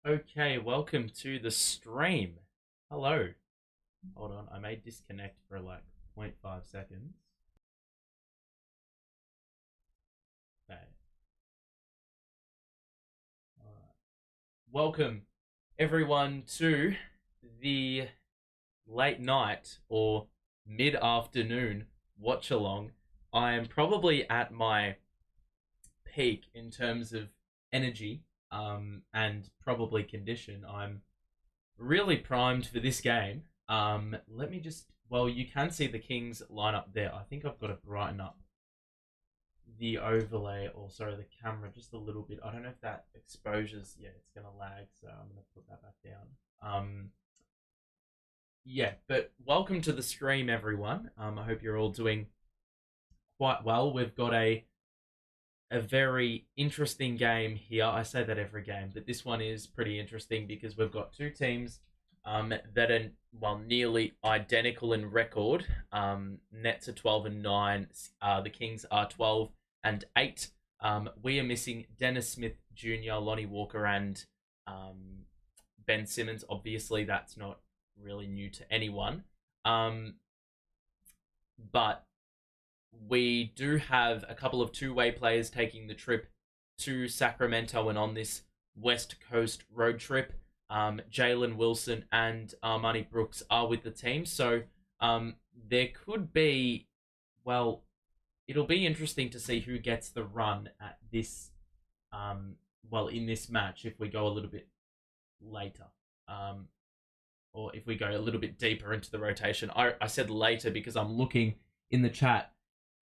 Okay, welcome to the stream. Hello. Hold on, I may disconnect for like zero point 0.5 seconds. Okay. Alright. Welcome everyone to the late night or mid-afternoon watch along. I am probably at my peak in terms of energy and probably condition. I'm really primed for this game. Let me just. Well, you can see the Kings line up there. I think I've got to brighten up the overlay, or sorry, the camera just a little bit. I don't know if that exposure's. Yeah, it's gonna lag, so I'm gonna put that back down. Yeah, but welcome to the stream, everyone. I hope you're all doing quite well. We've got a very interesting game here. I say that every game, but this one is pretty interesting because we've got two teams that are nearly identical in record. Nets are 12-9. The Kings are 12-8. We are missing Dennis Smith Jr., Lonnie Walker, and Ben Simmons. Obviously, that's not really new to anyone. But we do have a couple of two-way players taking the trip to Sacramento and on this West Coast road trip. Jalen Wilson and Armani Brooks are with the team, so there could be, well, it'll be interesting to see who gets the run at this, in this match if we go a little bit later. Or if we go a little bit deeper into the rotation. I said later because I'm looking in the chat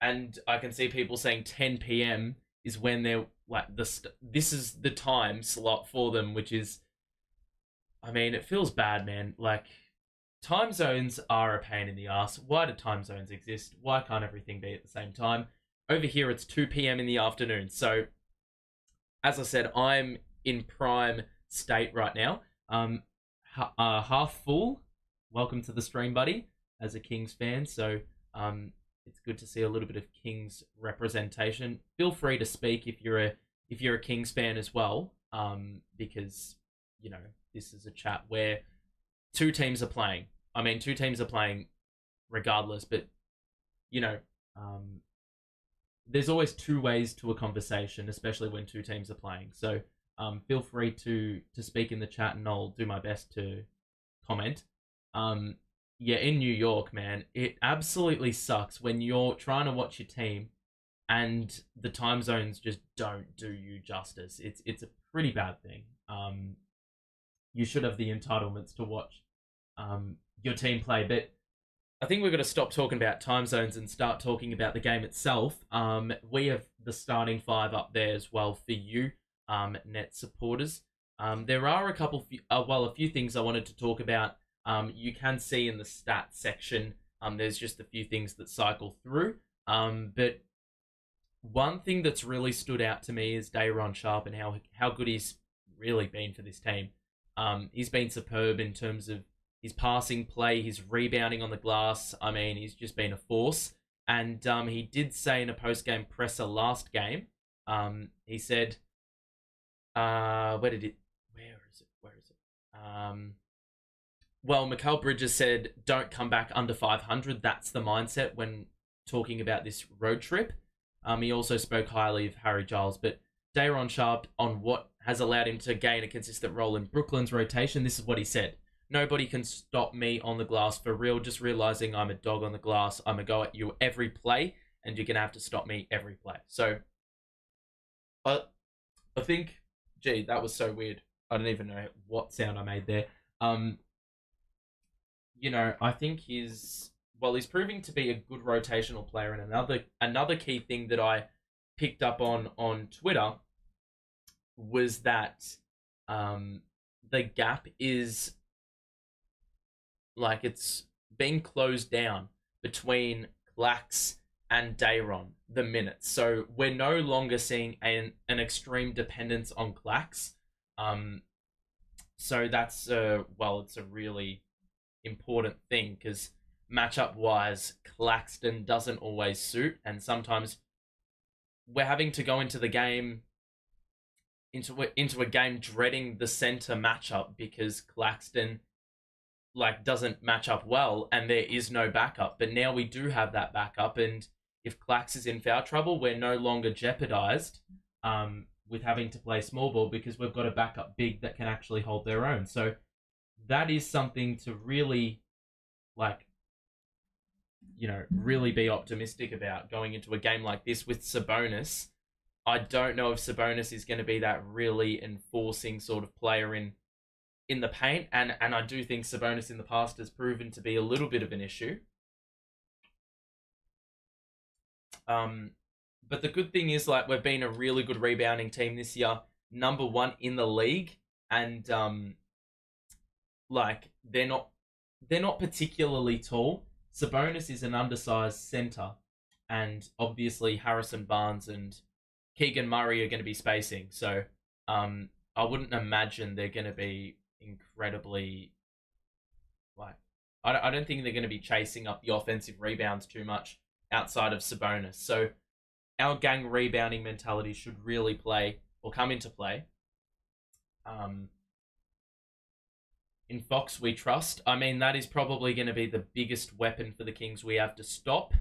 and I can see people saying 10 p.m. is when they're like this is the time slot for them, which is, I mean, it feels bad, man. Like, time zones are a pain in the ass. Why do time zones exist? Why can't everything be at the same time? Over here, it's 2 p.m. in the afternoon. So, as I said, I'm in prime state right now. Half full. Welcome to the stream, buddy, as a Kings fan. So, it's good to see a little bit of Kings representation. Feel free to speak if you're a Kings fan as well, because this is a chat where two teams are playing. I mean, two teams are playing regardless, but there's always two ways to a conversation, especially when two teams are playing. So feel free to speak in the chat, and I'll do my best to comment. Yeah, in New York, man, it absolutely sucks when you're trying to watch your team and the time zones just don't do you justice. It's a pretty bad thing. You should have the entitlements to watch your team play, but I think we're going to stop talking about time zones and start talking about the game itself. We have the starting five up there as well for you, Net supporters. There are a few things I wanted to talk about. You can see in the stats section, there's just a few things that cycle through. But one thing that's really stood out to me is De'Aaron Sharp and how good he's really been for this team. He's been superb in terms of his passing play, his rebounding on the glass. I mean, he's just been a force. And he did say in a post-game presser last game, he said, where is it? Well, Mikal Bridges said, don't come back under 500. That's the mindset when talking about this road trip. He also spoke highly of Harry Giles, but De'Aaron Sharp on what has allowed him to gain a consistent role in Brooklyn's rotation. This is what he said. Nobody can stop me on the glass for real. Just realizing I'm a dog on the glass. I'm going to go at you every play, and you're going to have to stop me every play. So, I think, gee, that was so weird. I don't even know what sound I made there. I think he's proving to be a good rotational player. And another key thing that I picked up on Twitter was that the gap is it's being closed down between Clax and De'Aaron, the minutes. So we're no longer seeing an extreme dependence on Clax. So that's it's a really important thing because matchup wise, Claxton doesn't always suit, and sometimes we're having to go into the game into a game dreading the center matchup because Claxton doesn't match up well and there is no backup. But now we do have that backup, and if Clax is in foul trouble, we're no longer jeopardized with having to play small ball because we've got a backup big that can actually hold their own. So that is something to really really be optimistic about going into a game like this with Sabonis. I don't know if Sabonis is going to be that really enforcing sort of player in the paint, and I do think Sabonis in the past has proven to be a little bit of an issue. But the good thing is, we've been a really good rebounding team this year, number 1 in the league, and they're not particularly tall. Sabonis is an undersized center, and obviously Harrison Barnes and Keegan Murray are going to be spacing. So I wouldn't imagine they're going to be incredibly I don't think they're going to be chasing up the offensive rebounds too much outside of Sabonis. So our gang rebounding mentality should really come into play. In Fox, we trust. I mean, that is probably going to be the biggest weapon for the Kings we have to stop.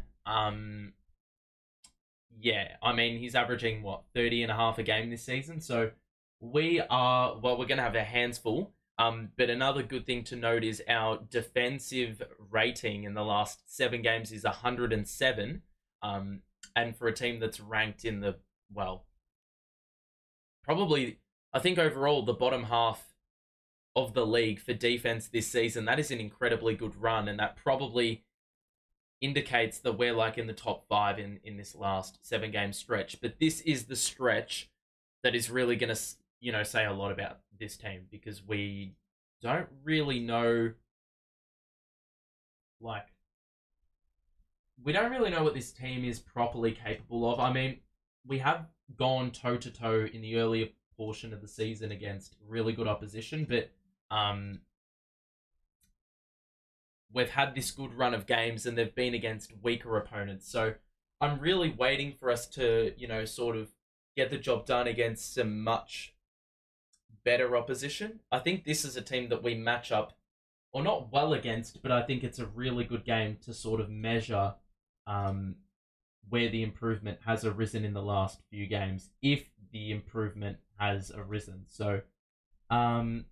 Yeah, I mean, he's averaging, 30 and a half a game this season. So we're going to have our hands full. But another good thing to note is our defensive rating in the last 7 games is 107. And for a team that's ranked in the, probably, I think overall, the bottom half of the league for defense this season, that is an incredibly good run. And that probably indicates that we're in the top 5 in this last 7-game stretch. But this is the stretch that is really going to, say a lot about this team, because we don't really know, we don't really know what this team is properly capable of. I mean, we have gone toe-to-toe in the earlier portion of the season against really good opposition, but we've had this good run of games and they've been against weaker opponents. So I'm really waiting for us to, sort of get the job done against some much better opposition. I think this is a team that we match up, or not well against, but I think it's a really good game to sort of measure where the improvement has arisen in the last few games, if the improvement has arisen. So I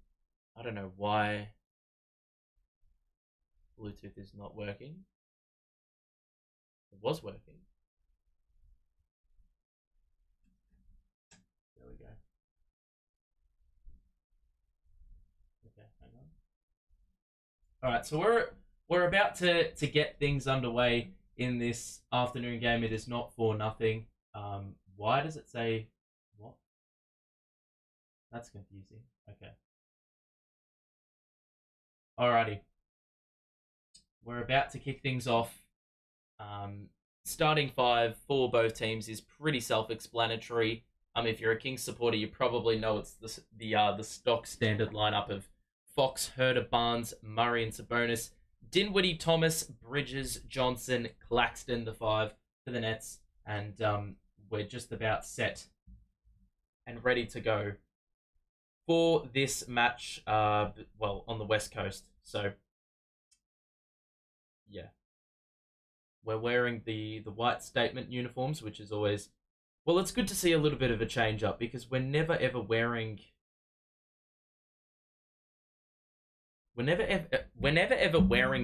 don't know why Bluetooth is not working. It was working. There we go. Okay, hang on. All right, so we're about to get things underway in this afternoon game. It is not 4-0. Why does it say what? That's confusing. Okay. Alrighty. We're about to kick things off. Starting 5 for both teams is pretty self-explanatory. If you're a Kings supporter, you probably know it's the stock standard lineup of Fox, Herder, Barnes, Murray, and Sabonis. Dinwiddie, Thomas, Bridges, Johnson, Claxton, the 5 for the Nets, and we're just about set and ready to go for this match. On the West Coast. So yeah, we're wearing the white statement uniforms, which is always, it's good to see a little bit of a change up, because we're never ever wearing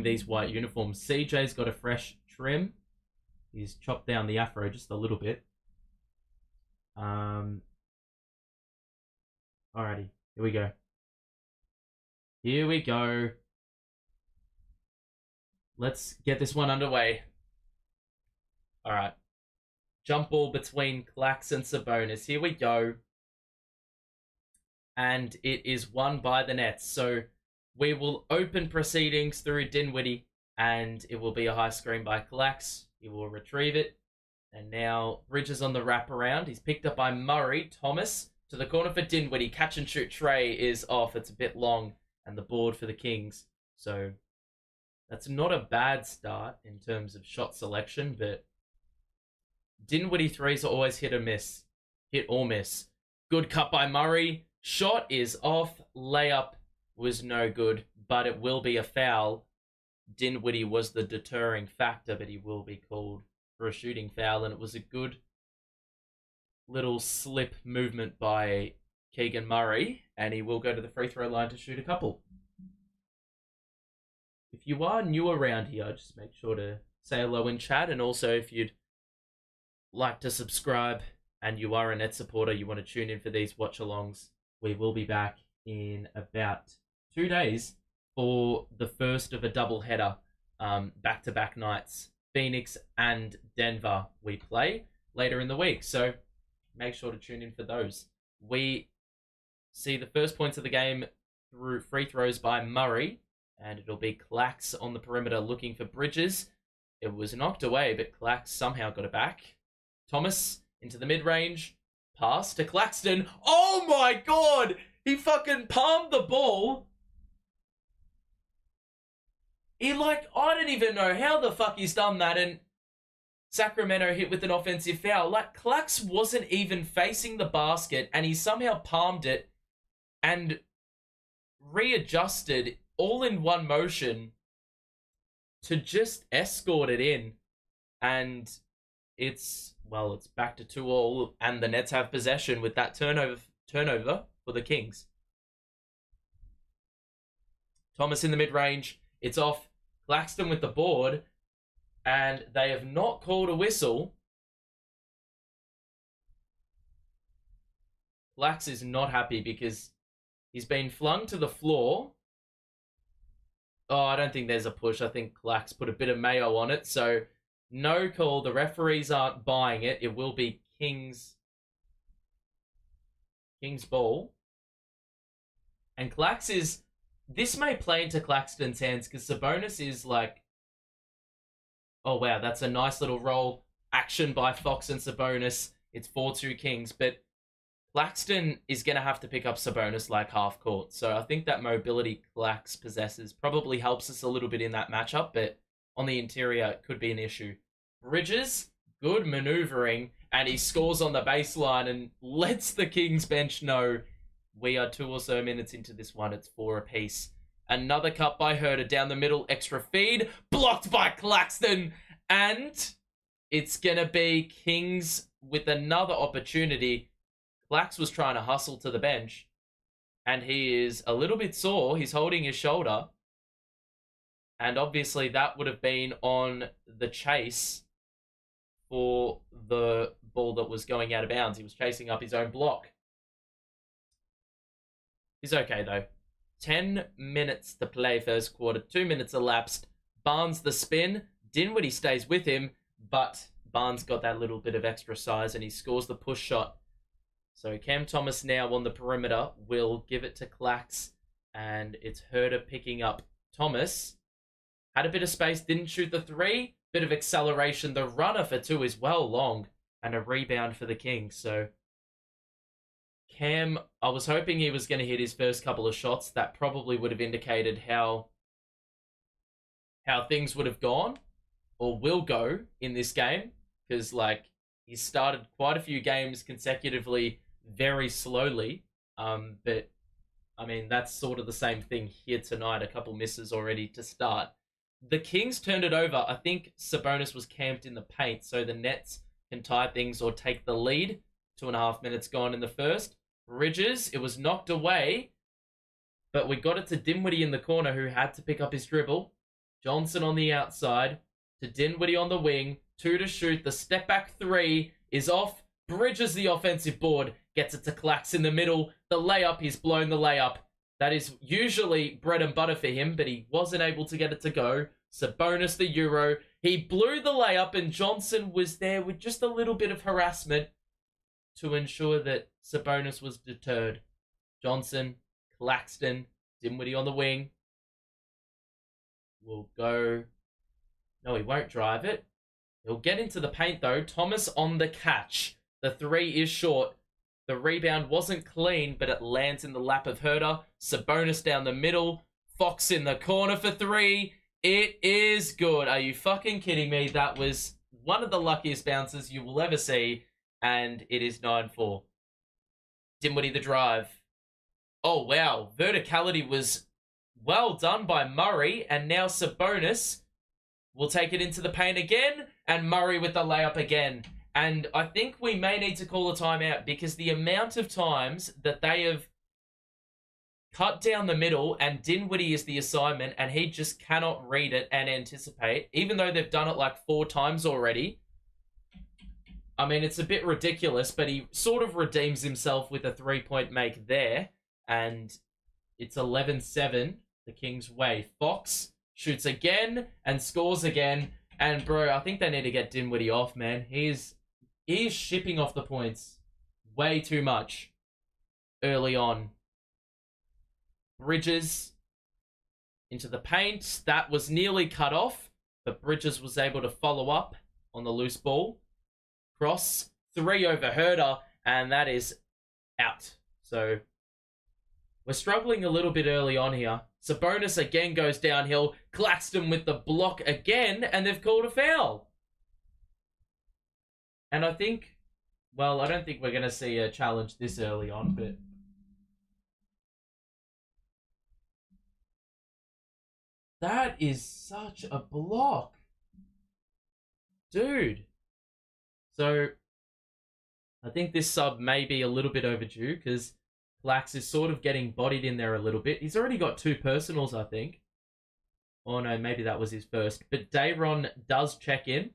these white uniforms. CJ's got a fresh trim. He's chopped down the afro just a little bit. Alrighty, here we go. Here we go. Let's get this one underway. All right. Jump ball between Clax and Sabonis. Here we go. And it is won by the Nets. So we will open proceedings through Dinwiddie, and it will be a high screen by Clax. He will retrieve it. And now Bridges on the wraparound. He's picked up by Murray. Thomas to the corner for Dinwiddie. Catch and shoot tray is off. It's a bit long. And the board for the Kings. So that's not a bad start in terms of shot selection, but Dinwiddie threes are always hit or miss. Good cut by Murray. Shot is off. Layup was no good, but it will be a foul. Dinwiddie was the deterring factor, but he will be called for a shooting foul, and it was a good little slip movement by Keegan Murray, and he will go to the free throw line to shoot a couple. If you are new around here, just make sure to say hello in chat, and also if you'd like to subscribe and you are a Net supporter, you want to tune in for these watch-alongs, we will be back in about 2 days for the first of a double-header, back-to-back nights. Phoenix and Denver we play later in the week, so make sure to tune in for those. We see the first points of the game through free throws by Murray, and it'll be Clax on the perimeter looking for Bridges. It was knocked away, but Clax somehow got it back. Thomas into the mid-range. Pass to Claxton. Oh my god! He fucking palmed the ball. I don't even know how the fuck he's done that, and Sacramento hit with an offensive foul. Clax wasn't even facing the basket, and he somehow palmed it and readjusted all in one motion to just escort it in. And it's back to 2-2, and the Nets have possession with that turnover for the Kings. Thomas in the mid-range. It's off. Claxton with the board, and they have not called a whistle. Clax is not happy because he's been flung to the floor. Oh, I don't think there's a push. I think Clax put a bit of mayo on it, so no call. The referees aren't buying it. It will be Kings ball. And Clax is... This may play into Claxton's hands because Sabonis is oh wow, that's a nice little roll. Action by Fox and Sabonis. It's 4-2 Kings, but Claxton is going to have to pick up Sabonis half court. So I think that mobility Clax possesses probably helps us a little bit in that matchup, but on the interior, it could be an issue. Bridges, good maneuvering, and he scores on the baseline and lets the Kings bench know we are 2 or so minutes into this one. It's 4 apiece. Another cut by Herter down the middle. Extra feed. Blocked by Claxton. And it's going to be Kings with another opportunity. Clax was trying to hustle to the bench. And he is a little bit sore. He's holding his shoulder. And obviously that would have been on the chase for the ball that was going out of bounds. He was chasing up his own block. He's okay, though. 10 minutes to play first quarter. 2 minutes elapsed. Barnes the spin. Dinwiddie stays with him, but Barnes got that little bit of extra size, and he scores the push shot. So Cam Thomas now on the perimeter will give it to Clax, and it's Herter picking up Thomas. Had a bit of space, didn't shoot the 3. Bit of acceleration. The runner for 2 is well long, and a rebound for the Kings, so... Cam, I was hoping he was going to hit his first couple of shots. That probably would have indicated how things would have gone or will go in this game. Because, he started quite a few games consecutively very slowly. But, I mean, that's sort of the same thing here tonight. A couple misses already to start. The Kings turned it over. I think Sabonis was camped in the paint, so the Nets can tie things or take the lead. 2.5 minutes gone in the first. Bridges, it was knocked away, but we got it to Dinwiddie in the corner, who had to pick up his dribble. Johnson on the outside to Dinwiddie on the wing. 2 to shoot. The step back 3 is off. Bridges the offensive board, gets it to Clax in the middle. The layup, he's blown the layup. That is usually bread and butter for him, but he wasn't able to get it to go. Sabonis the Euro. He blew the layup, and Johnson was there with just a little bit of harassment to ensure that Sabonis was deterred. Johnson, Claxton, Dinwiddie on the wing. Will go... No, he won't drive it. He'll get into the paint, though. Thomas on the catch. The 3 is short. The rebound wasn't clean, but it lands in the lap of Herter. Sabonis down the middle. Fox in the corner for 3. It is good. Are you fucking kidding me? That was one of the luckiest bounces you will ever see. And it is 9-4. Dinwiddie the drive. Oh, wow. Verticality was well done by Murray, and now Sabonis will take it into the paint again, and Murray with the layup again. And I think we may need to call a timeout because the amount of times that they have cut down the middle and Dinwiddie is the assignment and he just cannot read it and anticipate, even though they've done it like 4 times already. I mean, it's a bit ridiculous, but he sort of redeems himself with a 3-point make there. And it's 11-7, the Kings' way. Fox shoots again and scores again. And, bro, I think they need to get Dinwiddie off, man. He's shipping off the points way too much early on. Bridges into the paint. That was nearly cut off, but Bridges was able to follow up on the loose ball. Cross, 3 over Herder, and that is out. So we're struggling a little bit early on here. Sabonis again goes downhill. Claxton with the block again, and they've called a foul. And I think, well, I don't think we're going to see a challenge this early on, but that is such a block. Dude. So, I think this sub may be a little bit overdue because Clax is sort of getting bodied in there a little bit. He's already got 2 personals, I think. Oh no, maybe that was his first. But De'Aaron does check in.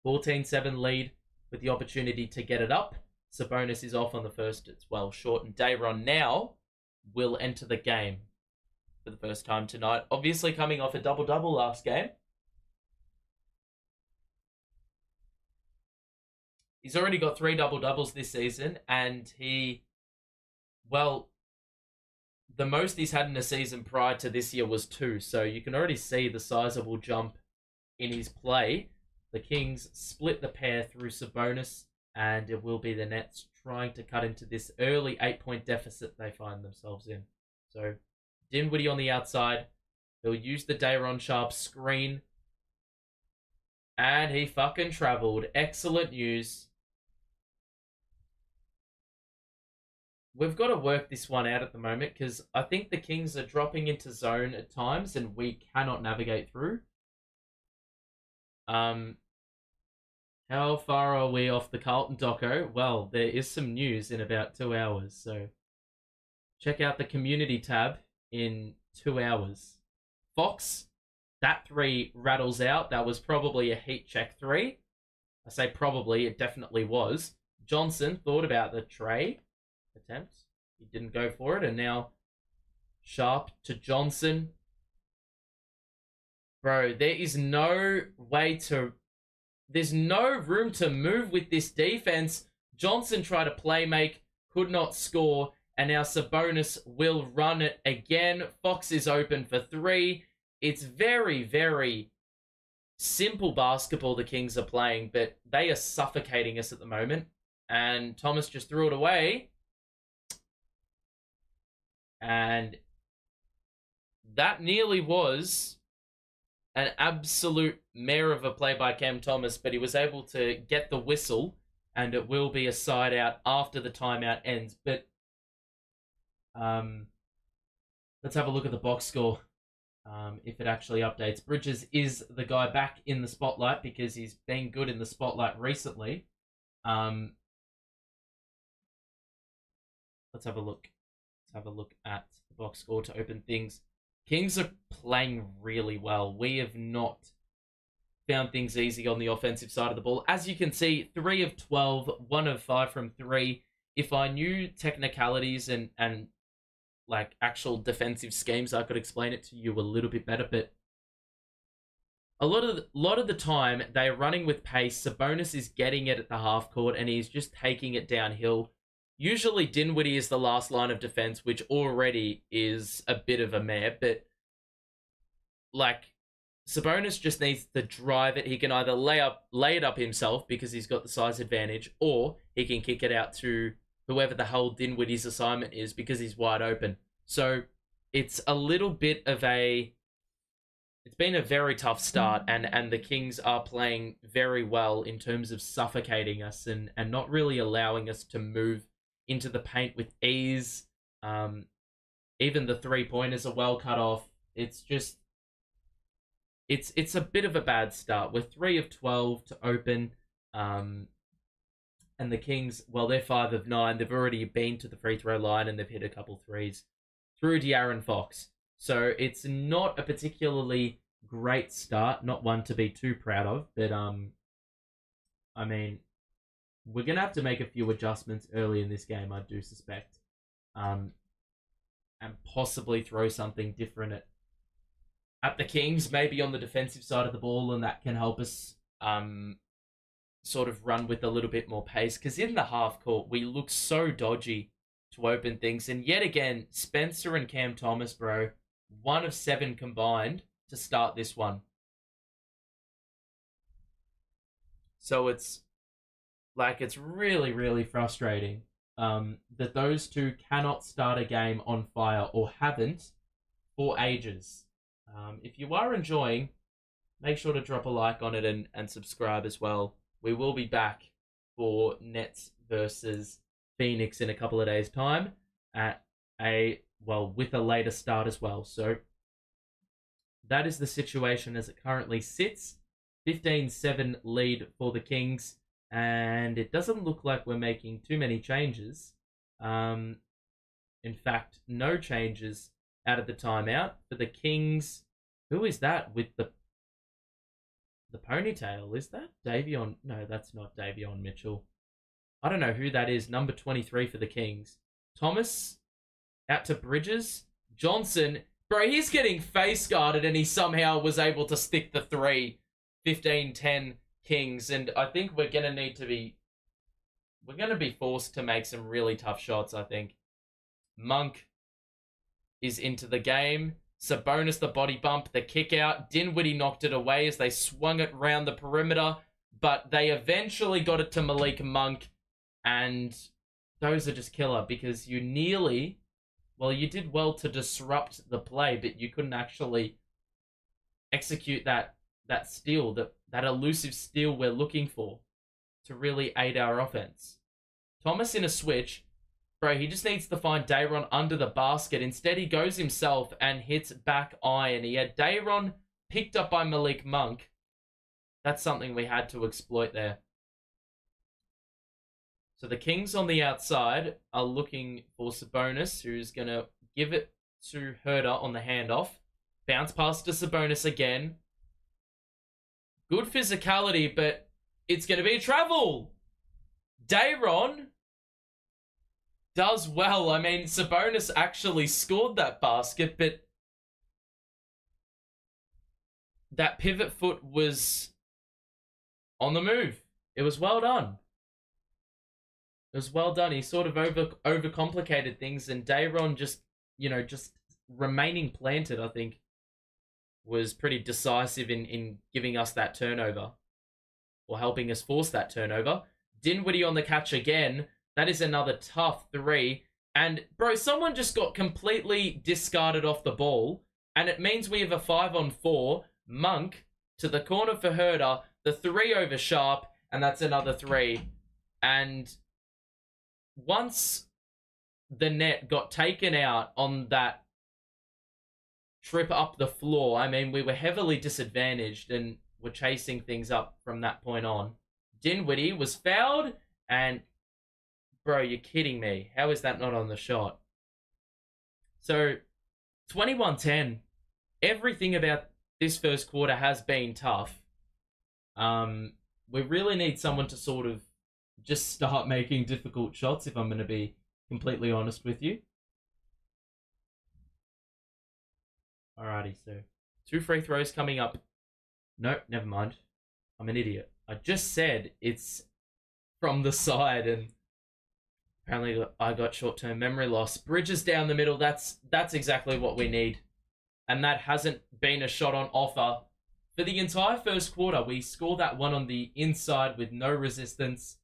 14-7 lead with the opportunity to get it up. Sabonis is off on the first. It's well short. And De'Aaron now will enter the game for the first time tonight. Obviously coming off a double-double last game. He's already got 3 double-doubles this season, and well, the most he's had in a season prior to this year was 2, so you can already see the sizable jump in his play. The Kings split the pair through Sabonis, and it will be the Nets trying to cut into this early 8-point deficit they find themselves in. So, Dinwiddie on the outside. He'll use the De'Aaron Sharp screen. And he fucking traveled. Excellent news. We've got to work this one out at the moment because I think the Kings are dropping into zone at times and we cannot navigate through. How far are we off the Carlton doco? Well, there is some news in about 2 hours, so check out the community tab in 2 hours. Fox, that 3 rattles out. That was probably a heat check 3. I say probably, it definitely was. Johnson thought about the tray attempt. He didn't go for it, and now Sharp to Johnson. Bro, there is no way to... There's no room to move with this defense. Johnson tried to play make, could not score, and now Sabonis will run it again. Fox is open for 3. It's very, very simple basketball the Kings are playing, but they are suffocating us at the moment. And Thomas just threw it away. And that nearly was an absolute mare of a play by Cam Thomas, but he was able to get the whistle, and it will be a side out after the timeout ends. But let's have a look at the box score. If it actually updates. Bridges is the guy back in the spotlight because he's been good in the spotlight recently. Let's have a look. Let's have a look at the box score to open things. Kings are playing really well. We have not found things easy on the offensive side of the ball. As you can see, 3 of 12, 1 of 5 from 3. If I knew technicalities and like actual defensive schemes, I could explain it to you a little bit better, but a lot of the time they're running with pace. Sabonis is getting it at the half court and he's just taking it downhill. Usually Dinwiddie is the last line of defense, which already is a bit of a mare, but like Sabonis just needs to drive it. He can either lay it up himself because he's got the size advantage, or he can kick it out to whoever the hell Dinwiddie's assignment is because he's wide open. So it's a little bit of it's been a very tough start, and the Kings are playing very well in terms of suffocating us and not really allowing us to move into the paint with ease. Even the 3-pointers are well cut off. It's just, it's a bit of a bad start. We're 3 of 12 to open. And the Kings, well, they're 5 of 9. They've already been to the free throw line and they've hit a couple threes through De'Aaron Fox. So it's not a particularly great start, not one to be too proud of. But, I mean, we're going to have to make a few adjustments early in this game, I do suspect. And possibly throw something different at the Kings, maybe on the defensive side of the ball, and that can help us sort of run with a little bit more pace. Because in the half court, we look so dodgy to open things. And yet again, Spencer and Cam Thomas, bro, 1 of 7 combined to start this one. So it's really, really frustrating that those two cannot start a game on fire, or haven't for ages. If you are enjoying, make sure to drop a like on it and subscribe as well. We will be back for Nets versus Phoenix in a couple of days' time with a later start as well. So that is the situation as it currently sits. 15-7 lead for the Kings. And it doesn't look like we're making too many changes. In fact, no changes out of the timeout for the Kings. Who is that with the ponytail? Is that Davion? No, that's not Davion Mitchell. I don't know who that is. Number 23 for the Kings. Thomas out to Bridges. Johnson. Bro, he's getting face guarded and he somehow was able to stick the 3. 15-10 Kings, and I think we're going to be forced to make some really tough shots, I think. Monk is into the game. Sabonis, the body bump, the kick out. Dinwiddie knocked it away as they swung it round the perimeter, but they eventually got it to Malik Monk, and those are just killer because you did well to disrupt the play, but you couldn't actually execute that steal, that elusive steal we're looking for to really aid our offense. Thomas in a switch. Bro, he just needs to find De'Aaron under the basket. Instead, he goes himself and hits back iron. He had De'Aaron picked up by Malik Monk. That's something we had to exploit there. So the Kings on the outside are looking for Sabonis, who's going to give it to Herder on the handoff. Bounce pass to Sabonis again. Good physicality, but it's going to be travel. De'Aaron does well. I mean, Sabonis actually scored that basket, but that pivot foot was on the move. It was well done. It was well done. He sort of overcomplicated things, and De'Aaron just remaining planted, I think, was pretty decisive in giving us that turnover, or helping us force that turnover. Dinwiddie on the catch again. That is another tough 3. And, bro, someone just got completely discarded off the ball, and it means we have a 5-on-4. Monk to the corner for Herder. The 3 over Sharp, and that's another 3. And once the net got taken out on that trip up the floor, I mean, we were heavily disadvantaged and were chasing things up from that point on. Dinwiddie was fouled, and, bro, you're kidding me. How is that not on the shot? So, 21-10. Everything about this first quarter has been tough. We really need someone to sort of just start making difficult shots, if I'm going to be completely honest with you. Alrighty, so 2 free throws coming up. Nope, never mind. I'm an idiot. I just said it's from the side, and apparently I got short-term memory loss. Bridges down the middle, that's exactly what we need. And that hasn't been a shot on offer. For the entire first quarter, we scored that one on the inside with no resistance.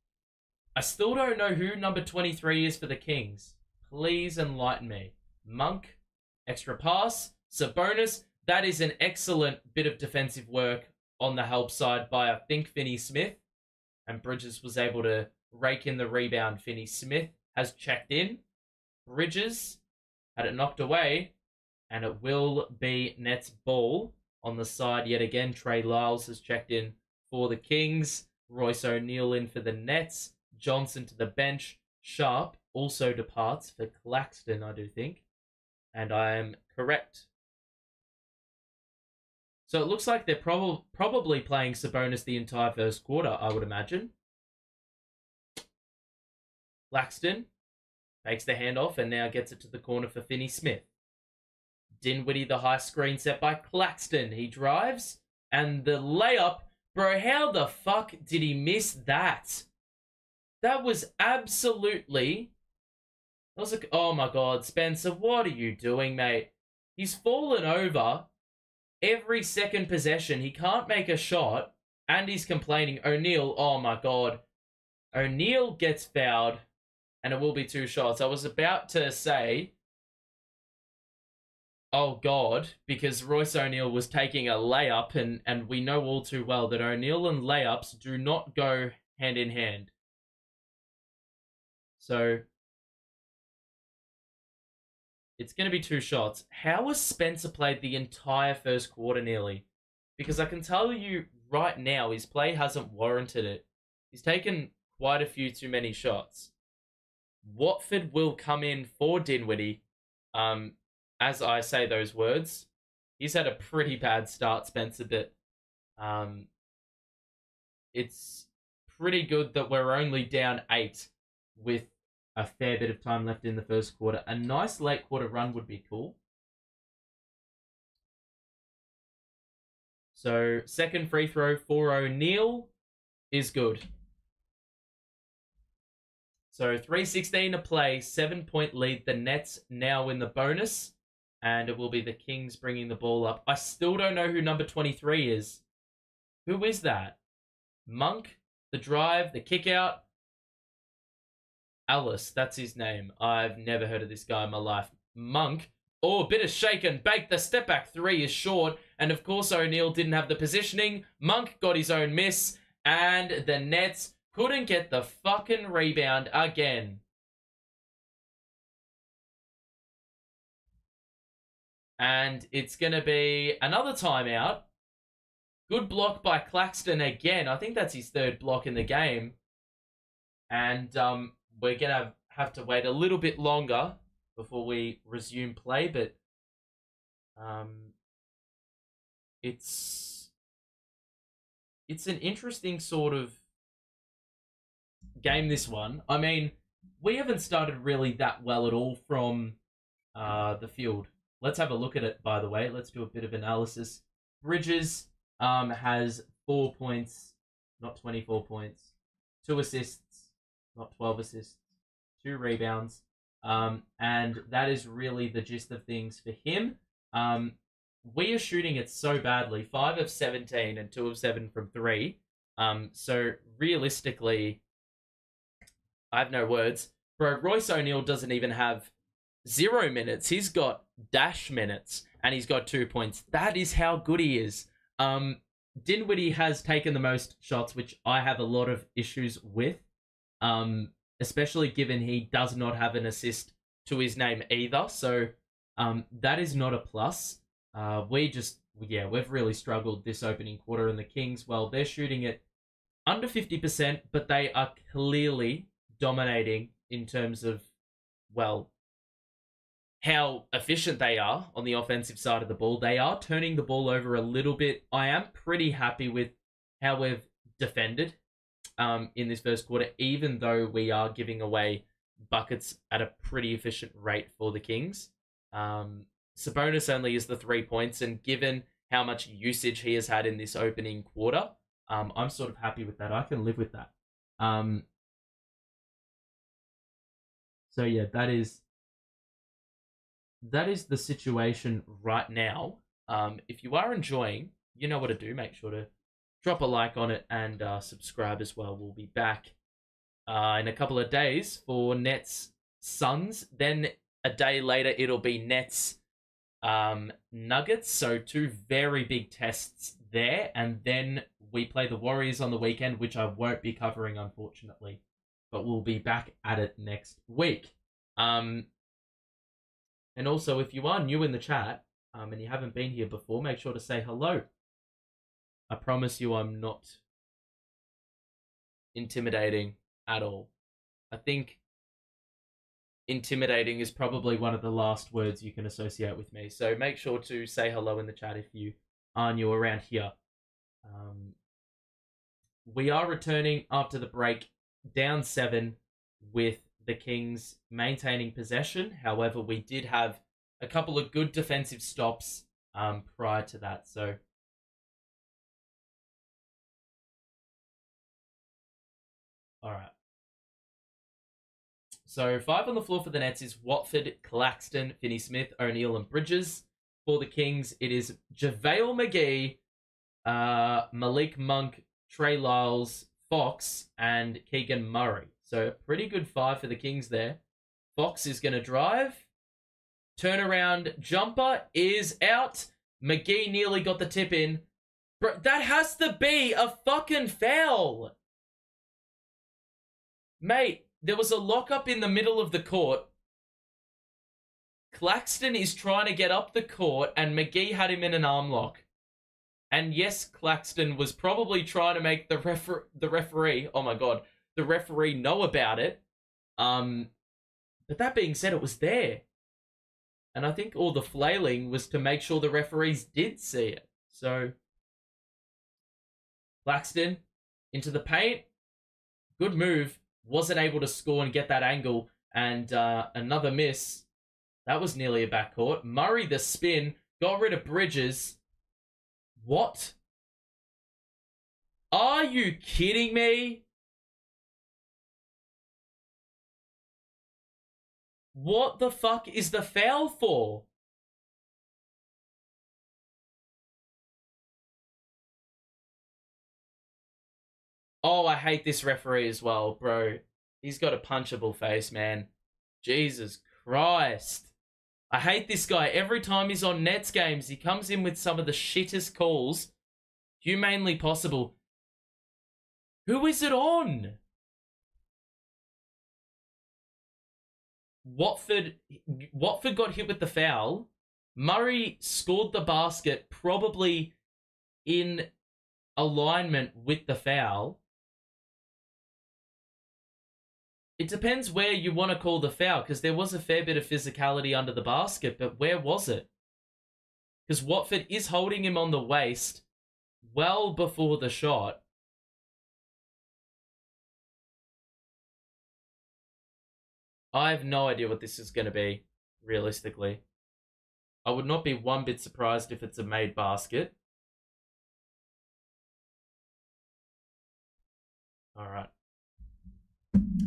I still don't know who number 23 is for the Kings. Please enlighten me. Monk, extra pass. Sabonis, that is an excellent bit of defensive work on the help side by, I think, Finney Smith. And Bridges was able to rake in the rebound. Finney Smith has checked in. Bridges had it knocked away, and it will be Nets ball on the side yet again. Trey Lyles has checked in for the Kings. Royce O'Neal in for the Nets. Johnson to the bench. Sharp also departs for Claxton, I do think. And I am correct. So it looks like they're probably playing Sabonis the entire first quarter, I would imagine. Claxton takes the handoff and now gets it to the corner for Finney Smith. Dinwiddie, the high screen set by Claxton. He drives, and the layup. Bro, how the fuck did he miss that? That was absolutely... I was like, oh my god, Spencer, what are you doing, mate? He's fallen over every second possession. He can't make a shot, and he's complaining. O'Neal, oh my god. O'Neal gets fouled, and it will be 2 shots. I was about to say, oh god, because Royce O'Neal was taking a layup, and we know all too well that O'Neal and layups do not go hand in hand. So it's going to be 2 shots. How has Spencer played the entire first quarter nearly? Because I can tell you right now, his play hasn't warranted it. He's taken quite a few too many shots. Watford will come in for Dinwiddie. As I say those words, he's had a pretty bad start, Spencer, but it's pretty good that we're only down 8 with a fair bit of time left in the first quarter. A nice late quarter run would be cool. So, second free throw for O'Neal is good. So, 3:16 to play, 7-point lead. The Nets now in the bonus, and it will be the Kings bringing the ball up. I still don't know who number 23 is. Who is that? Monk, the drive, the kick out. Alice, that's his name. I've never heard of this guy in my life. Monk. Oh, a bit of shake and bake. The step back 3 is short. And of course, O'Neal didn't have the positioning. Monk got his own miss. And the Nets couldn't get the fucking rebound again. And it's going to be another timeout. Good block by Claxton again. I think that's his 3rd block in the game. And we're going to have to wait a little bit longer before we resume play, but it's an interesting sort of game, this one. I mean, we haven't started really that well at all from the field. Let's have a look at it, by the way. Let's do a bit of analysis. Bridges has 4 points, not 24 points. 2 assists, not 12 assists. 2 rebounds. And that is really the gist of things for him. We are shooting it so badly. 5 of 17 and 2 of 7 from 3. So realistically, I have no words. Bro, Royce O'Neal doesn't even have 0 minutes. He's got dash minutes, and he's got 2 points. That is how good he is. Dinwiddie has taken the most shots, which I have a lot of issues with. Especially given he does not have an assist to his name either. So that is not a plus. We've really struggled this opening quarter. And the Kings, well, they're shooting it under 50%, but they are clearly dominating in terms of, well, how efficient they are on the offensive side of the ball. They are turning the ball over a little bit. I am pretty happy with how we've defended in this first quarter, even though we are giving away buckets at a pretty efficient rate for the Kings. Sabonis only is the 3 points, and given how much usage he has had in this opening quarter, I'm sort of happy with that. I can live with that. So yeah, that is the situation right now. If you are enjoying, you know what to do. Make sure to drop a like on it and subscribe as well. We'll be back in a couple of days for Nets Suns. Then a day later, it'll be Nets Nuggets. So 2 very big tests there. And then we play the Warriors on the weekend, which I won't be covering, unfortunately. but we'll be back at it next week. And also, if you are new in the chat and you haven't been here before, make sure to say hello. I promise you I'm not intimidating at all. I think intimidating is probably one of the last words you can associate with me. So make sure to say hello in the chat if you are new around here. We are returning after the break, down 7 with the Kings maintaining possession. However, we did have a couple of good defensive stops prior to that. So all right. So 5 on the floor for the Nets is Watford, Claxton, Finney-Smith, O'Neal, and Bridges. For the Kings, it is JaVale McGee, Malik Monk, Trey Lyles, Fox, and Keegan Murray. So a pretty good 5 for the Kings there. Fox is going to drive. Turnaround jumper is out. McGee nearly got the tip in. Bro, that has to be a fucking foul. Mate, there was a lockup in the middle of the court. Claxton is trying to get up the court, and McGee had him in an arm lock. And yes, Claxton was probably trying to make the referee, oh my god, the referee know about it. But that being said, it was there. And I think all the flailing was to make sure the referees did see it. So, Claxton into the paint. Good move. Wasn't able to score and get that angle. And another miss. That was nearly a backcourt. Murray the spin. Got rid of Bridges. What? Are you kidding me? What the fuck is the foul for? Oh, I hate this referee as well, bro. He's got a punchable face, man. Jesus Christ. I hate this guy. Every time he's on Nets games, he comes in with some of the shittest calls humanly possible. Who is it on? Watford got hit with the foul. Murray scored the basket probably in alignment with the foul. It depends where you want to call the foul, because there was a fair bit of physicality under the basket, but where was it? Because Watford is holding him on the waist well before the shot. I have no idea what this is going to be, realistically. I would not be one bit surprised if it's a made basket. All right.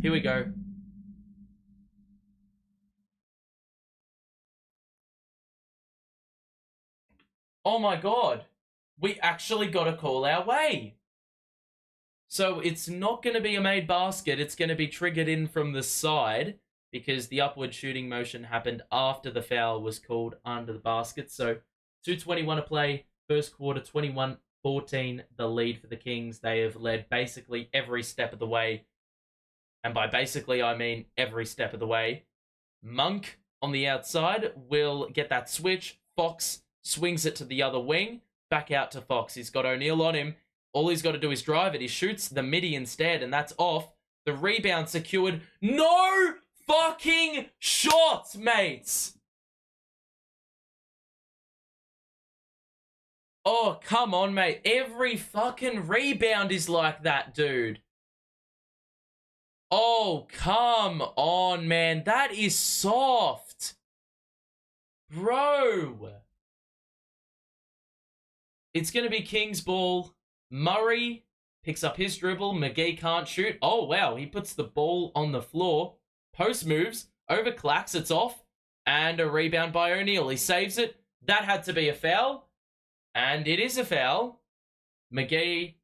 Here we go. Oh my god. We actually got a call our way. So it's not going to be a made basket. It's going to be triggered in from the side because the upward shooting motion happened after the foul was called under the basket. So 2:21 to play. First quarter, 21-14, the lead for the Kings. They have led basically every step of the way. And by basically, I mean every step of the way. Monk on the outside will get that switch. Fox swings it to the other wing. Back out to Fox. He's got O'Neal on him. All he's got to do is drive it. He shoots the midi instead, and that's off. The rebound secured. No fucking shots, mates! Oh, come on, mate. Every fucking rebound is like that, dude. Oh, come on, man. That is soft. Bro. It's going to be Kings ball. Murray picks up his dribble. McGee can't shoot. Oh, wow. He puts the ball on the floor. Post moves. Over Clax. It's off. And a rebound by O'Neal. He saves it. That had to be a foul. And it is a foul. McGee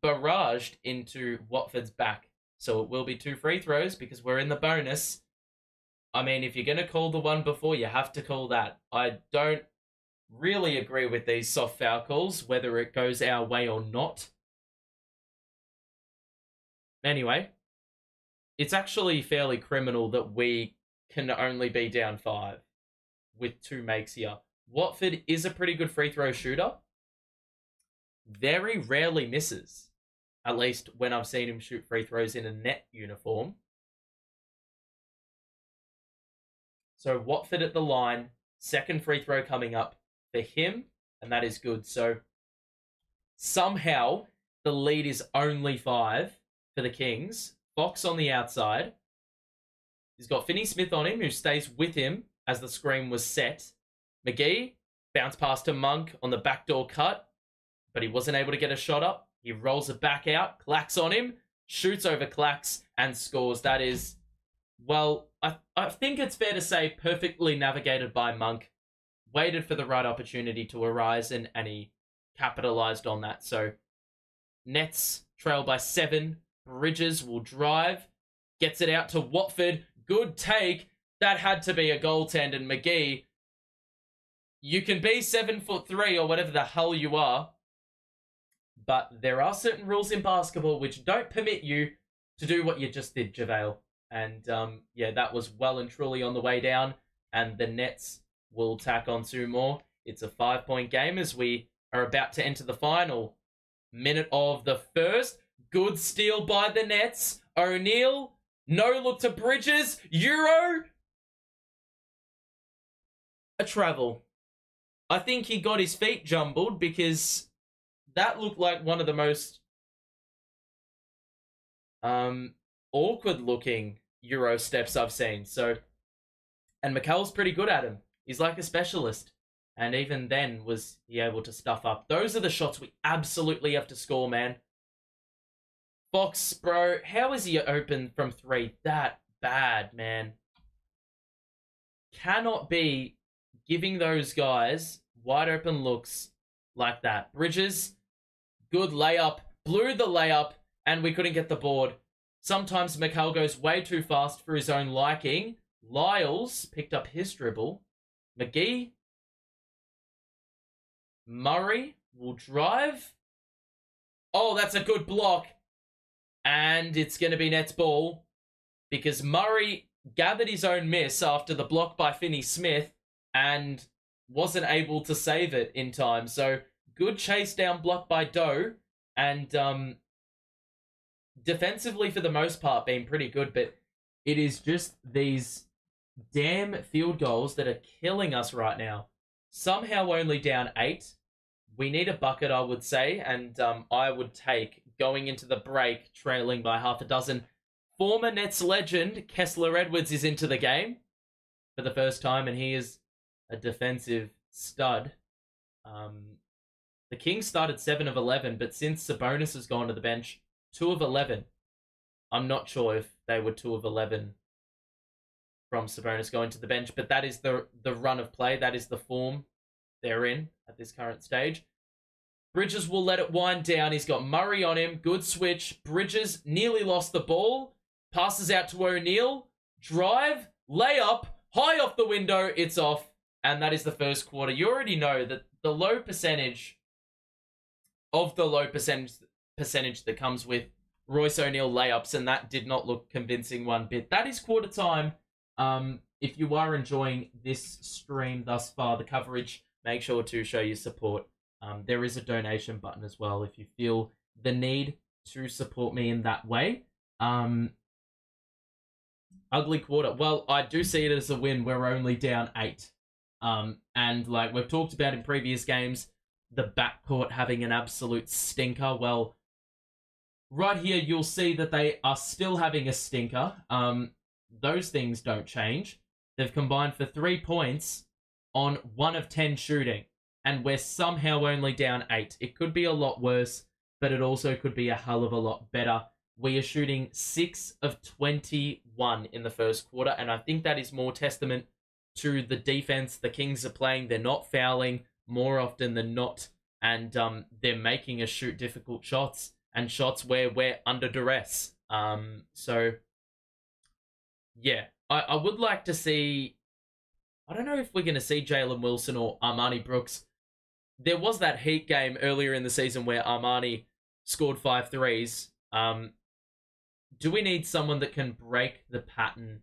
barraged into Watford's back. So it will be 2 free throws because we're in the bonus. I mean, if you're going to call the one before, you have to call that. I don't really agree with these soft foul calls, whether it goes our way or not. Anyway, it's actually fairly criminal that we can only be down 5 with 2 makes here. Watford is a pretty good free throw shooter. Very rarely misses. At least when I've seen him shoot free throws in a net uniform. So Watford at the line. Second free throw coming up for him. And that is good. So somehow the lead is only 5 for the Kings. Fox on the outside. He's got Finney Smith on him, who stays with him as the screen was set. McGee, bounce pass to Monk on the backdoor cut, but he wasn't able to get a shot up. He rolls it back out. Clax on him, shoots over Clax, and scores. That is, well, I think it's fair to say perfectly navigated by Monk. Waited for the right opportunity to arise, and he capitalized on that. So, Nets trail by 7. Bridges will drive, gets it out to Watford. Good take. That had to be a goaltend, and McGee, you can be 7'3" or whatever the hell you are, but there are certain rules in basketball which don't permit you to do what you just did, JaVale. And yeah, that was well and truly on the way down, and the Nets will tack on 2 more. It's a 5-point game as we are about to enter the final minute of the first. Good steal by the Nets. O'Neal, no look to Bridges. Euro. A travel. I think he got his feet jumbled because that looked like one of the most awkward looking Euro steps I've seen. So, and Mikal's pretty good at him. He's like a specialist. And even then was he able to stuff up. Those are the shots we absolutely have to score, man. Fox, bro, how is he open from 3 that bad, man? Cannot be giving those guys wide open looks like that. Bridges, good layup, blew the layup, and we couldn't get the board. Sometimes Mikal goes way too fast for his own liking. Lyles picked up his dribble. McGee, Murray will drive. Oh, that's a good block. And it's going to be Nets ball because Murray gathered his own miss after the block by Finney Smith and wasn't able to save it in time. So good chase down block by Doe, and defensively for the most part being pretty good, but it is just these damn field goals that are killing us right now. Somehow only down 8. We need a bucket, I would say, and I would take going into the break, trailing by half a dozen. Former Nets legend Kessler Edwards is into the game for the first time, and he is a defensive stud. The Kings started 7 of 11, but since Sabonis has gone to the bench, 2 of 11. I'm not sure if they were 2 of 11 from Sabonis going to the bench, but that is the run of play. That is the form they're in at this current stage. Bridges will let it wind down. He's got Murray on him. Good switch. Bridges nearly lost the ball. Passes out to O'Neal. Drive. Layup. High off the window. It's off. And that is the first quarter. You already know that the low percentage that comes with Royce O'Neal layups, and that did not look convincing one bit. That is quarter time. If you are enjoying this stream thus far, the coverage, make sure to show your support. There is a donation button as well if you feel the need to support me in that way. Ugly quarter. Well, I do see it as a win. We're only down 8. And like we've talked about in previous games, the backcourt having an absolute stinker. Well, right here you'll see that they are still having a stinker. Those things don't change. They've combined for 3 points on 1 of 10 shooting. And we're somehow only down 8. It could be a lot worse, but it also could be a hell of a lot better. We are shooting 6 of 21 in the first quarter, and I think that is more testament to the defense the Kings are playing. They're not fouling more often than not, and they're making us shoot difficult shots, and shots where we're under duress. So, yeah, I would like to see... I don't know if we're going to see Jalen Wilson or Armani Brooks. There was that Heat game earlier in the season where Armani scored 5 threes. do we need someone that can break the pattern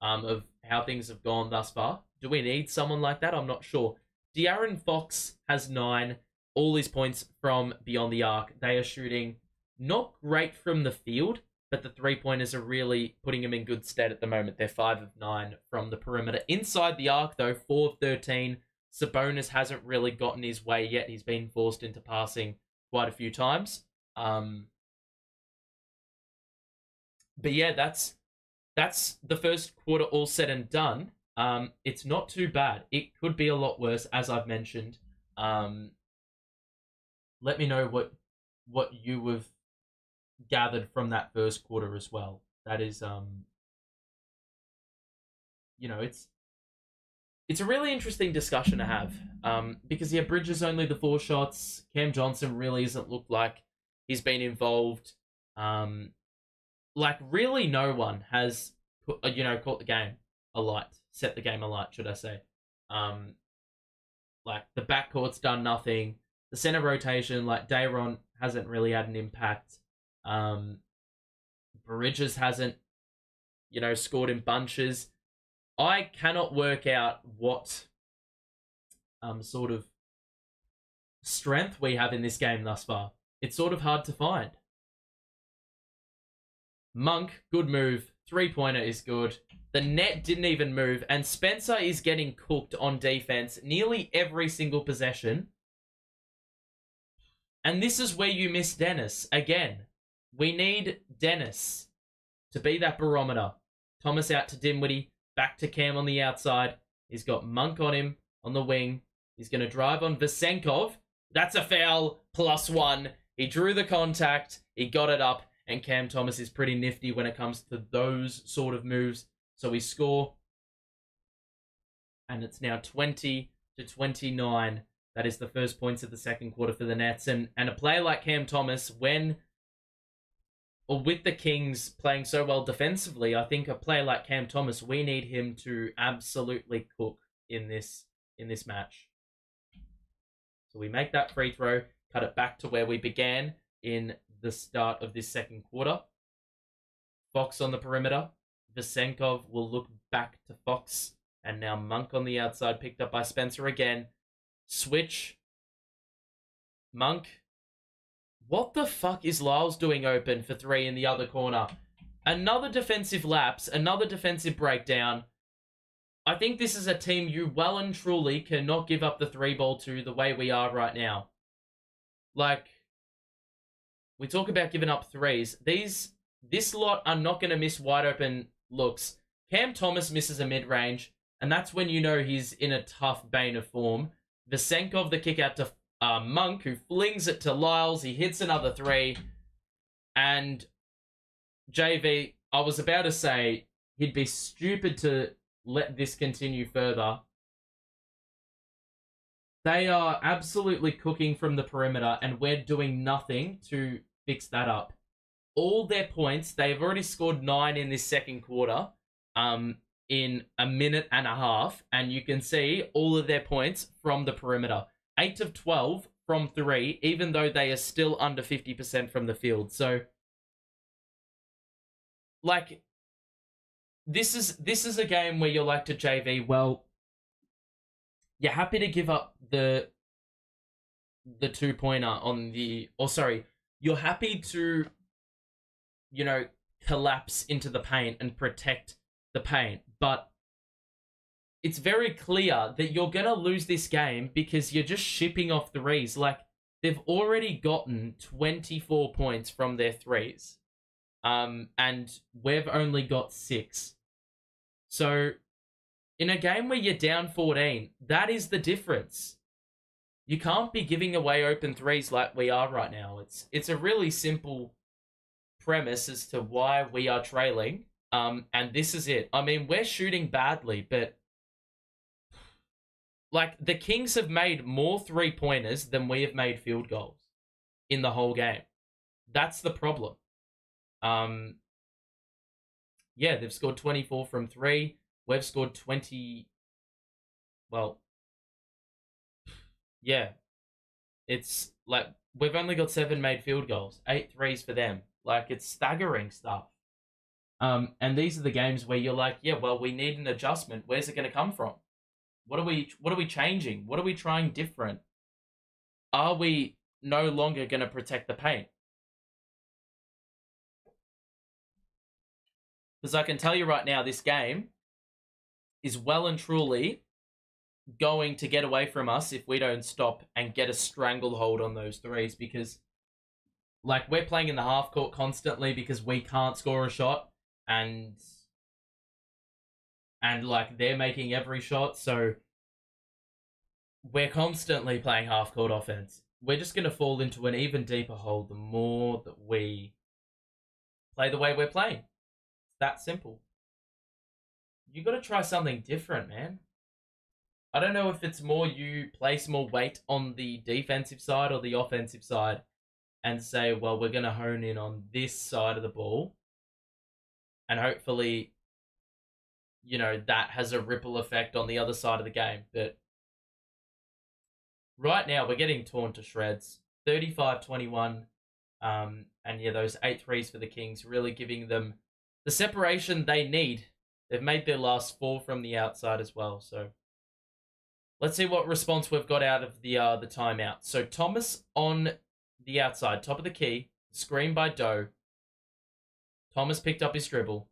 of how things have gone thus far? Do we need someone like that? I'm not sure. De'Aaron Fox has 9, all his points from beyond the arc. They are shooting not great from the field, but the three-pointers are really putting him in good stead at the moment. They're 5 of 9 from the perimeter. Inside the arc, though, 4 of 13. Sabonis hasn't really gotten his way yet. He's been forced into passing quite a few times. But yeah, that's the first quarter all said and done. It's not too bad. It could be a lot worse, as I've mentioned. Let me know what you have gathered from that first quarter as well. That is, it's a really interesting discussion to have. Because yeah, Bridges only the 4 shots. Cam Johnson really doesn't look like he's been involved. Like really, no one has caught the game alight, set the game alight, should I say? Like the backcourt's done nothing. The center rotation, like De'Aaron, hasn't really had an impact. Bridges hasn't, scored in bunches. I cannot work out what sort of strength we have in this game thus far. It's sort of hard to find. Monk, good move. 3-pointer is good. The net didn't even move, and Spencer is getting cooked on defense nearly every single possession. And this is where you miss Dennis. Again, we need Dennis to be that barometer. Thomas out to Dinwiddie, back to Cam on the outside. He's got Monk on him on the wing. He's going to drive on Vesenkov. That's a foul, +1. He drew the contact. He got it up. And Cam Thomas is pretty nifty when it comes to those sort of moves. So we score. And it's now 20-29. That is the first points of the second quarter for the Nets. And a player like Cam Thomas, with the Kings playing so well defensively, I think a player like Cam Thomas, we need him to absolutely cook in this match. So we make that free throw, cut it back to where we began in the start of this second quarter. Fox on the perimeter. Vesenkov will look back to Fox. And now Monk on the outside, picked up by Spencer again. Switch. Monk. What the fuck is Lyles doing open for 3 in the other corner? Another defensive lapse, another defensive breakdown. I think this is a team you well and truly cannot give up the 3 ball to the way we are right now. Like, we talk about giving up threes. This lot are not going to miss wide open looks. Cam Thomas misses a mid-range, and that's when you know he's in a tough bane of form. Vesenkov, the kick out to Monk, who flings it to Lyles. He hits another 3. And JV, I was about to say, he'd be stupid to let this continue further. They are absolutely cooking from the perimeter, and we're doing nothing to fix that up. All their points, they've already scored 9 in this second quarter, in a minute and a half, and you can see all of their points from the perimeter. 8 of 12 from 3, even though they are still under 50% from the field. So, like, this is a game where you're like to JV, well, you're happy to give up the 2-pointer on the... Or, sorry, you're happy to, collapse into the paint and protect the paint. But it's very clear that you're going to lose this game because you're just shipping off threes. Like, they've already gotten 24 points from their threes. And we've only got 6. So, in a game where you're down 14, that is the difference. You can't be giving away open threes like we are right now. It's a really simple premise as to why we are trailing. And this is it. I mean, we're shooting badly, but like the Kings have made more 3-pointers than we have made field goals in the whole game. That's the problem. Yeah, they've scored 24 from 3. We've scored 20. Well, yeah. It's like we've only got 7 made field goals, 8 threes for them. Like, it's staggering stuff. And these are the games where you're like, yeah, well, we need an adjustment. Where's it going to come from? What are we changing? What are we trying different? Are we no longer going to protect the paint? Because I can tell you right now, this game is well and truly going to get away from us if we don't stop and get a stranglehold on those threes. Because, like, we're playing in the half court constantly because we can't score a shot, and like, they're making every shot, so we're constantly playing half court offense. We're just going to fall into an even deeper hole the more that we play the way we're playing. It's that simple. You got to try something different, man. I don't know if it's more you place more weight on the defensive side or the offensive side and say, well, we're going to hone in on this side of the ball, and hopefully, you know, that has a ripple effect on the other side of the game. But right now, we're getting torn to shreds. 35-21. And yeah, those 8 threes for the Kings, really giving them the separation they need. They've made their last 4 from the outside as well. So let's see what response we've got out of the timeout. So Thomas on the outside, top of the key, screen by Doe. Thomas picked up his dribble.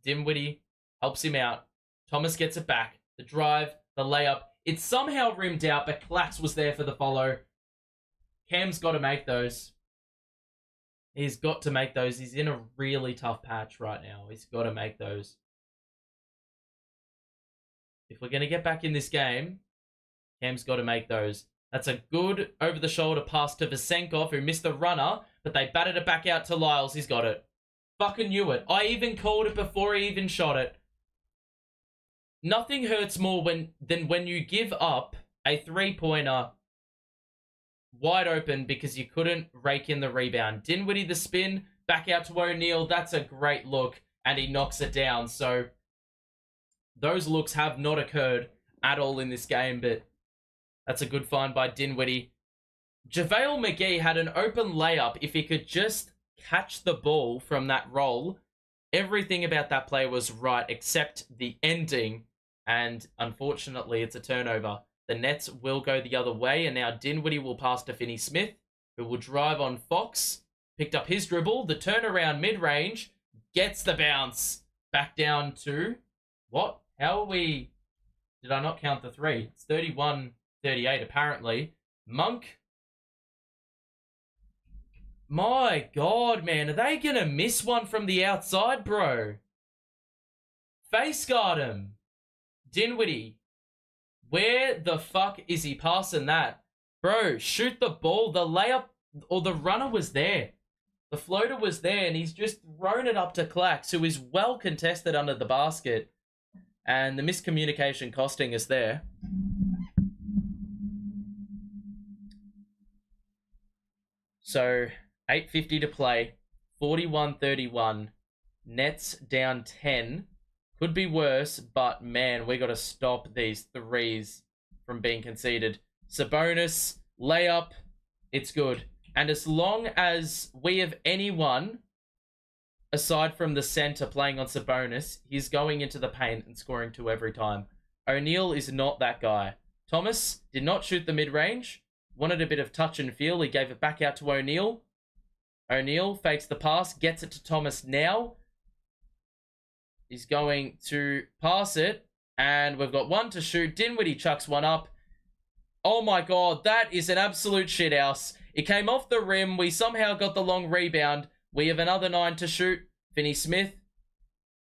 Dinwiddie helps him out. Thomas gets it back. The drive, the layup. It's somehow rimmed out, but Clax was there for the follow. Cam's got to make those. He's got to make those. He's in a really tough patch right now. He's got to make those. If we're going to get back in this game, Cam's got to make those. That's a good over-the-shoulder pass to Vesenkov, who missed the runner, but they batted it back out to Lyles. He's got it. Fucking knew it. I even called it before he even shot it. Nothing hurts more than when you give up a three-pointer wide open because you couldn't rake in the rebound. Dinwiddie the spin, back out to O'Neal. That's a great look, and he knocks it down. So those looks have not occurred at all in this game, but that's a good find by Dinwiddie. JaVale McGee had an open layup. If he could just catch the ball from that roll, everything about that play was right except the ending, and unfortunately it's a turnover. The Nets will go the other way, and now Dinwiddie will pass to Finney-Smith, who will drive on Fox. Picked up his dribble, the turnaround mid-range, gets the bounce. Back down to, what? How are we... Did I not count the 3? It's 31-38 apparently. Monk. My God, man. Are they going to miss one from the outside, bro? Face guard him. Dinwiddie. Where the fuck is he passing that? Bro, shoot the ball. The layup or the runner was there. The floater was there, and he's just thrown it up to Clax, who is well contested under the basket. And the miscommunication costing us there. So 8:50 to play, 41-31, Nets down 10. Could be worse, but man, we got to stop these threes from being conceded. Sabonis, layup, it's good. And as long as we have anyone, aside from the center playing on Sabonis, he's going into the paint and scoring 2 every time. O'Neal is not that guy. Thomas did not shoot the mid-range. Wanted a bit of touch and feel. He gave it back out to O'Neal. O'Neal fakes the pass, gets it to Thomas now. He's going to pass it, and we've got 1 to shoot. Dinwiddie chucks 1 up. Oh my God, that is an absolute shithouse. It came off the rim. We somehow got the long rebound. We have another 9 to shoot. Finney-Smith.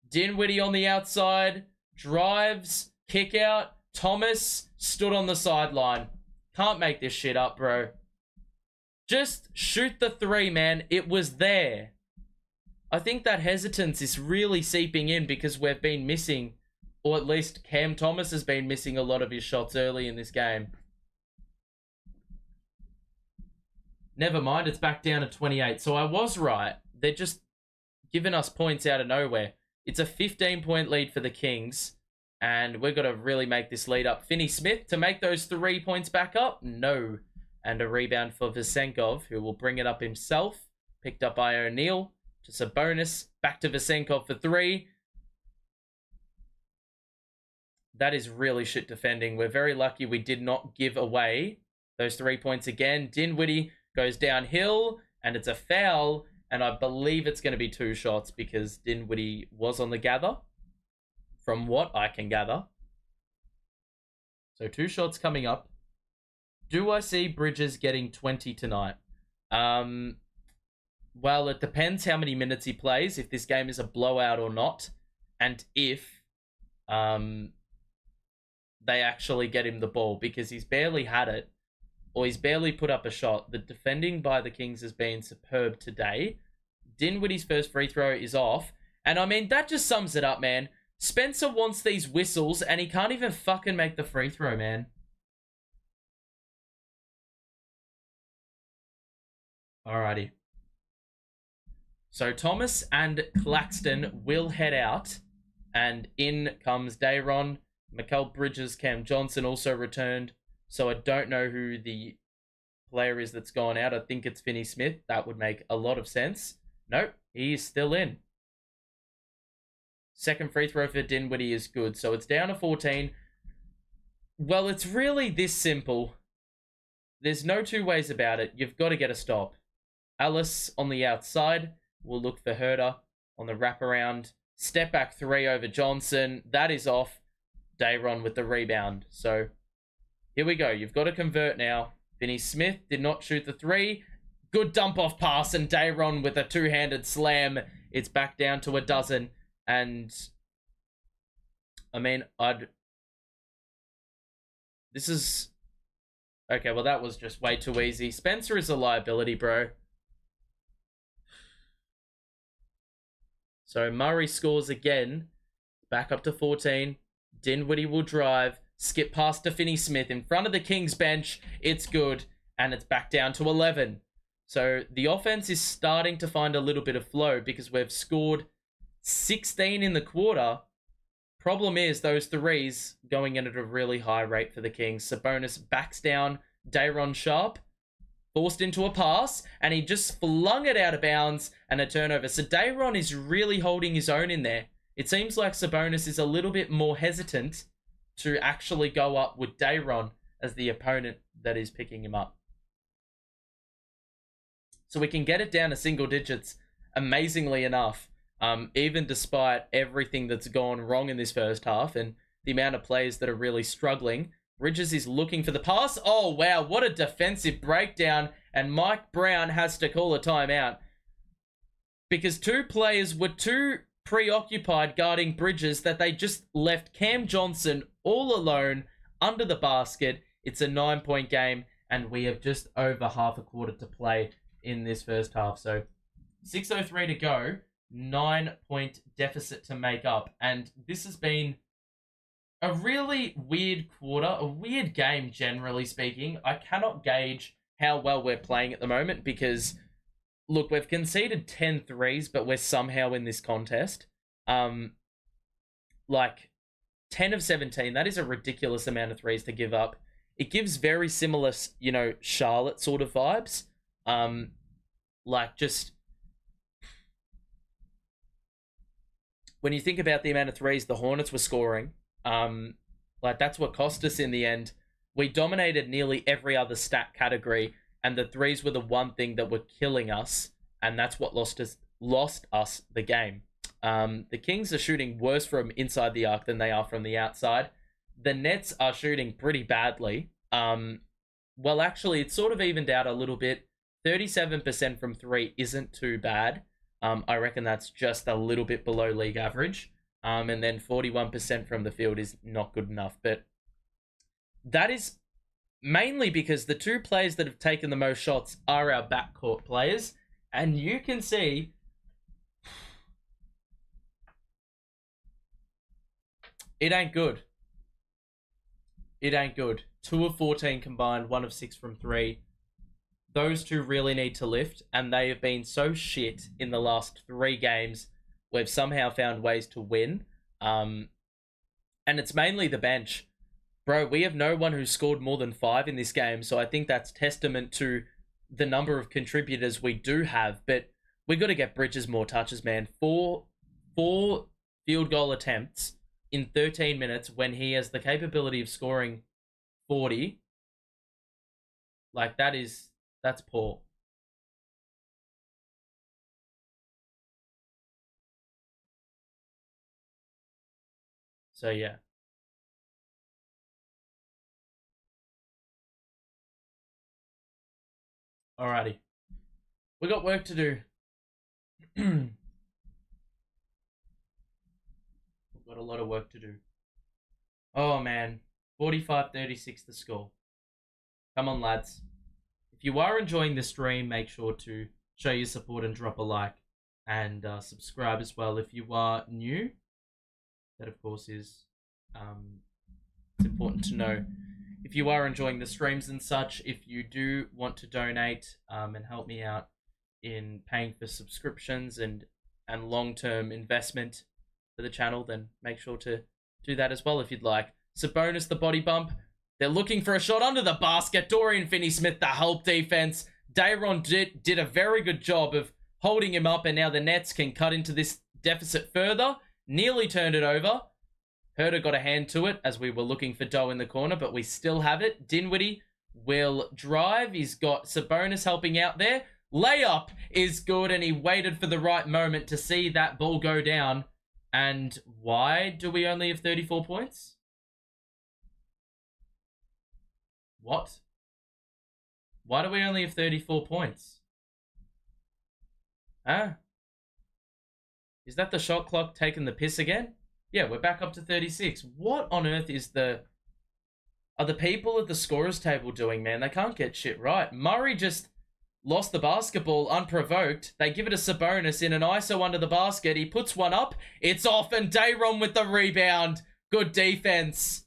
Dinwiddie on the outside. Drives. Kick out. Thomas stood on the sideline. Can't make this shit up, bro. Just shoot the 3, man. It was there. I think that hesitance is really seeping in because we've been missing, or at least Cam Thomas has been missing a lot of his shots early in this game. Never mind, it's back down to 28. So I was right. They're just giving us points out of nowhere. It's a 15-point lead for the Kings, and we've got to really make this lead up. Finney-Smith to make those 3 points back up? No. And a rebound for Vesenkov, who will bring it up himself. Picked up by O'Neal. to Sabonis. Back to Vesenkov for 3. That is really shit defending. We're very lucky we did not give away those 3 points again. Dinwiddie goes downhill, and it's a foul, and I believe it's going to be 2 shots because Dinwiddie was on the gather, from what I can gather. So 2 shots coming up. Do I see Bridges getting 20 tonight? Well, it depends how many minutes he plays, if this game is a blowout or not, and if they actually get him the ball, because he's barely had it, or he's barely put up a shot. The defending by the Kings has been superb today. Dinwiddie's first free throw is off, and I mean, that just sums it up, man. Spencer wants these whistles, and he can't even fucking make the free throw, man. Alrighty. So Thomas and Claxton will head out, and in comes De'Aaron. Mikal Bridges, Cam Johnson also returned, so I don't know who the player is that's gone out. I think it's Finney Smith. That would make a lot of sense. Nope, he's still in. Second free throw for Dinwiddie is good, so it's down to 14. Well, it's really this simple. There's no two ways about it. You've got to get a stop. Ellis on the outside will look for Herter on the wraparound. Step back 3 over Johnson. That is off. De'Aaron with the rebound. So here we go. You've got to convert now. Finney Smith did not shoot the 3. Good dump off pass, and De'Aaron with a 2-handed slam. It's back down to a dozen. And I mean, this is okay. Well, that was just way too easy. Spencer is a liability, bro. So Murray scores again. Back up to 14. Dinwiddie will drive. Skip past to Finney Smith in front of the Kings bench. It's good. And it's back down to 11. So the offense is starting to find a little bit of flow because we've scored 16 in the quarter. Problem is those threes going in at a really high rate for the Kings. Sabonis backs down De'Aaron Sharp. Forced into a pass, and he just flung it out of bounds, and a turnover. So De'Aaron is really holding his own in there. It seems like Sabonis is a little bit more hesitant to actually go up with De'Aaron as the opponent that is picking him up. So we can get it down to single digits, amazingly enough, even despite everything that's gone wrong in this first half and the amount of players that are really struggling. Bridges is looking for the pass. Oh, wow. What a defensive breakdown. And Mike Brown has to call a timeout because 2 players were too preoccupied guarding Bridges that they just left Cam Johnson all alone under the basket. It's a 9-point game, and we have just over half a quarter to play in this first half. So 6:03 to go, 9-point deficit to make up. And this has been a really weird quarter, a weird game, generally speaking. I cannot gauge how well we're playing at the moment because, look, we've conceded 10 threes, but we're somehow in this contest. Like, 10 of 17, that is a ridiculous amount of threes to give up. It gives very similar, you know, Charlotte sort of vibes. Like, just when you think about the amount of threes the Hornets were scoring, like that's what cost us in the end. We dominated nearly every other stat category, and the threes were the one thing that were killing us, and that's what lost us the game. The Kings are shooting worse from inside the arc than they are from the outside. The Nets are shooting pretty badly. Well, actually, it's sort of evened out a little bit. 37% from 3 isn't too bad. I reckon that's just a little bit below league average. And then 41% from the field is not good enough. But that is mainly because the 2 players that have taken the most shots are our backcourt players. And you can see it ain't good. It ain't good. 2 of 14 combined, 1 of 6 from 3. Those 2 really need to lift, and they have been so shit in the last 3 games. We've somehow found ways to win. And it's mainly the bench. Bro, we have no one who's scored more than 5 in this game, so I think that's testament to the number of contributors we do have. But We got to get Bridges more touches, man. Four field goal attempts in 13 minutes when he has the capability of scoring 40. Like, that's poor. So, yeah. Alrighty. We got work to do. We've got a lot of work to do. Oh, man. 45-36 the score. Come on, lads. If you are enjoying the stream, make sure to show your support and drop a like. And subscribe as well if you are new. That, of course, is it's important to know. If you are enjoying the streams and such, if you do want to donate and help me out in paying for subscriptions and long-term investment for the channel, then make sure to do that as well if you'd like. Sabonis, the body bump. They're looking for a shot under the basket. Dorian Finney-Smith, the help defense. De'Aaron did a very good job of holding him up, and now the Nets can cut into this deficit further. Nearly turned it over. Herder got a hand to it as we were looking for Doe in the corner, but we still have it. Dinwiddie will drive. He's got Sabonis helping out there. Layup is good, and he waited for the right moment to see that ball go down. And why do we only have 34 points? What? Why do we only have 34 points? Huh? Is that the shot clock taking the piss again? Yeah, we're back up to 36. What on earth are the people at the scorers table doing, man? They can't get shit right. Murray just lost the basketball unprovoked. They give it to Sabonis in an ISO under the basket. He puts one up. It's off, and De'Aaron with the rebound. Good defense.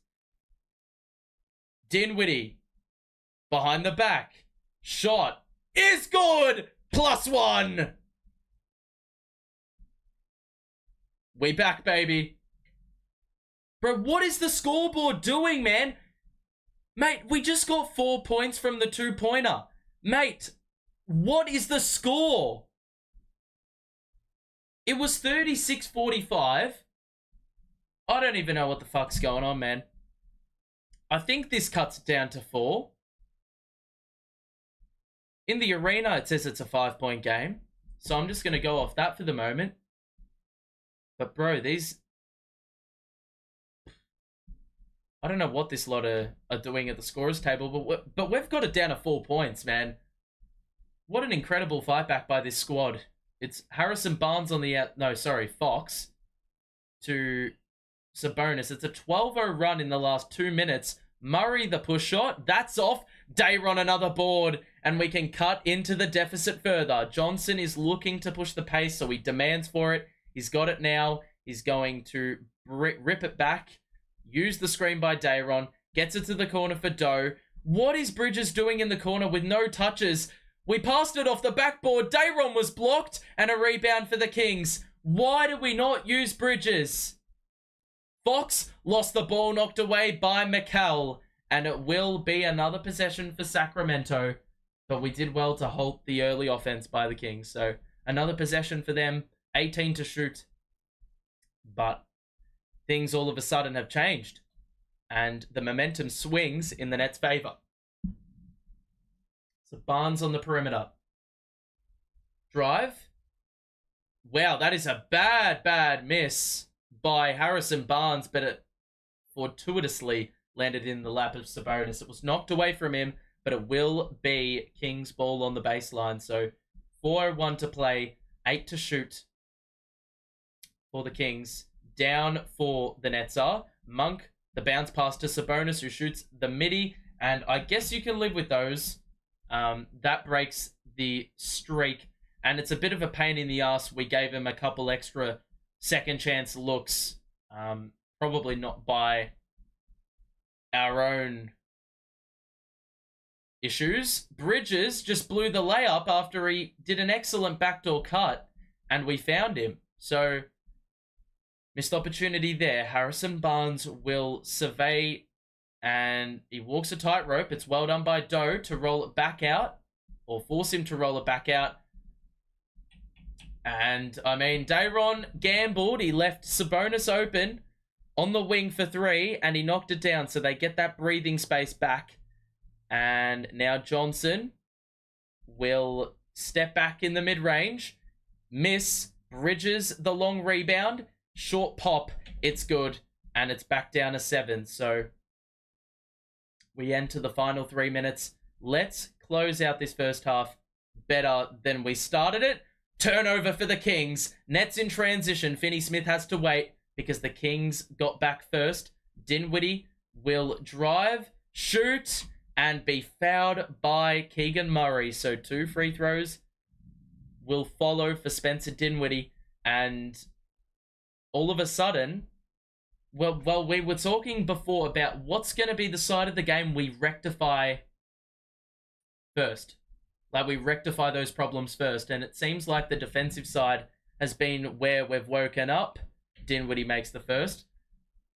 Dinwiddie behind the back. Shot is good. +1. We back, baby. Bro, what is the scoreboard doing, man? Mate, we just got 4 points from the two-pointer. Mate, what is the score? It was 36-45. I don't even know what the fuck's going on, man. I think this cuts it down to 4. In the arena, it says it's a 5-point game. So I'm just going to go off that for the moment. But, bro, these... I don't know what this lot are doing at the scorers table, but we've got it down to 4 points, man. What an incredible fight back by this squad. It's Harrison Barnes on the Fox to Sabonis. It's a 12-0 run in the last 2 minutes. Murray, the push shot. That's off. De'Aaron, another board. And we can cut into the deficit further. Johnson is looking to push the pace, so he demands for it. He's got it now. He's going to rip it back. Use the screen by De'Aaron. Gets it to the corner for Doe. What is Bridges doing in the corner with no touches? We passed it off the backboard. De'Aaron was blocked. And a rebound for the Kings. Why did we not use Bridges? Fox lost the ball, knocked away by Mikal. And it will be another possession for Sacramento. But we did well to halt the early offense by the Kings. So another possession for them. 18 to shoot. But things all of a sudden have changed. And the momentum swings in the Nets' favor. So Barnes on the perimeter. Drive. Wow, that is a bad miss by Harrison Barnes, but it fortuitously landed in the lap of Sabonis. It was knocked away from him, but it will be Kings ball on the baseline. So 4:01 to play, 8 to shoot for the Kings. Down for the Nets are Monk, the bounce pass to Sabonis, who shoots the midi, and I guess you can live with those. That breaks the streak, and it's a bit of a pain in the ass. We gave him a couple extra second chance looks, probably not by our own issues. Bridges just blew the layup after he did an excellent backdoor cut, and we found him. So missed opportunity there. Harrison Barnes will survey, and he walks a tightrope. It's well done by Doe to roll it back out, or force him to roll it back out. And, I mean, De'Aaron gambled. He left Sabonis open on the wing for 3, and he knocked it down. So they get that breathing space back. And now Johnson will step back in the mid-range. Miss. Bridges the long rebound. Short pop. It's good. And it's back down to 7. So we enter the final 3 minutes. Let's close out this first half better than we started it. Turnover for the Kings. Nets in transition. Finney Smith has to wait because the Kings got back first. Dinwiddie will drive, shoot, and be fouled by Keegan Murray. So 2 free throws will follow for Spencer Dinwiddie. And all of a sudden, well, we were talking before about what's going to be the side of the game we rectify first. Like, we rectify those problems first. And it seems like the defensive side has been where we've woken up. Dinwiddie makes the first.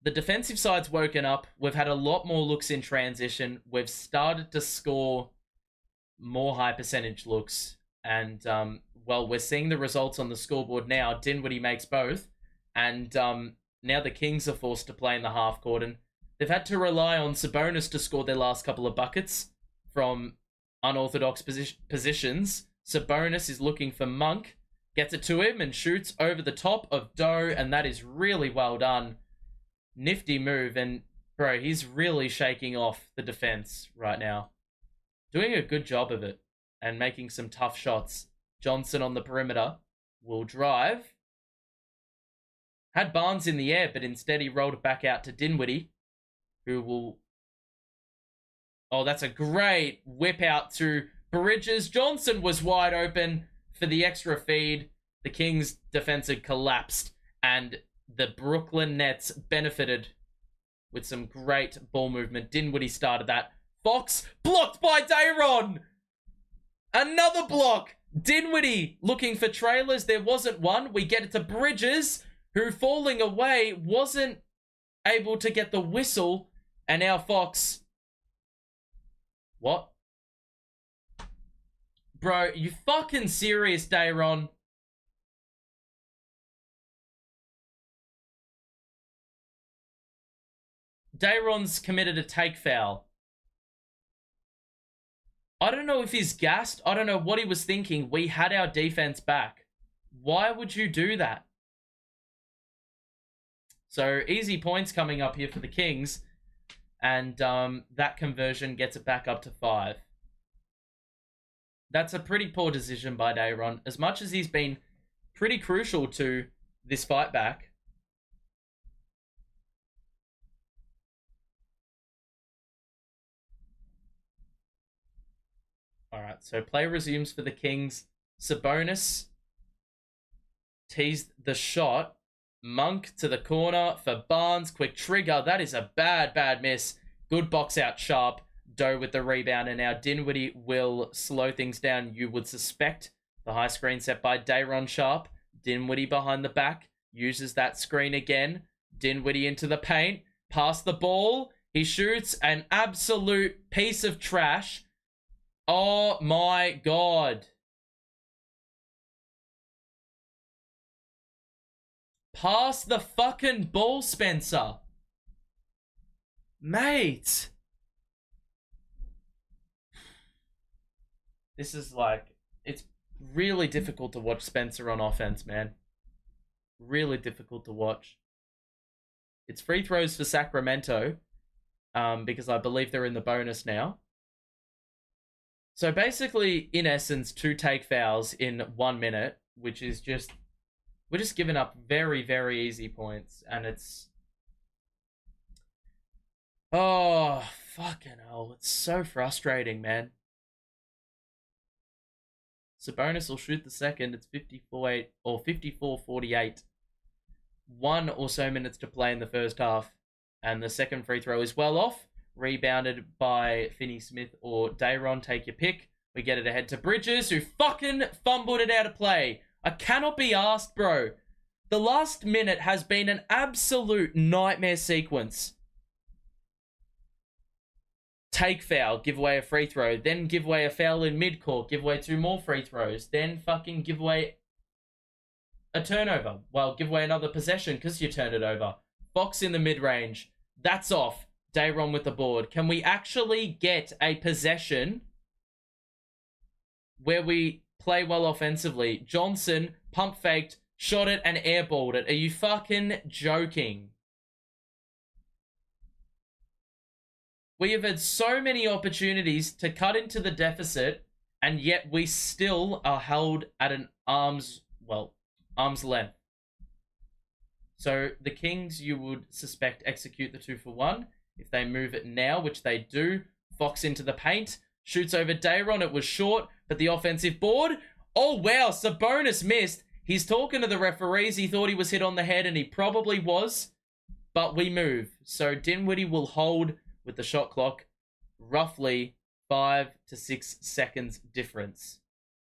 The defensive side's woken up. We've had a lot more looks in transition. We've started to score more high percentage looks. And, well, we're seeing the results on the scoreboard now. Dinwiddie makes both. And now the Kings are forced to play in the half court. And they've had to rely on Sabonis to score their last couple of buckets from unorthodox positions. Sabonis is looking for Monk, gets it to him and shoots over the top of Doe, and that is really well done. Nifty move, and bro, he's really shaking off the defense right now. Doing a good job of it and making some tough shots. Johnson on the perimeter will drive. Had Barnes in the air, but instead he rolled it back out to Dinwiddie, who will... Oh, that's a great whip out to Bridges. Johnson was wide open for the extra feed. The Kings' defense had collapsed, and the Brooklyn Nets benefited with some great ball movement. Dinwiddie started that. Fox blocked by De'Aaron. Another block. Dinwiddie looking for trailers. There wasn't one. We get it to Bridges, who, falling away, wasn't able to get the whistle. And now Fox... What? Bro, you fucking serious, De'Aaron? De'Aaron's committed a take foul. I don't know if he's gassed. I don't know what he was thinking. We had our defense back. Why would you do that? So, easy points coming up here for the Kings. And that conversion gets it back up to 5. That's a pretty poor decision by De'Aaron. As much as he's been pretty crucial to this fight back. Alright, so play resumes for the Kings. Sabonis teased the shot. Monk to the corner for Barnes. Quick trigger. That is a bad miss. Good box out Sharp. Doe with the rebound. And now Dinwiddie will slow things down. You would suspect the high screen set by De'Aaron Sharp. Dinwiddie behind the back. Uses that screen again. Dinwiddie into the paint. Pass the ball. He shoots an absolute piece of trash. Oh my God. Pass the fucking ball, Spencer. Mate. This is like... It's really difficult to watch Spencer on offense, man. Really difficult to watch. It's free throws for Sacramento. Because I believe they're in the bonus now. So basically, in essence, 2 take fouls in 1 minute. Which is just... We're just giving up very, very easy points. And it's... Oh, fucking hell. It's so frustrating, man. Sabonis will shoot the second. It's 54-8 or 54-48. 1 or so minutes to play in the first half. And the second free throw is well off. Rebounded by Finney Smith or De'Aaron. Take your pick. We get it ahead to Bridges, who fucking fumbled it out of play. I cannot be asked, bro. The last minute has been an absolute nightmare sequence. Take foul, give away a free throw, then give away a foul in mid-court, give away 2 more free throws, then fucking give away a turnover. Well, give away another possession because you turned it over. Fox in the mid-range. That's off. De'Aaron with the board. Can we actually get a possession where we play well offensively? Johnson pump faked, shot it, and airballed it. Are you fucking joking? We have had so many opportunities to cut into the deficit, and yet we still are held at an arm's length. So the Kings, you would suspect, execute the 2-for-1. If they move it now, which they do, Fox into the paint, shoots over De'Aaron. It was short, but the offensive board. Oh, wow, Sabonis missed. He's talking to the referees. He thought he was hit on the head, and he probably was, but we move. So Dinwiddie will hold with the shot clock, roughly 5 to 6 seconds difference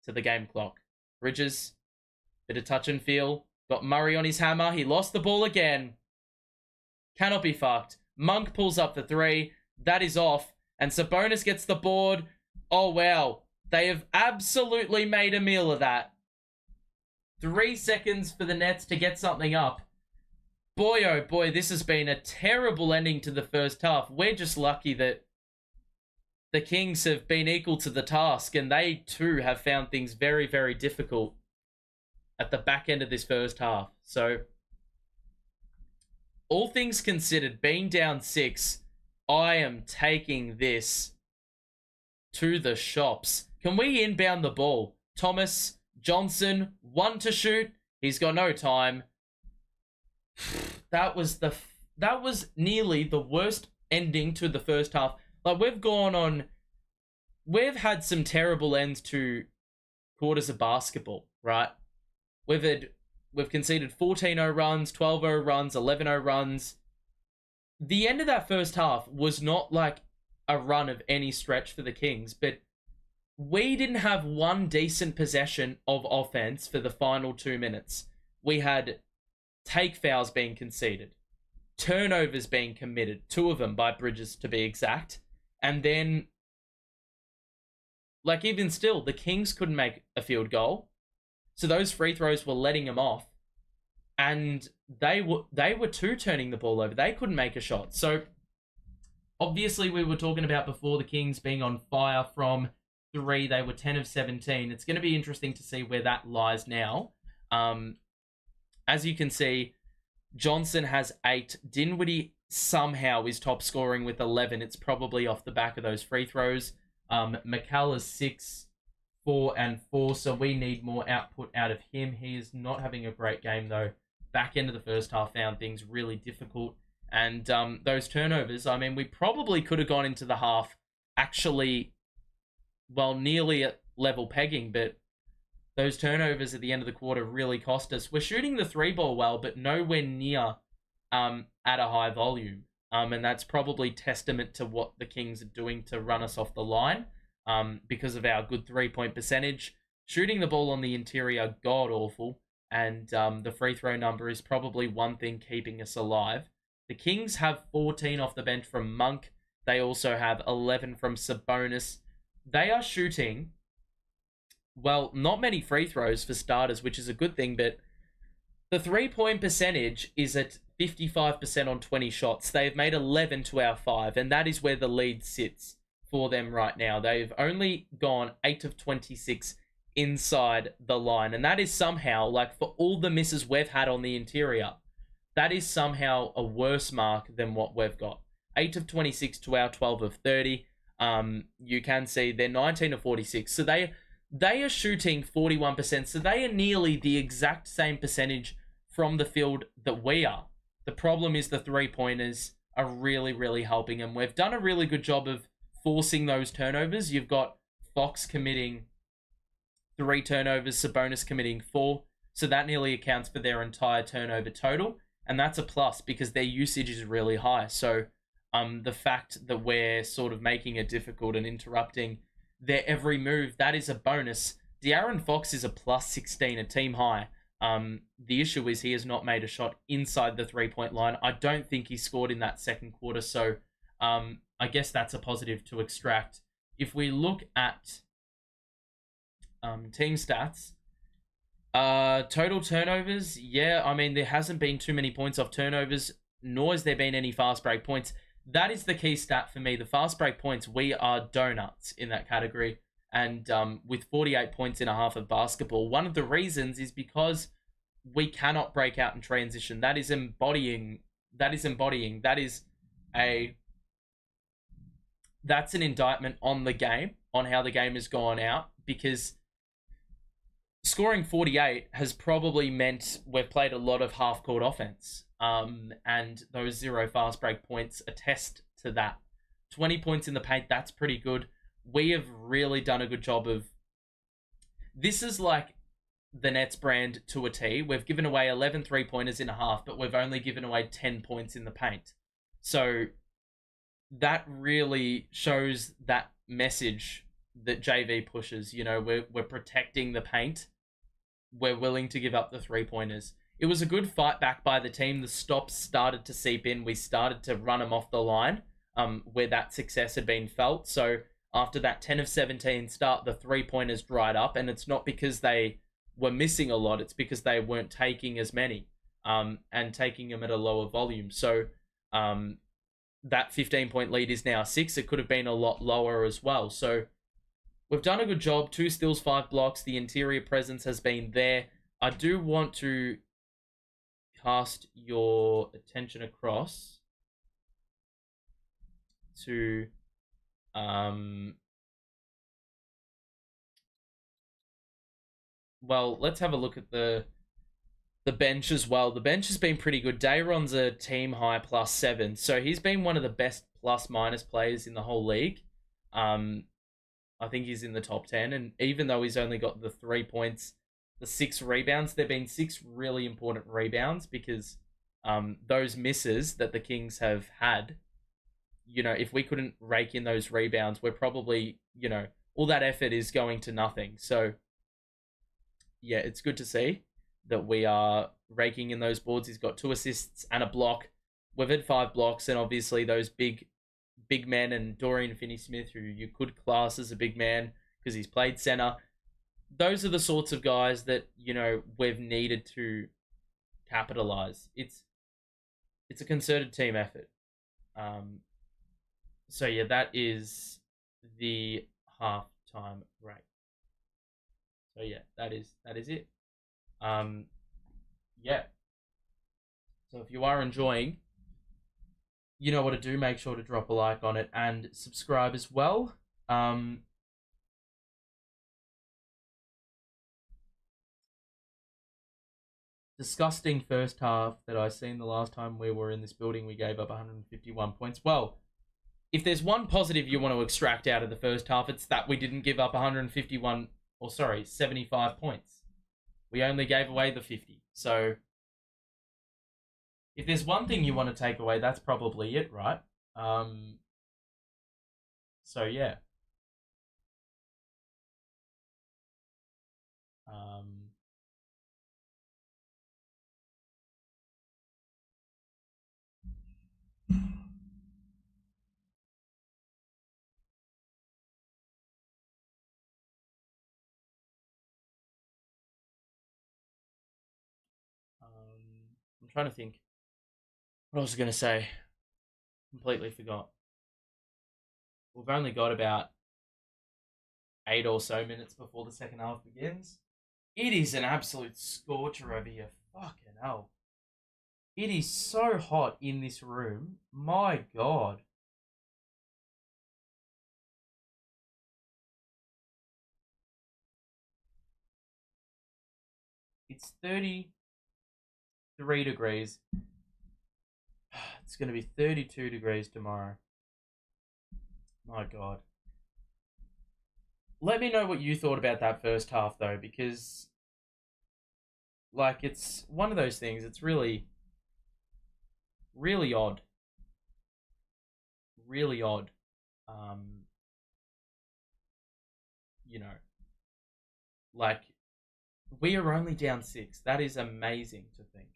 to the game clock. Bridges, bit of touch and feel. Got Murray on his hammer. He lost the ball again. Cannot be fucked. Monk pulls up the 3. That is off. And Sabonis gets the board. Oh, wow. They have absolutely made a meal of that. 3 seconds for the Nets to get something up. Boy, oh boy, this has been a terrible ending to the first half. We're just lucky that the Kings have been equal to the task, and they too have found things very, very difficult at the back end of this first half. So, all things considered, being down 6, I am taking this to the shops. Can we inbound the ball? Thomas, Johnson, 1 to shoot. He's got no time. That was nearly the worst ending to the first half. Like, we've had some terrible ends to quarters of basketball, right? We've conceded 14-0 runs, 12-0 runs, 11-0 runs. The end of that first half was not like a run of any stretch for the Kings, but we didn't have one decent possession of offense for the final 2 minutes. We had take fouls being conceded, turnovers being committed, 2 of them by Bridges to be exact, and then, like, even still, the Kings couldn't make a field goal. So those free throws were letting them off. And they were too turning the ball over. They couldn't make a shot. So obviously we were talking about before the Kings being on fire from 3. They were 10 of 17. It's going to be interesting to see where that lies now. As you can see, Johnson has 8. Dinwiddie somehow is top scoring with 11. It's probably off the back of those free throws. Mikal is 6. 4 and 4, so we need more output out of him. He is not having a great game, though. Back end of the first half found things really difficult. And those turnovers, I mean, we probably could have gone into the half actually, well, nearly at level pegging, but those turnovers at the end of the quarter really cost us. We're shooting the 3-ball well, but nowhere near at a high volume. And that's probably testament to what the Kings are doing to run us off the line. Because of our good 3-point percentage. Shooting the ball on the interior, god-awful. And the free throw number is probably one thing keeping us alive. The Kings have 14 off the bench from Monk. They also have 11 from Sabonis. They are shooting, well, not many free throws for starters, which is a good thing, but the 3-point percentage is at 55% on 20 shots. They've made 11 to our 5, and that is where the lead sits for them right now. They've only gone 8 of 26 inside the line. And that is somehow, like, for all the misses we've had on the interior, that is somehow a worse mark than what we've got. 8 of 26 to our 12 of 30. You can see they're 19 of 46. So they are shooting 41%. So they are nearly the exact same percentage from the field that we are. The problem is the 3-pointers are really, really helping. And we've done a really good job of forcing those turnovers. You've got Fox committing 3 turnovers, Sabonis committing 4. So that nearly accounts for their entire turnover total. And that's a plus because their usage is really high. So the fact that we're sort of making it difficult and interrupting their every move, that is a bonus. De'Aaron Fox is a plus 16, a team high. The issue is he has not made a shot inside the 3-point line. I don't think he scored in that second quarter. So I guess that's a positive to extract. If we look at team stats, Total turnovers. Yeah, I mean, there hasn't been too many points off turnovers, nor has there been any fast break points. That is the key stat for me. The fast break points, we are donuts in that category. And with 48 points in a half of basketball, one of the reasons is because we cannot break out in transition. That is embodying. That is a. That's an indictment on the game, on how the game has gone out, because scoring 48 has probably meant we've played a lot of half-court offense. And those 0 fast break points attest to that. 20 points in the paint, that's pretty good. We have really done a good job of... This is like the Nets brand to a T. We've given away 11 three-pointers in a half, but we've only given away 10 points in the paint. So that really shows that message that JV pushes. You know, we're protecting the paint. We're willing to give up the three-pointers. It was a good fight back by the team. The stops started to seep in. We started to run them off the line where that success had been felt. So after that 10 of 17 start, the three-pointers dried up. And it's not because they were missing a lot. It's because they weren't taking as many and taking them at a lower volume. So that 15-point lead is now 6. It could have been a lot lower as well. So we've done a good job. 2 steals, 5 blocks. The interior presence has been there. I do want to cast your attention across to well, let's have a look at the bench as well. The bench has been pretty good. Dayron's a team high +7, so he's been one of the best plus-minus players in the whole league. I think he's in the top 10, and even though he's only got the 3 points, the 6 rebounds, there have been 6 really important rebounds because those misses that the Kings have had, you know, if we couldn't rake in those rebounds, we're probably, you know, all that effort is going to nothing. So, yeah, it's good to see that we are raking in those boards. He's got 2 assists and a block. We've had 5 blocks, and obviously those big men and Dorian Finney-Smith, who you could class as a big man because he's played center. Those are the sorts of guys that, you know, we've needed to capitalize. It's a concerted team effort. So yeah, that is the halftime rate. So yeah, that is it. Yeah. So if you are enjoying, you know what to do. Make sure to drop a like on it and subscribe as well. Disgusting first half that I seen the last time we were in this building. We gave up 151 points. Well, if there's one positive you want to extract out of the first half, it's that we didn't give up 75 points. We only gave away the 50. So if there's one thing you want to take away, that's probably it, right? So yeah. I'm trying to think what I was going to say. Completely forgot. We've only got about 8 or so minutes before the second half begins. It is an absolute scorcher over here. Fucking hell. It is so hot in this room. My God. It's 33 degrees. It's going to be 32 degrees tomorrow. My God. Let me know what you thought about that first half, though, because, like, it's one of those things. It's really, really odd. Really odd. You know, like, we are only down 6. That is amazing to think.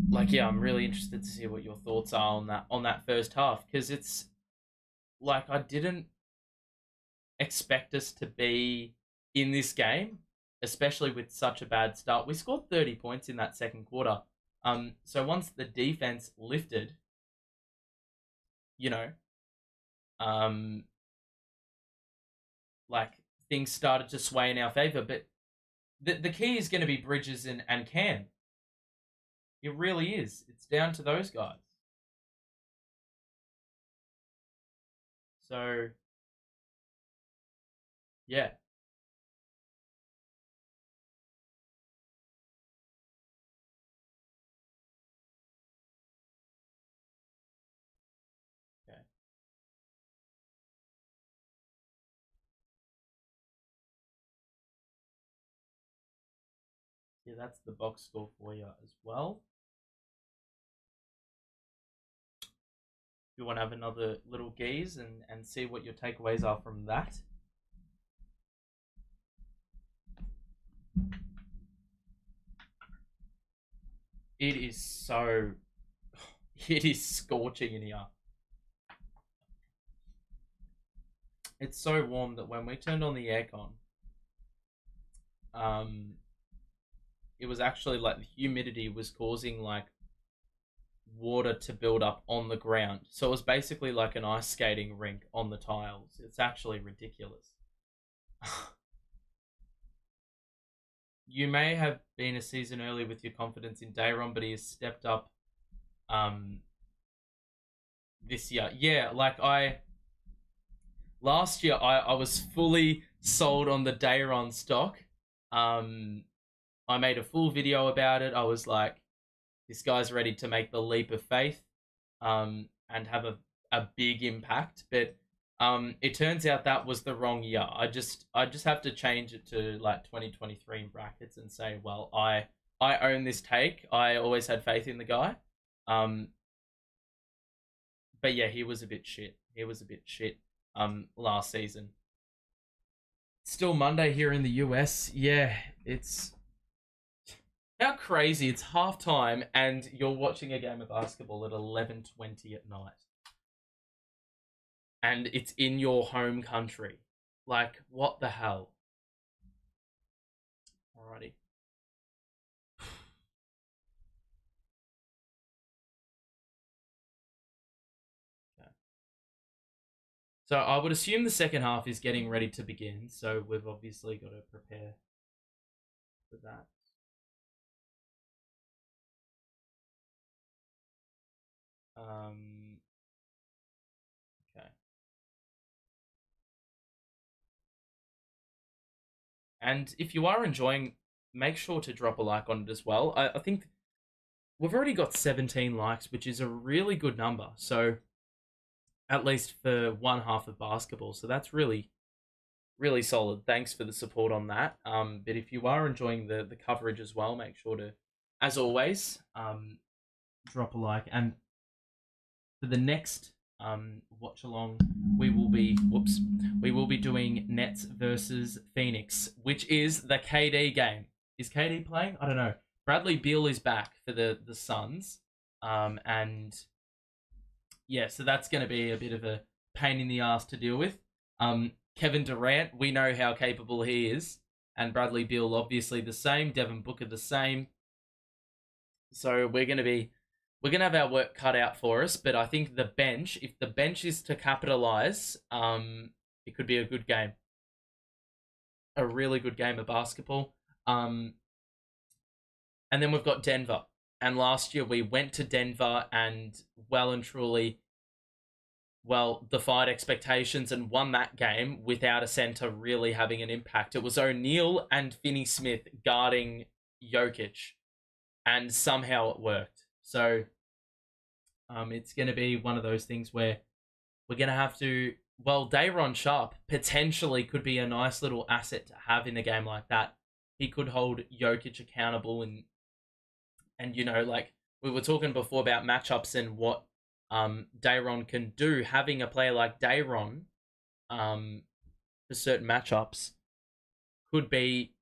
Like, yeah, I'm really interested to see what your thoughts are on that first half, because it's like I didn't expect us to be in this game, especially with such a bad start. We scored 30 points in that second quarter. So once the defense lifted, you know, like things started to sway in our favor. But the key is going to be Bridges and Cam. It really is. It's down to those guys. So, yeah. Okay. Yeah, that's the box score for you as well. You want to have another little gaze and see what your takeaways are from that. It is so... It is scorching in here. It's so warm that when we turned on the aircon, it was actually like the humidity was causing like water to build up on the ground. So it was basically like an ice skating rink on the tiles. It's actually ridiculous. You may have been a season early with your confidence in De'Aaron, but he has stepped up this year. Yeah, like last year I was fully sold on the De'Aaron stock. I made a full video about it. I was like, this guy's ready to make the leap of faith and have a big impact. But it turns out that was the wrong year. I just have to change it to like 2023 in brackets and say, well, I own this take. I always had faith in the guy. But yeah, he was a bit shit. Last season. Still Monday here in the US. Yeah, it's how crazy. It's halftime and you're watching a game of basketball at 11:20 at night. And it's in your home country. Like, what the hell? Alrighty. Okay. So I would assume the second half is getting ready to begin. So we've obviously got to prepare for that. Okay. And if you are enjoying, make sure to drop a like on it as well. I think we've already got 17 likes, which is a really good number. So at least for one half of basketball. So that's really, really solid. Thanks for the support on that. But if you are enjoying the coverage as well, make sure to, as always, drop a like. And for the next watch along, we will be doing Nets versus Phoenix, which is the KD game. Is KD playing? I don't know. Bradley Beal is back for the Suns, and yeah, so that's going to be a bit of a pain in the ass to deal with. Kevin Durant, we know how capable he is, and Bradley Beal obviously the same. Devin Booker the same. So we're going to have our work cut out for us, but I think the bench, if the bench is to capitalize, it could be a good game. A really good game of basketball. And then we've got Denver. And last year we went to Denver and well and truly, defied expectations and won that game without a center really having an impact. It was O'Neal and Finney-Smith guarding Jokic, and somehow it worked. So it's going to be one of those things where we're going to have to... Well, Day'Ron Sharp potentially could be a nice little asset to have in a game like that. He could hold Jokic accountable and you know, like we were talking before about matchups and what Day'Ron can do. Having a player like Day'Ron for certain matchups could be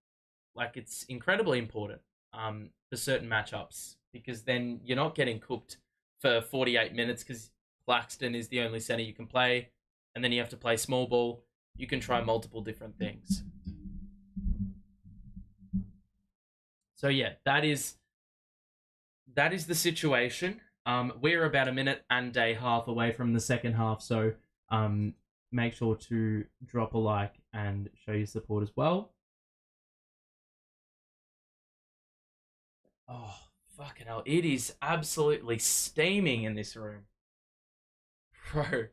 like it's incredibly important for certain matchups, because then you're not getting cooked for 48 minutes because Claxton is the only center you can play, and then you have to play small ball. You can try multiple different things. So yeah, that is the situation. We're about a minute and a half away from the second half, so make sure to drop a like and show your support as well. Oh, fucking hell. It is absolutely steaming in this room. Bro,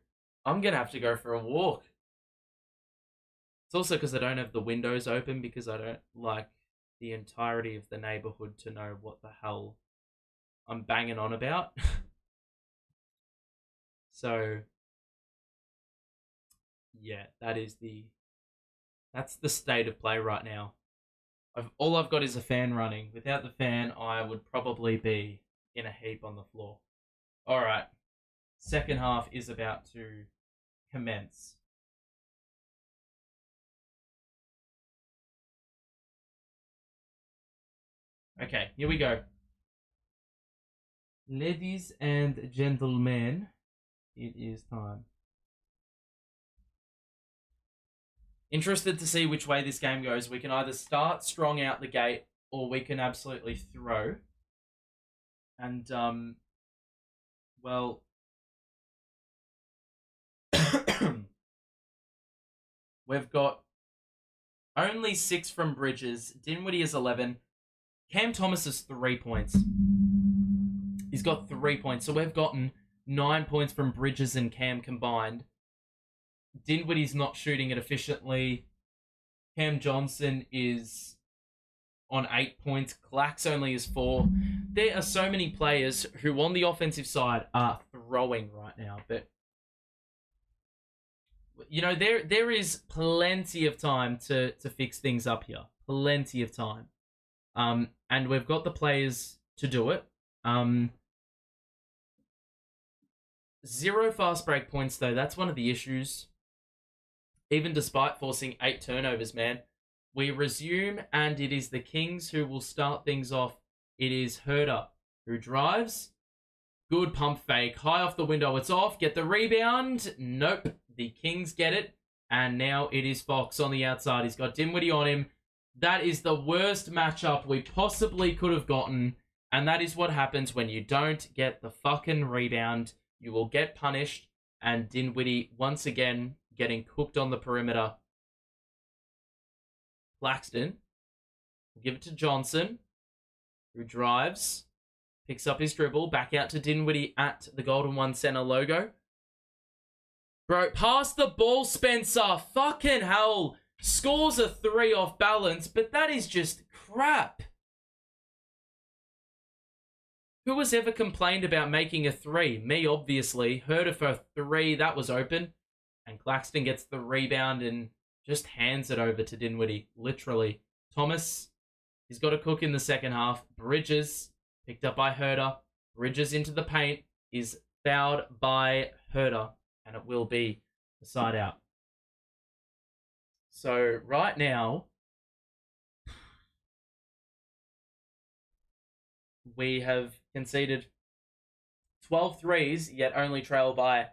I'm going to have to go for a walk. It's also because I don't have the windows open because I don't like the entirety of the neighborhood to know what the hell I'm banging on about. So, yeah, that's the state of play right now. All I've got is a fan running. Without the fan, I would probably be in a heap on the floor. All right. Second half is about to commence. Okay, here we go. Ladies and gentlemen, it is time. Interested to see which way this game goes. We can either start strong out the gate or we can absolutely throw. And, well, we've got only 6 from Bridges. Dinwiddie is 11. Cam Thomas is 3 points. He's got 3 points. So we've gotten 9 points from Bridges and Cam combined. Dinwiddie's not shooting it efficiently. Cam Johnson is on 8 points. Clax only is 4. There are so many players who on the offensive side are throwing right now. But, you know, there is plenty of time to fix things up here. Plenty of time. And we've got the players to do it. 0 fast break points, though. That's one of the issues. Even despite forcing 8 turnovers, man. We resume, and it is the Kings who will start things off. It is Herder who drives. Good pump fake. High off the window. It's off. Get the rebound. Nope. The Kings get it. And now it is Fox on the outside. He's got Dinwiddie on him. That is the worst matchup we possibly could have gotten. And that is what happens when you don't get the fucking rebound. You will get punished. And Dinwiddie, once again, getting cooked on the perimeter. Claxton will give it to Johnson, who drives, picks up his dribble, back out to Dinwiddie at the Golden One Center logo. Bro, pass the ball, Spencer. Fucking hell. Scores a 3 off balance, but that is just crap. Who has ever complained about making a 3? Me, obviously. Heard it for 3. That was open. And Claxton gets the rebound and just hands it over to Dinwiddie. Literally. Thomas, he's got a cook in the second half. Bridges, picked up by Herder. Bridges into the paint. Is fouled by Herder. And it will be a side out. So, right now, we have conceded 12 threes, yet only trail by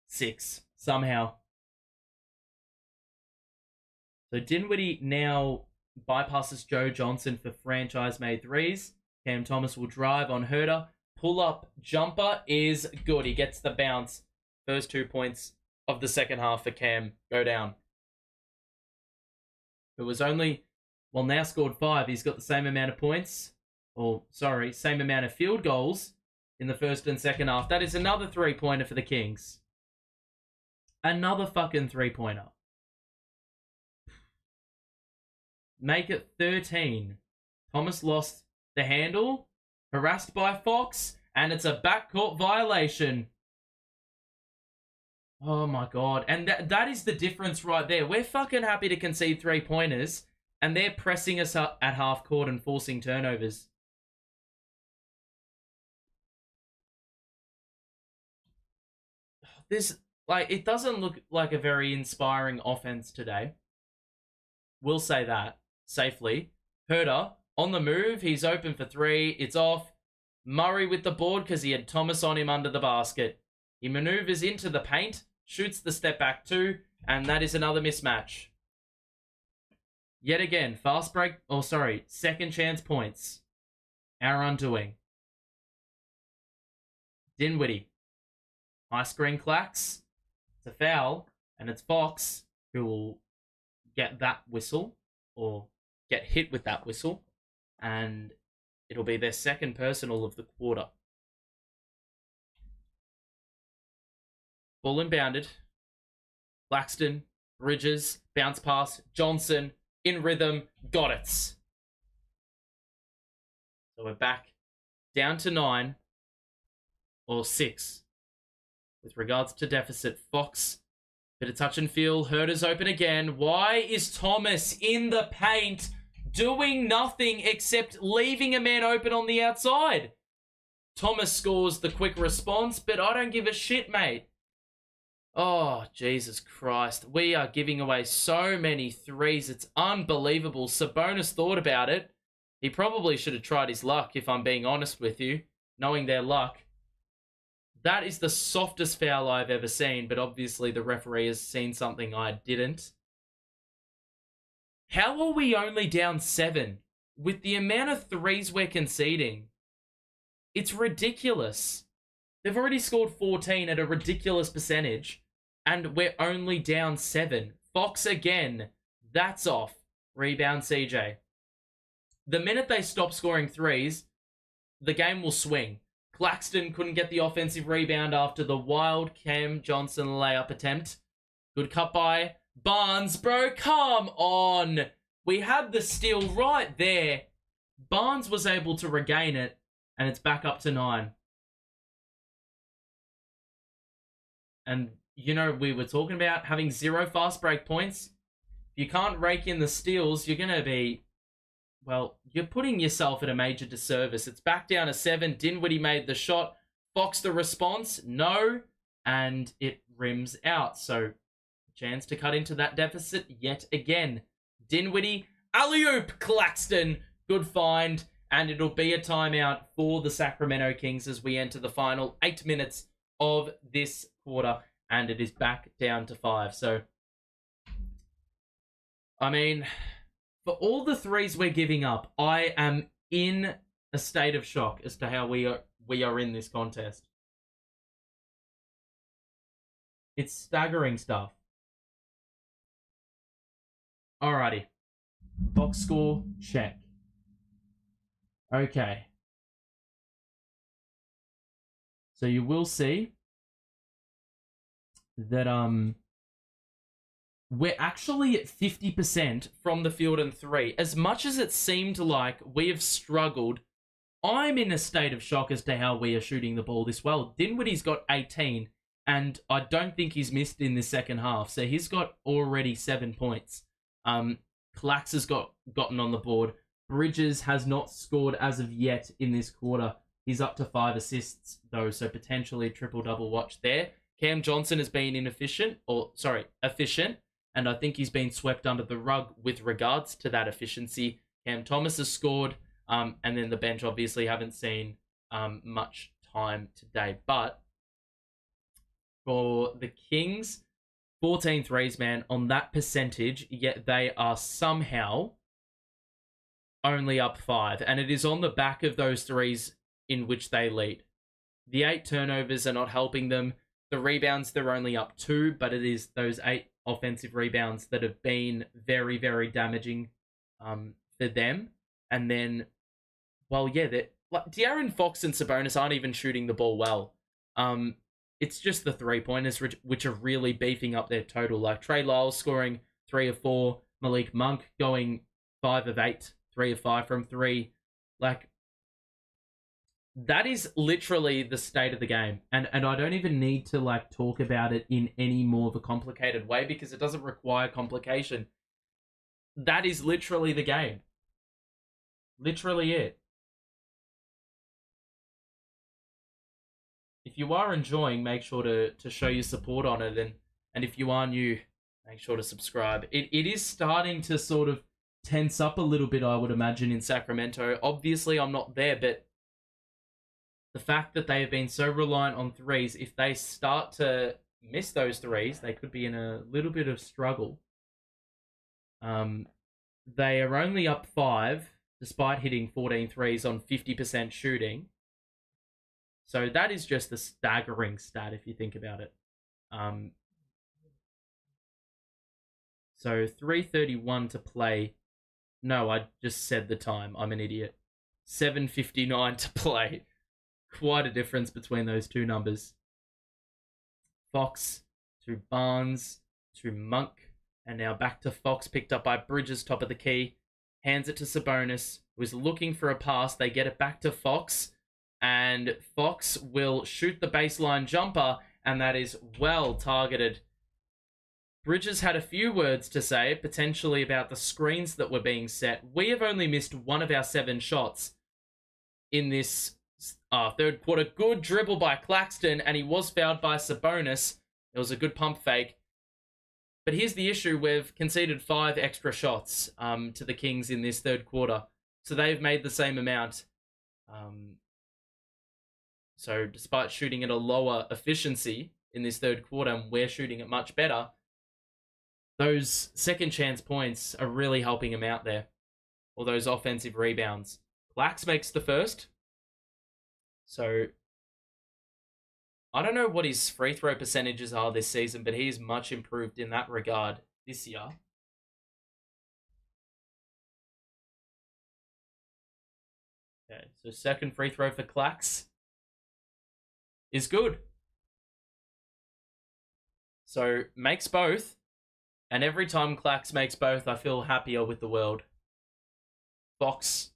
6, somehow. So, Dinwiddie now bypasses Joe Johnson for franchise-made threes. Cam Thomas will drive on Herder. Pull-up jumper is good. He gets the bounce. First 2 points of the second half for Cam go down. It was only, well, now scored 5. He's got the same amount of points. Same amount of field goals in the first and second half. That is another 3-pointer for the Kings. Another fucking 3-pointer. Make it 13. Thomas lost the handle. Harassed by Fox. And it's a backcourt violation. Oh my god. And that is the difference right there. We're fucking happy to concede 3-pointers. And they're pressing us up at half court and forcing turnovers. It doesn't look like a very inspiring offense today. We'll say that safely. Herder on the move. He's open for 3. It's off. Murray with the board because he had Thomas on him under the basket. He maneuvers into the paint. Shoots the step back 2. And that is another mismatch. Yet again, fast break, second chance points. Our undoing. Dinwiddie. High screen Clax. It's a foul, and it's Fox who will get that whistle, or get hit with that whistle, and it'll be their second personal of the quarter. Ball inbounded. Claxton, Bridges, bounce pass, Johnson, in rhythm, got it. So we're back down to 9 or 6 with regards to deficit. Fox, bit of touch and feel. Herter's open again. Why is Thomas in the paint doing nothing except leaving a man open on the outside? Thomas scores the quick response, but I don't give a shit, mate. Oh, Jesus Christ. We are giving away so many threes. It's unbelievable. Sabonis thought about it. He probably should have tried his luck, if I'm being honest with you, knowing their luck. That is the softest foul I've ever seen, but obviously the referee has seen something I didn't. How are we only down 7? With the amount of threes we're conceding, it's ridiculous. They've already scored 14 at a ridiculous percentage, and we're only down 7. Fox again. That's off. Rebound CJ. The minute they stop scoring threes, the game will swing. Claxton couldn't get the offensive rebound after the wild Cam Johnson layup attempt. Good cut by Barnes. Bro, come on. We had the steal right there. Barnes was able to regain it, and it's back up to 9. And, you know, we were talking about having 0 fast break points. If you can't rake in the steals, you're going to be, well, you're putting yourself at a major disservice. It's back down to 7. Dinwiddie made the shot. Fox the response. No. And it rims out. So, chance to cut into that deficit yet again. Dinwiddie. Alley-oop, Claxton. Good find. And it'll be a timeout for the Sacramento Kings as we enter the final 8 minutes of this quarter, and it is back down to 5. So, I mean, for all the threes we're giving up, I am in a state of shock as to how we are in this contest. It's staggering stuff. Alrighty. Box score, check. Okay. So you will see that we're actually at 50% from the field and 3. As much as it seemed like we have struggled, I'm in a state of shock as to how we are shooting the ball this well. Dinwiddie's got 18, and I don't think he's missed in the second half. So he's got already 7 points. Clax has gotten on the board. Bridges has not scored as of yet in this quarter. He's up to 5 assists, though, so potentially a triple-double watch there. Cam Johnson has been efficient, and I think he's been swept under the rug with regards to that efficiency. Cam Thomas has scored, and then the bench obviously haven't seen much time today. But for the Kings, 14 threes, man, on that percentage, yet they are somehow only up 5. And it is on the back of those threes in which they lead. The 8 turnovers are not helping them. The rebounds, they're only up 2, but it is those 8 offensive rebounds that have been very, very damaging for them. And then, well, yeah, like De'Aaron Fox and Sabonis aren't even shooting the ball well. It's just the 3-pointers which are really beefing up their total. Like Trey Lyles scoring 3 of 4, Malik Monk going 5 of 8, 3 of 5 from 3. Like, that is literally the state of the game. And I don't even need to, like, talk about it in any more of a complicated way because it doesn't require complication. That is literally the game. Literally it. If you are enjoying, make sure to show your support on it. And if you are new, make sure to subscribe. It is starting to sort of tense up a little bit, I would imagine, in Sacramento. Obviously, I'm not there, but the fact that they have been so reliant on threes, if they start to miss those threes, they could be in a little bit of struggle. they are only up 5, despite hitting 14 threes on 50% shooting. So that is just a staggering stat if you think about it. So 3:31 to play. No, I just said the time. I'm an idiot. 7:59 to play. Quite a difference between those two numbers. Fox to Barnes to Monk. And now back to Fox, picked up by Bridges, top of the key. Hands it to Sabonis, who's looking for a pass. They get it back to Fox. And Fox will shoot the baseline jumper. And that is well targeted. Bridges had a few words to say, potentially about the screens that were being set. We have only missed 1 of our 7 shots in this third quarter. Good dribble by Claxton, and he was fouled by Sabonis. It was a good pump fake. But here's the issue. We've conceded 5 extra shots to the Kings in this third quarter. So they've made the same amount. So despite shooting at a lower efficiency in this third quarter, and we're shooting it much better, those second chance points are really helping him out there. Or those offensive rebounds. Clax makes the first. So I don't know what his free throw percentages are this season, but he's much improved in that regard this year. Okay, so second free throw for Clax is good. So makes both. And every time Clax makes both, I feel happier with the world. Fox.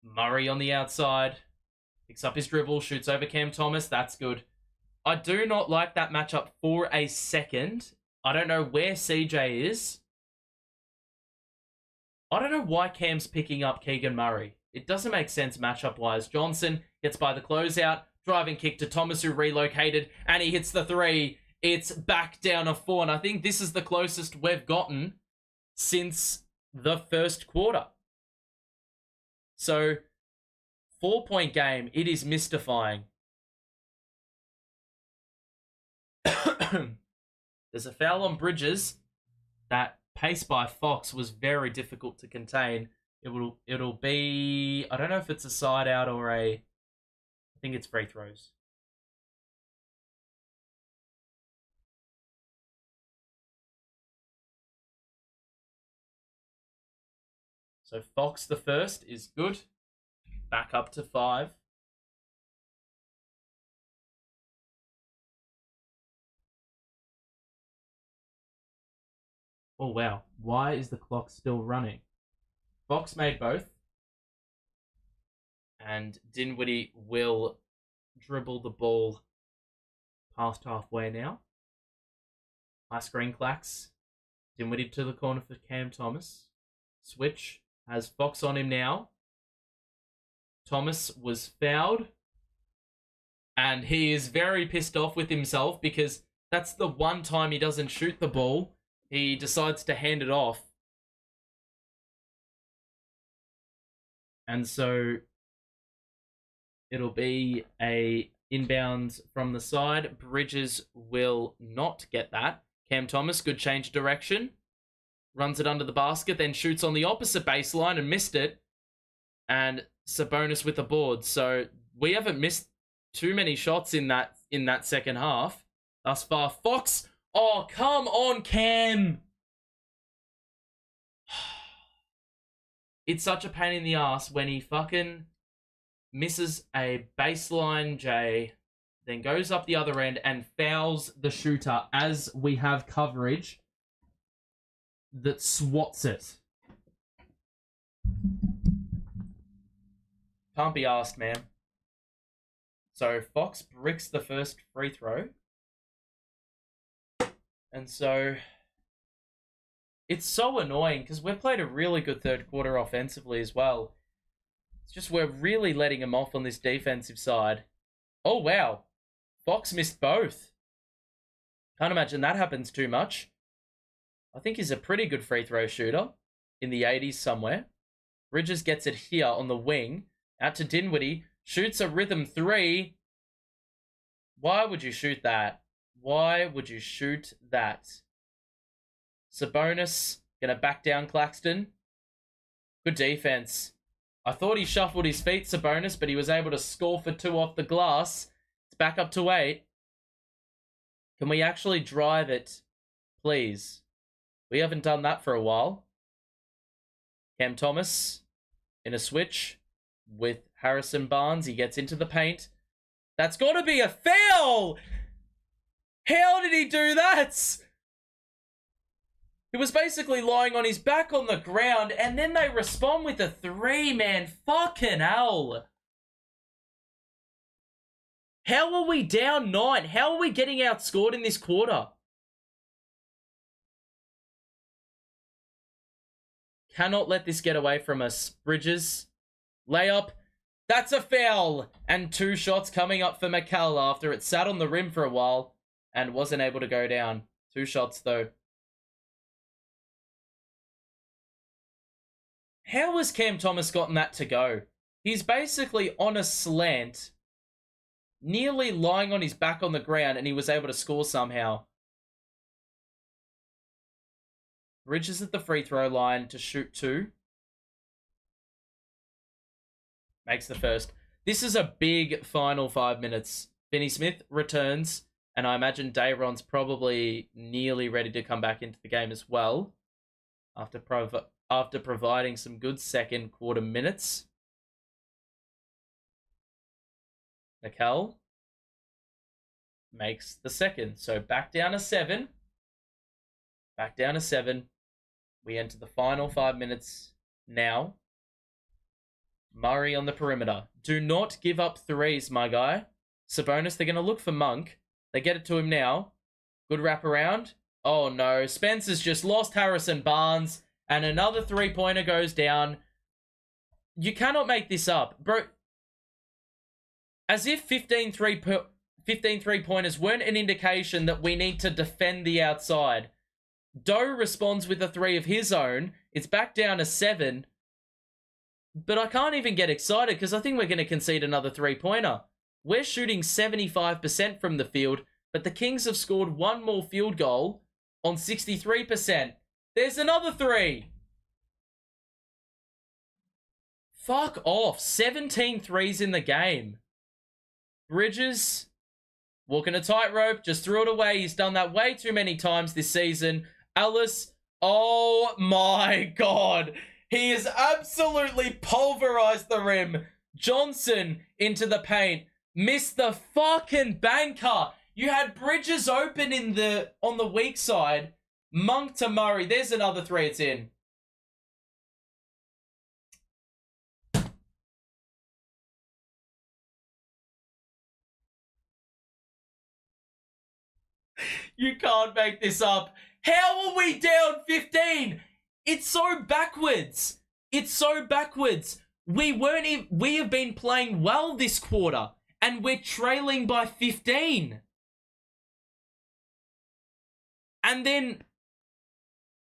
Murray on the outside. Picks up his dribble, shoots over Cam Thomas. That's good. I do not like that matchup for a second. I don't know where CJ is. I don't know why Cam's picking up Keegan Murray. It doesn't make sense matchup-wise. Johnson gets by the closeout. Driving kick to Thomas, who relocated. And he hits the 3. It's back down a 4. And I think this is the closest we've gotten since the first quarter. So 4-point game. It is mystifying. There's a foul on Bridges. That pace by Fox was very difficult to contain. It'll be, I don't know if it's a side out or I think it's free throws. So Fox the first is good. Back up to 5. Oh, wow. Why is the clock still running? Fox made both. And Dinwiddie will dribble the ball past halfway now. High screen Clax. Dinwiddie to the corner for Cam Thomas. Switch. Has Fox on him now. Thomas was fouled. And he is very pissed off with himself because that's the one time he doesn't shoot the ball. He decides to hand it off. And so it'll be a inbound from the side. Bridges will not get that. Cam Thomas, good change of direction. Runs it under the basket, then shoots on the opposite baseline and missed it. And Sabonis with the board. So we haven't missed too many shots in that second half thus far. Fox, oh, come on, Cam. It's such a pain in the ass when he fucking misses a baseline J, then goes up the other end and fouls the shooter as we have coverage that swats it. Can't be asked, man. So Fox bricks the first free throw. And so it's so annoying because we've played a really good third quarter offensively as well. It's just we're really letting him off on this defensive side. Oh, wow. Fox missed both. Can't imagine that happens too much. I think he's a pretty good free throw shooter in the 80s somewhere. Bridges gets it here on the wing. Out to Dinwiddie. Shoots a rhythm 3. Why would you shoot that? Why would you shoot that? Sabonis Gonna back down Claxton. Good defense. I thought he shuffled his feet, Sabonis, but he was able to score for 2 off the glass. It's back up to 8. Can we actually drive it, please? We haven't done that for a while. Cam Thomas in a switch with Harrison Barnes. He gets into the paint. That's got to be a foul! How did he do that? He was basically lying on his back on the ground, and then they respond with a 3, man. Fucking hell. How are we down 9? How are we getting outscored in this quarter? Cannot let this get away from us. Bridges. Layup. That's a foul. And 2 shots coming up for Mikal after it sat on the rim for a while and wasn't able to go down. 2 shots though. How has Cam Thomas gotten that to go? He's basically on a slant, nearly lying on his back on the ground, and he was able to score somehow. Bridges at the free throw line to shoot 2. Makes the first. This is a big final 5 minutes. Finney Smith returns, and I imagine De'Aaron's probably nearly ready to come back into the game as well after providing some good second quarter minutes. Mikal makes the second. So back down to 7. Back down to 7. We enter the final 5 minutes now. Murray on the perimeter. Do not give up threes, my guy. Sabonis, they're going to look for Monk. They get it to him now. Good wraparound. Oh no, Spencer's just lost Harrison Barnes. And another 3-pointer goes down. You cannot make this up. Bro, as if 15 3-pointers weren't an indication that we need to defend the outside. Doe responds with a 3 of his own. It's back down to 7. But I can't even get excited because I think we're going to concede another 3-pointer. We're shooting 75% from the field, but the Kings have scored 1 more field goal on 63%. There's another 3. Fuck off. 17 threes in the game. Bridges, walking a tightrope, just threw it away. He's done that way too many times this season. Ellis, oh my God. He has absolutely pulverized the rim. Johnson into the paint. Missed the fucking banker. You had Bridges open on the weak side. Monk to Murray. There's another 3. It's in. You can't make this up. How are we down 15? It's so backwards. It's so backwards. We have been playing well this quarter, and we're trailing by 15. And then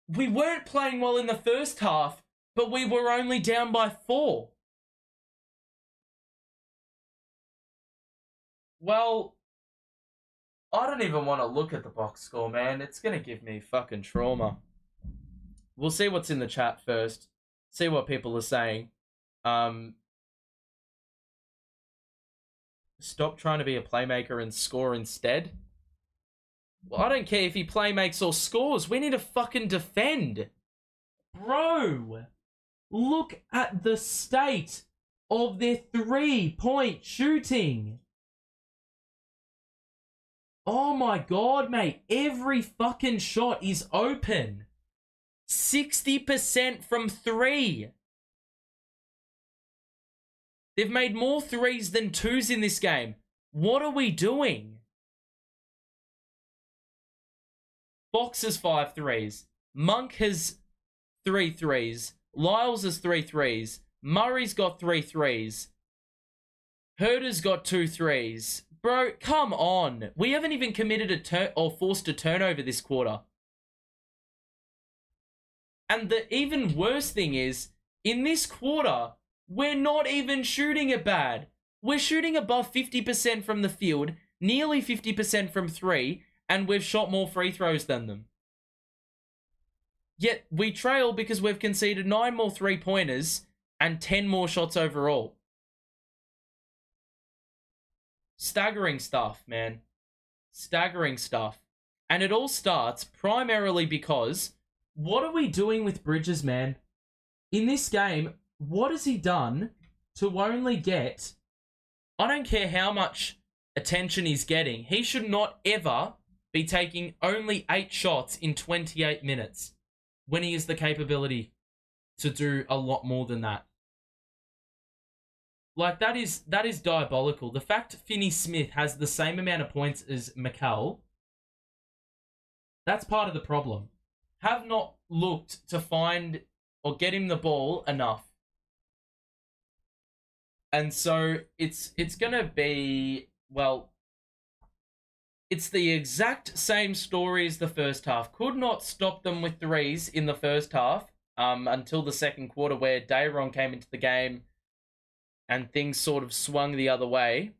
we weren't playing well in the first half, but we were only down by 4. Well, I don't even want to look at the box score, man. It's going to give me fucking trauma. We'll see what's in the chat first. See what people are saying. Stop trying to be a playmaker and score instead. Well, I don't care if he playmakes or scores. We need to fucking defend. Bro, look at the state of their 3-point shooting. Oh my God, mate. Every fucking shot is open. 60% from 3. They've made more 3s than 2s in this game. What are we doing? Fox has 5 threes. Monk has 3 threes. Lyles has 3 threes. Murray's got 3 threes. Herder's got 2 threes. Bro, come on. We haven't even committed a turn or forced a turnover this quarter. And the even worse thing is, in this quarter, we're not even shooting it bad. We're shooting above 50% from the field, nearly 50% from 3, and we've shot more free throws than them. Yet we trail because we've conceded 9 more 3-pointers and 10 more shots overall. Staggering stuff, man. Staggering stuff. And it all starts primarily because what are we doing with Bridges, man? In this game, what has he done to only get... I don't care how much attention he's getting. He should not ever be taking only 8 shots in 28 minutes when he has the capability to do a lot more than that. Like, that is diabolical. The fact Finney-Smith has the same amount of points as Mikal, that's part of the problem. Have not looked to find or get him the ball enough. And so it's going to be, well, it's the exact same story as the first half. Could not stop them with threes in the first half until the second quarter where De'Aaron came into the game and things sort of swung the other way.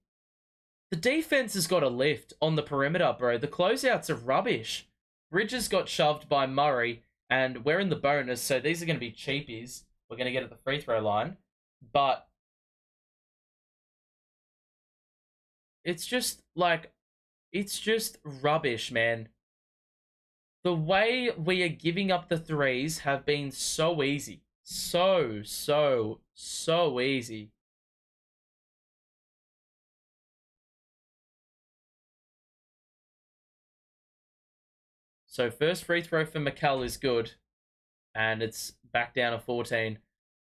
The defense has got a lift on the perimeter, bro. The closeouts are rubbish. Bridges got shoved by Murray, and we're in the bonus, so these are going to be cheapies. We're going to get at the free throw line. But it's just, like, it's just rubbish, man. The way we are giving up the threes have been so easy. So easy. So first free throw for Mikal is good. And it's back down to 14.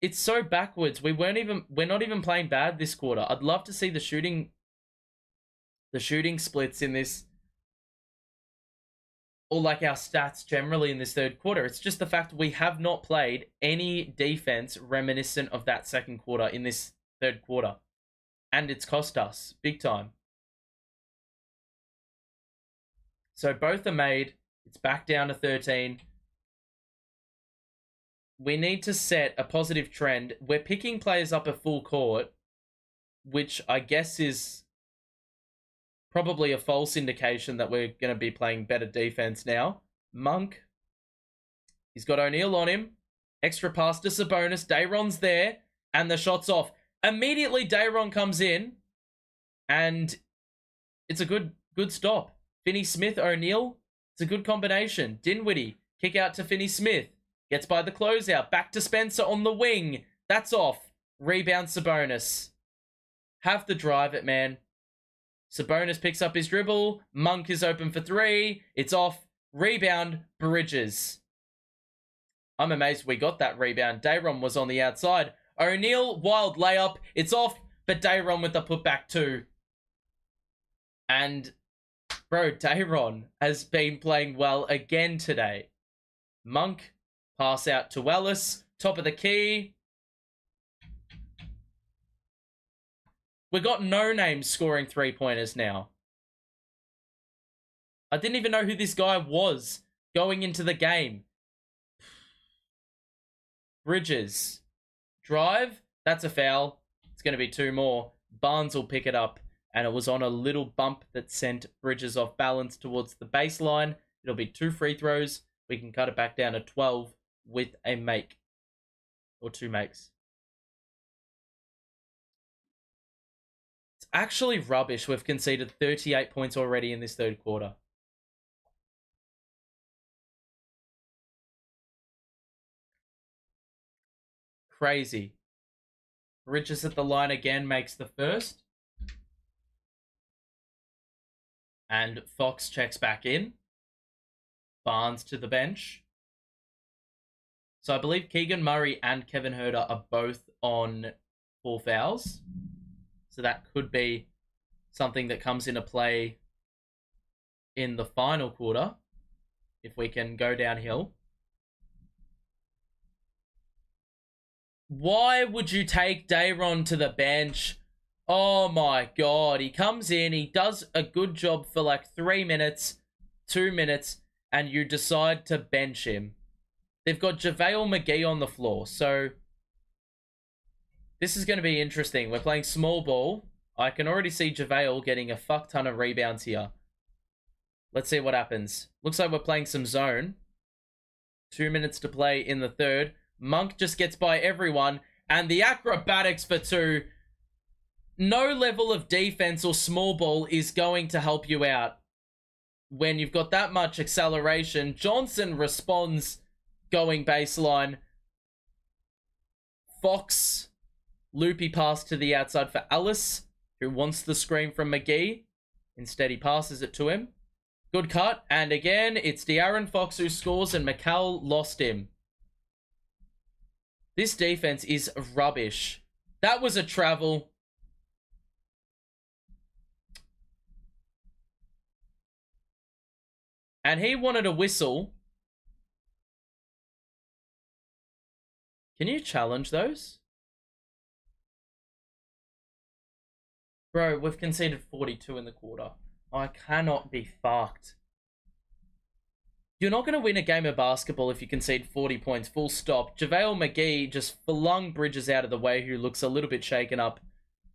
It's so backwards. We're not even playing bad this quarter. I'd love to see the shooting splits in this, or like our stats generally in this third quarter. It's just the fact we have not played any defense reminiscent of that second quarter in this third quarter. And it's cost us big time. So both are made. It's back down to 13. We need to set a positive trend. We're picking players up at full court, which I guess is probably a false indication that we're going to be playing better defense now. Monk. He's got O'Neal on him. Extra pass to Sabonis. De'Aaron's there. And the shot's off. Immediately, De'Aaron comes in. And it's a good stop. Finney-Smith, O'Neal. It's a good combination. Dinwiddie. Kick out to Finney-Smith. Gets by the closeout. Back to Spencer on the wing. That's off. Rebound Sabonis. Have to drive it, man. Sabonis picks up his dribble. Monk is open for 3. It's off. Rebound, Bridges. I'm amazed we got that rebound. De'Aaron was on the outside. O'Neal, wild layup. It's off, but De'Aaron with the putback too. And, bro, De'Aaron has been playing well again today. Monk, pass out to Ellis. Top of the key. We got no names scoring 3-pointers now. I didn't even know who this guy was going into the game. Bridges. Drive. That's a foul. It's going to be 2 more. Barnes will pick it up. And it was on a little bump that sent Bridges off balance towards the baseline. It'll be 2 free throws. We can cut it back down to 12 with a make. Or 2 makes. Actually rubbish. We've conceded 38 points already in this third quarter. Crazy. Bridges at the line again makes the first. And Fox checks back in. Barnes to the bench. So I believe Keegan Murray and Kevin Huerter are both on 4 fouls. So that could be something that comes into play in the final quarter, if we can go downhill. Why would you take De'Aaron to the bench? Oh my God. He comes in, he does a good job for like 3 minutes, 2 minutes, and you decide to bench him. They've got JaVale McGee on the floor, so this is going to be interesting. We're playing small ball. I can already see JaVale getting a fuck ton of rebounds here. Let's see what happens. Looks like we're playing some zone. 2 minutes to play in the third. Monk just gets by everyone. And the acrobatics for two. No level of defense or small ball is going to help you out when you've got that much acceleration. Johnson responds going baseline. Fox, loopy pass to the outside for Ellis, who wants the screen from McGee. Instead, he passes it to him. Good cut. And again, it's De'Aaron Fox who scores and Mikal lost him. This defense is rubbish. That was a travel. And he wanted a whistle. Can you challenge those? Bro, we've conceded 42 in the quarter. I cannot be fucked. You're not going to win a game of basketball if you concede 40 points, full stop. JaVale McGee just flung Bridges out of the way, who looks a little bit shaken up,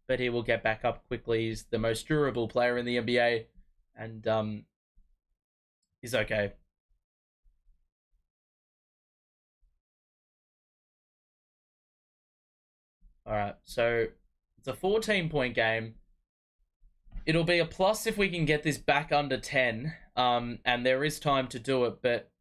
but he will get back up quickly. He's the most durable player in the NBA, and he's okay. Alright, so it's a 14-point game. It'll be a plus if we can get this back under 10, and there is time to do it, but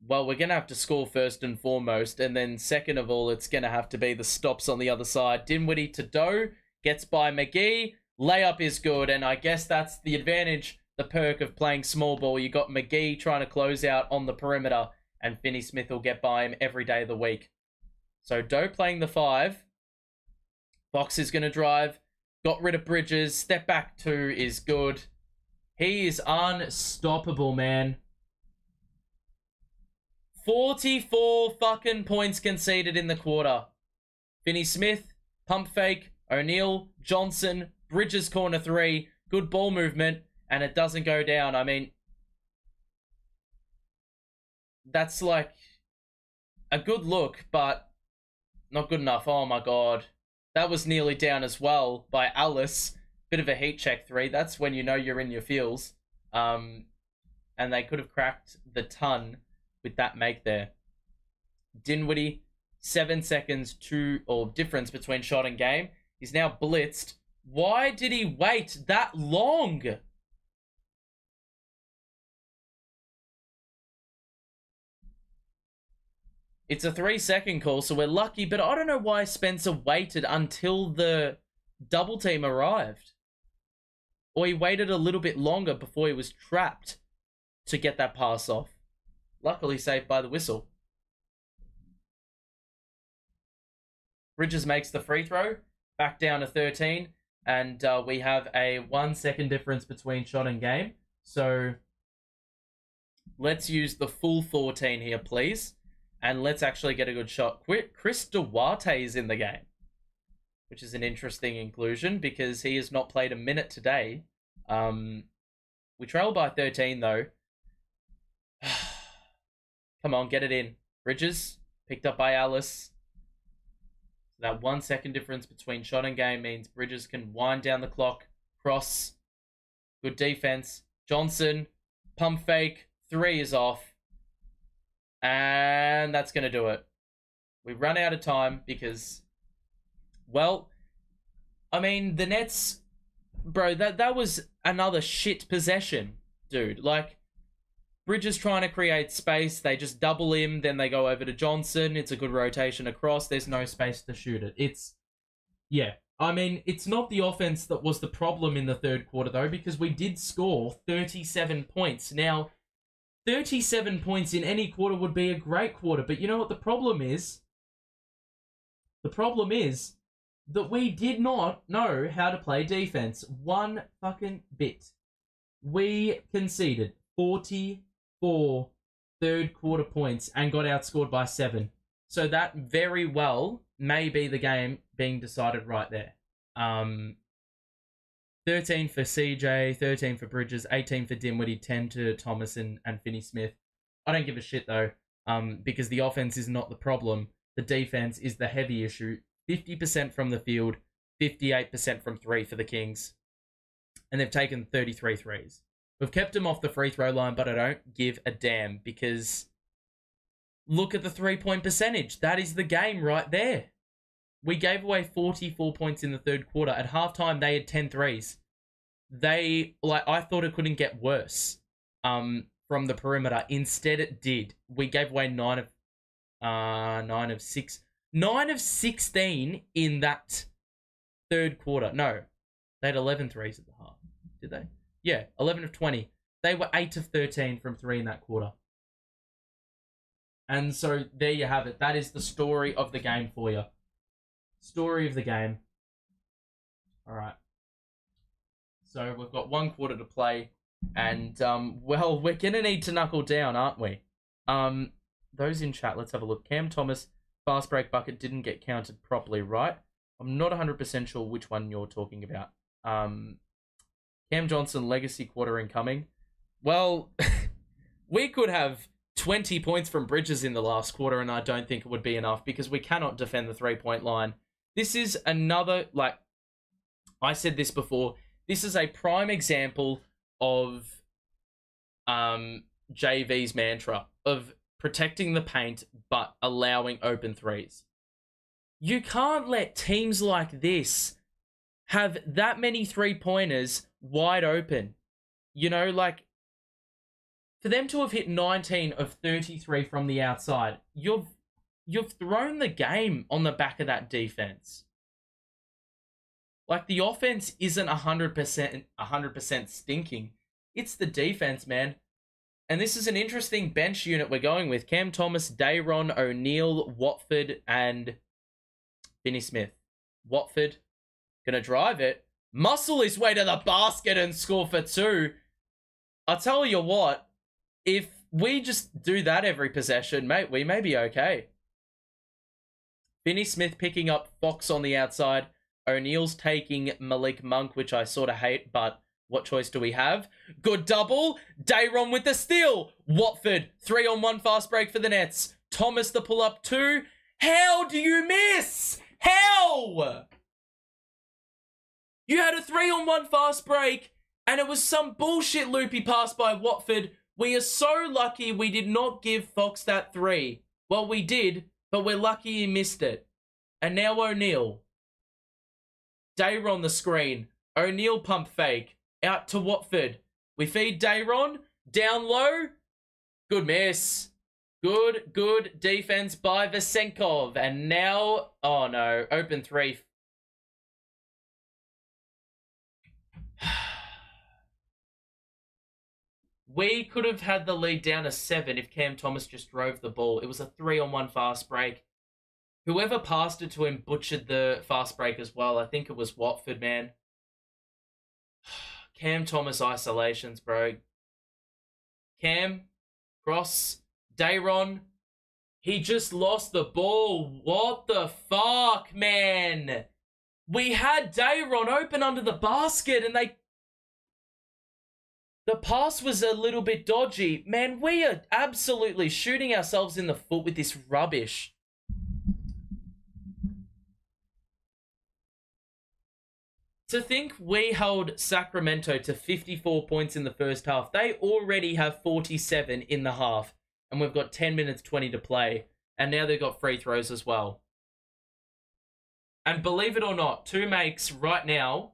well, we're going to have to score first and foremost, and then second of all, it's going to have to be the stops on the other side. Dinwiddie to Doe, gets by McGee, layup is good, and I guess that's the advantage, the perk of playing small ball. You got McGee trying to close out on the perimeter, and Finney-Smith will get by him every day of the week. So Doe playing the 5. Fox is going to drive. Got rid of Bridges. Step back 2 is good. He is unstoppable, man. 44 fucking points conceded in the quarter. Finney-Smith, pump fake, O'Neal, Johnson, Bridges corner 3. Good ball movement, and it doesn't go down. I mean, that's like a good look, but not good enough. Oh my god. That was nearly down as well by Alice. Bit of a heat check 3. That's when you know you're in your feels. And they could have cracked the ton with that make there. Dinwiddie, 7 seconds difference between shot and game. He's now blitzed. Why did he wait that long? It's a 3-second call, so we're lucky, but I don't know why Spencer waited until the double team arrived. Or he waited a little bit longer before he was trapped to get that pass off. Luckily saved by the whistle. Bridges makes the free throw, back down to 13, and we have a 1 second difference between shot and game. So let's use the full 14 here, please. And let's actually get a good shot. Chris Duarte is in the game, which is an interesting inclusion because he has not played a minute today. We trail by 13, though. Come on, get it in. Bridges, picked up by Alice. That 1 second difference between shot and game means Bridges can wind down the clock. Cross. Good defense. Johnson, pump fake. 3 is off. And that's going to do it. We run out of time because, well, I mean, the Nets, bro, that was another shit possession, dude. Like, Bridges trying to create space. They just double him. Then they go over to Johnson. It's a good rotation across. There's no space to shoot it. Yeah. I mean, it's not the offense that was the problem in the third quarter, though, because we did score 37 points. Now, 37 points in any quarter would be a great quarter. But you know what the problem is? The problem is that we did not know how to play defense. One fucking bit. We conceded 44 third quarter points and got outscored by 7. So that very well may be the game being decided right there. 13 for CJ, 13 for Bridges, 18 for Dinwiddie, 10 to Thomas and Finney-Smith. I don't give a shit, though, because the offense is not the problem. The defense is the heavy issue. 50% from the field, 58% from 3 for the Kings. And they've taken 33 threes. We've kept him off the free throw line, but I don't give a damn because look at the 3-point percentage. That is the game right there. We gave away 44 points in the third quarter. At halftime, they had 10 threes. I thought it couldn't get worse from the perimeter. Instead, it did. We gave away 9 of 16 in that third quarter. No, they had 11 threes at the half. Did they? Yeah, 11 of 20. They were 8 of 13 from 3 in that quarter. And so there you have it. That is the story of the game for you. Story of the game. All right. So we've got 1 quarter to play. And, well, we're going to need to knuckle down, aren't we? Those in chat, let's have a look. Cam Thomas, fast break bucket didn't get counted properly, right? I'm not 100% sure which one you're talking about. Cam Johnson, legacy quarter incoming. Well, we could have 20 points from Bridges in the last quarter, and I don't think it would be enough because we cannot defend the 3-point line. This is another, I said this before, this is a prime example of JV's mantra of protecting the paint but allowing open threes. You can't let teams like this have that many 3-pointers wide open. You know, for them to have hit 19 of 33 from the outside, you've thrown the game on the back of that defense. The offense isn't 100% stinking. It's the defense, man. And this is an interesting bench unit we're going with. Cam Thomas, De'Aaron, O'Neal, Watford, and Finney Smith. Watford, gonna drive it. Muscle his way to the basket and score for 2. I'll tell you what, if we just do that every possession, mate, we may be okay. Finney Smith picking up Fox on the outside. O'Neal's taking Malik Monk, which I sort of hate, but what choice do we have? Good double. De'Aaron with the steal. Watford, 3-on-1 fast break for the Nets. Thomas the pull-up 2. How do you miss? How? You had a 3-on-1 fast break, and it was some bullshit loopy pass by Watford. We are so lucky we did not give Fox that 3. Well, we did, but we're lucky he missed it. And now O'Neal. De'Aaron the screen. O'Neal pump fake. Out to Watford. We feed De'Aaron. Down low. Good miss. Good defense by Vesenkov. And now, oh no, open 3. We could have had the lead down to 7 if Cam Thomas just drove the ball. It was a 3-on-1 fast break. Whoever passed it to him butchered the fast break as well. I think it was Watford, man. Cam Thomas isolations, bro. Cam, cross, De'Aaron. He just lost the ball. What the fuck, man? We had De'Aaron open under the basket and the pass was a little bit dodgy. Man, we are absolutely shooting ourselves in the foot with this rubbish. To think we held Sacramento to 54 points in the first half. They already have 47 in the half. And we've got 10 minutes 20 to play. And now they've got free throws as well. And believe it or not, 2 makes right now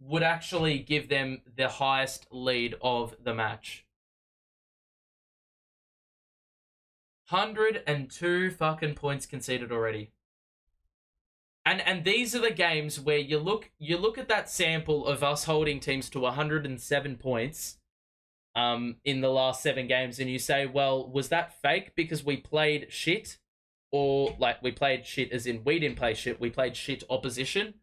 would actually give them the highest lead of the match. 102 fucking points conceded already. And these are the games where you look at that sample of us holding teams to 107 points in the last 7 games and you say, well, was that fake because we played shit? Or we played shit as in we didn't play shit, we played shit opposition?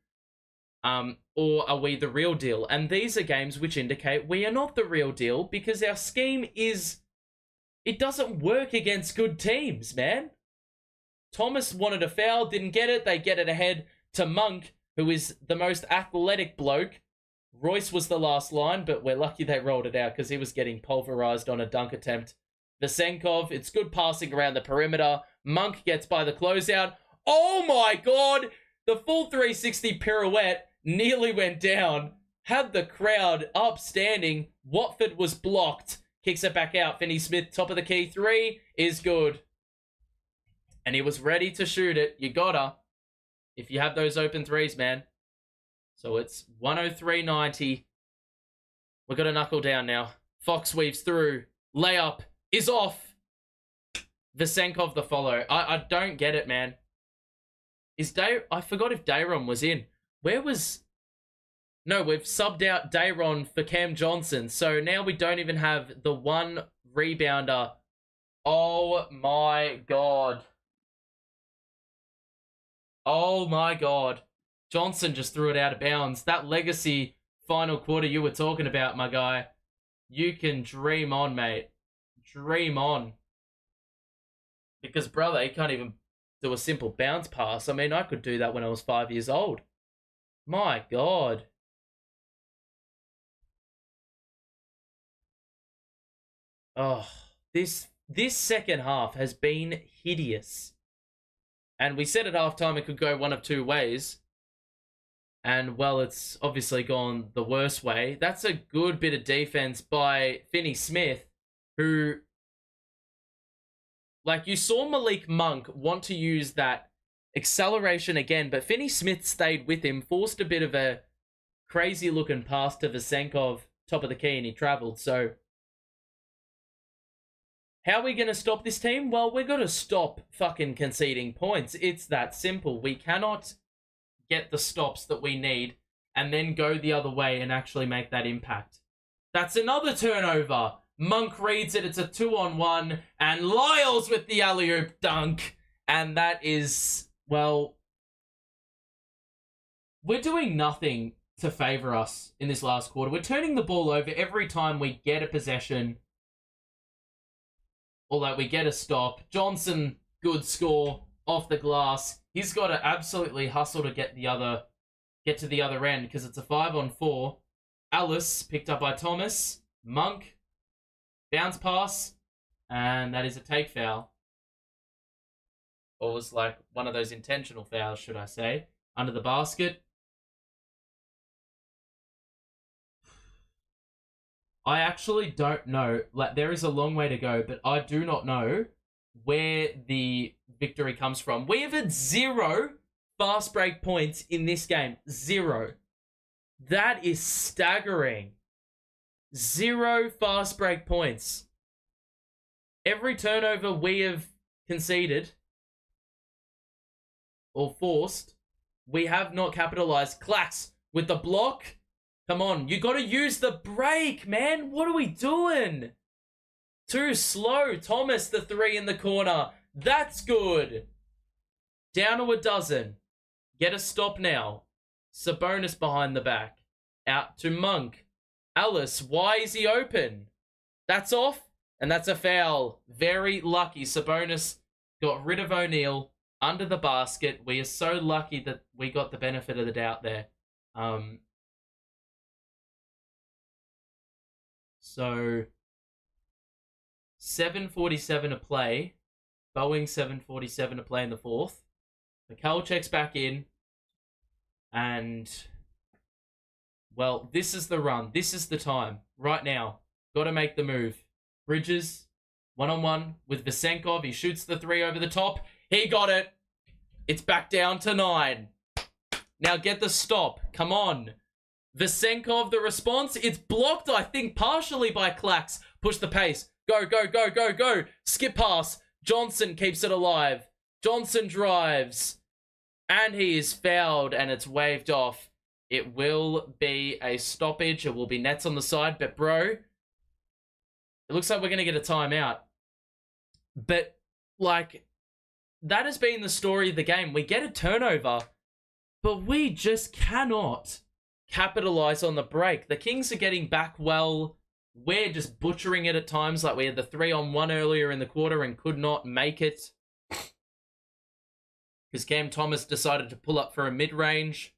Or are we the real deal? And these are games which indicate we are not the real deal because our scheme it doesn't work against good teams, man. Thomas wanted a foul, didn't get it. They get it ahead to Monk, who is the most athletic bloke. Royce was the last line, but we're lucky they rolled it out because he was getting pulverized on a dunk attempt. Vesenkov, it's good passing around the perimeter. Monk gets by the closeout. Oh my God! The full 360 pirouette nearly went down. had the crowd upstanding. Watford was blocked. Kicks it back out. Finney-Smith, top of the key. 3 is good. And he was ready to shoot it. You gotta. If you have those open threes, man. So it's 103.90. We've got to knuckle down now. Fox weaves through. Layup is off. Vesenkov the follow. I don't get it, man. I forgot if De'Aaron was in. Where was... No, we've subbed out De'Aaron for Cam Johnson. So now we don't even have the one rebounder. Oh my God. Oh my God. Johnson just threw it out of bounds. That legacy final quarter you were talking about, my guy. You can dream on, mate. Dream on. Because, brother, he can't even do a simple bounce pass. I mean, I could do that when I was 5 years old. My God. Oh, this second half has been hideous. And we said at halftime it could go one of two ways. And, well, it's obviously gone the worst way. That's a good bit of defense by Finney-Smith, who... Like, you saw Malik Monk want to use that acceleration again, but Finney-Smith stayed with him, forced a bit of a crazy-looking pass to Vesenkov, top of the key, and he travelled. So, how are we going to stop this team? Well, we're going to stop fucking conceding points. It's that simple. We cannot get the stops that we need and then go the other way and actually make that impact. That's another turnover. Monk reads it. It's a 2-on-1. And Lyles with the alley-oop dunk. And that is, well... We're doing nothing to favour us in this last quarter. We're turning the ball over every time we get a possession. Or like we get a stop. Johnson, good score off the glass. He's got to absolutely hustle to get to the other end because it's a 5-on-4. Alice picked up by Thomas. Monk. Bounce pass, and that is a take foul. Or was like one of those intentional fouls, should I say. Under the basket. I actually don't know. Like, there is a long way to go, but I do not know where the victory comes from. We have had 0 fast break points in this game. 0. That is staggering. 0 fast break points. Every turnover we have conceded or forced, we have not capitalized. Clax with the block. Come on, you got to use the break, man. What are we doing? Too slow. Thomas, the 3 in the corner. That's good. Down to a dozen. Get a stop now. Sabonis behind the back. Out to Monk. Alice, why is he open? That's off, and that's a foul. Very lucky. Sabonis got rid of O'Neal under the basket. We are so lucky that we got the benefit of the doubt there. So, 7:47 to play. Boeing 7:47 to play in the fourth. Mikal checks back in, and... Well, this is the run. This is the time. Right now. Got to make the move. Bridges, 1-on-1 with Vesenkov. He shoots the 3 over the top. He got it. It's back down to 9. Now get the stop. Come on. Vesenkov, the response. It's blocked, I think, partially by Clax. Push the pace. Go, go, go, go, go. Skip pass. Johnson keeps it alive. Johnson drives. And he is fouled, and it's waved off. It will be a stoppage. It will be nets on the side. But, bro, it looks like we're going to get a timeout. But, like, that has been the story of the game. We get a turnover, but we just cannot capitalize on the break. The Kings are getting back well. We're just butchering it at times. Like, we had the 3-on-1 earlier in the quarter and could not make it. Because Cam Thomas decided to pull up for a mid-range.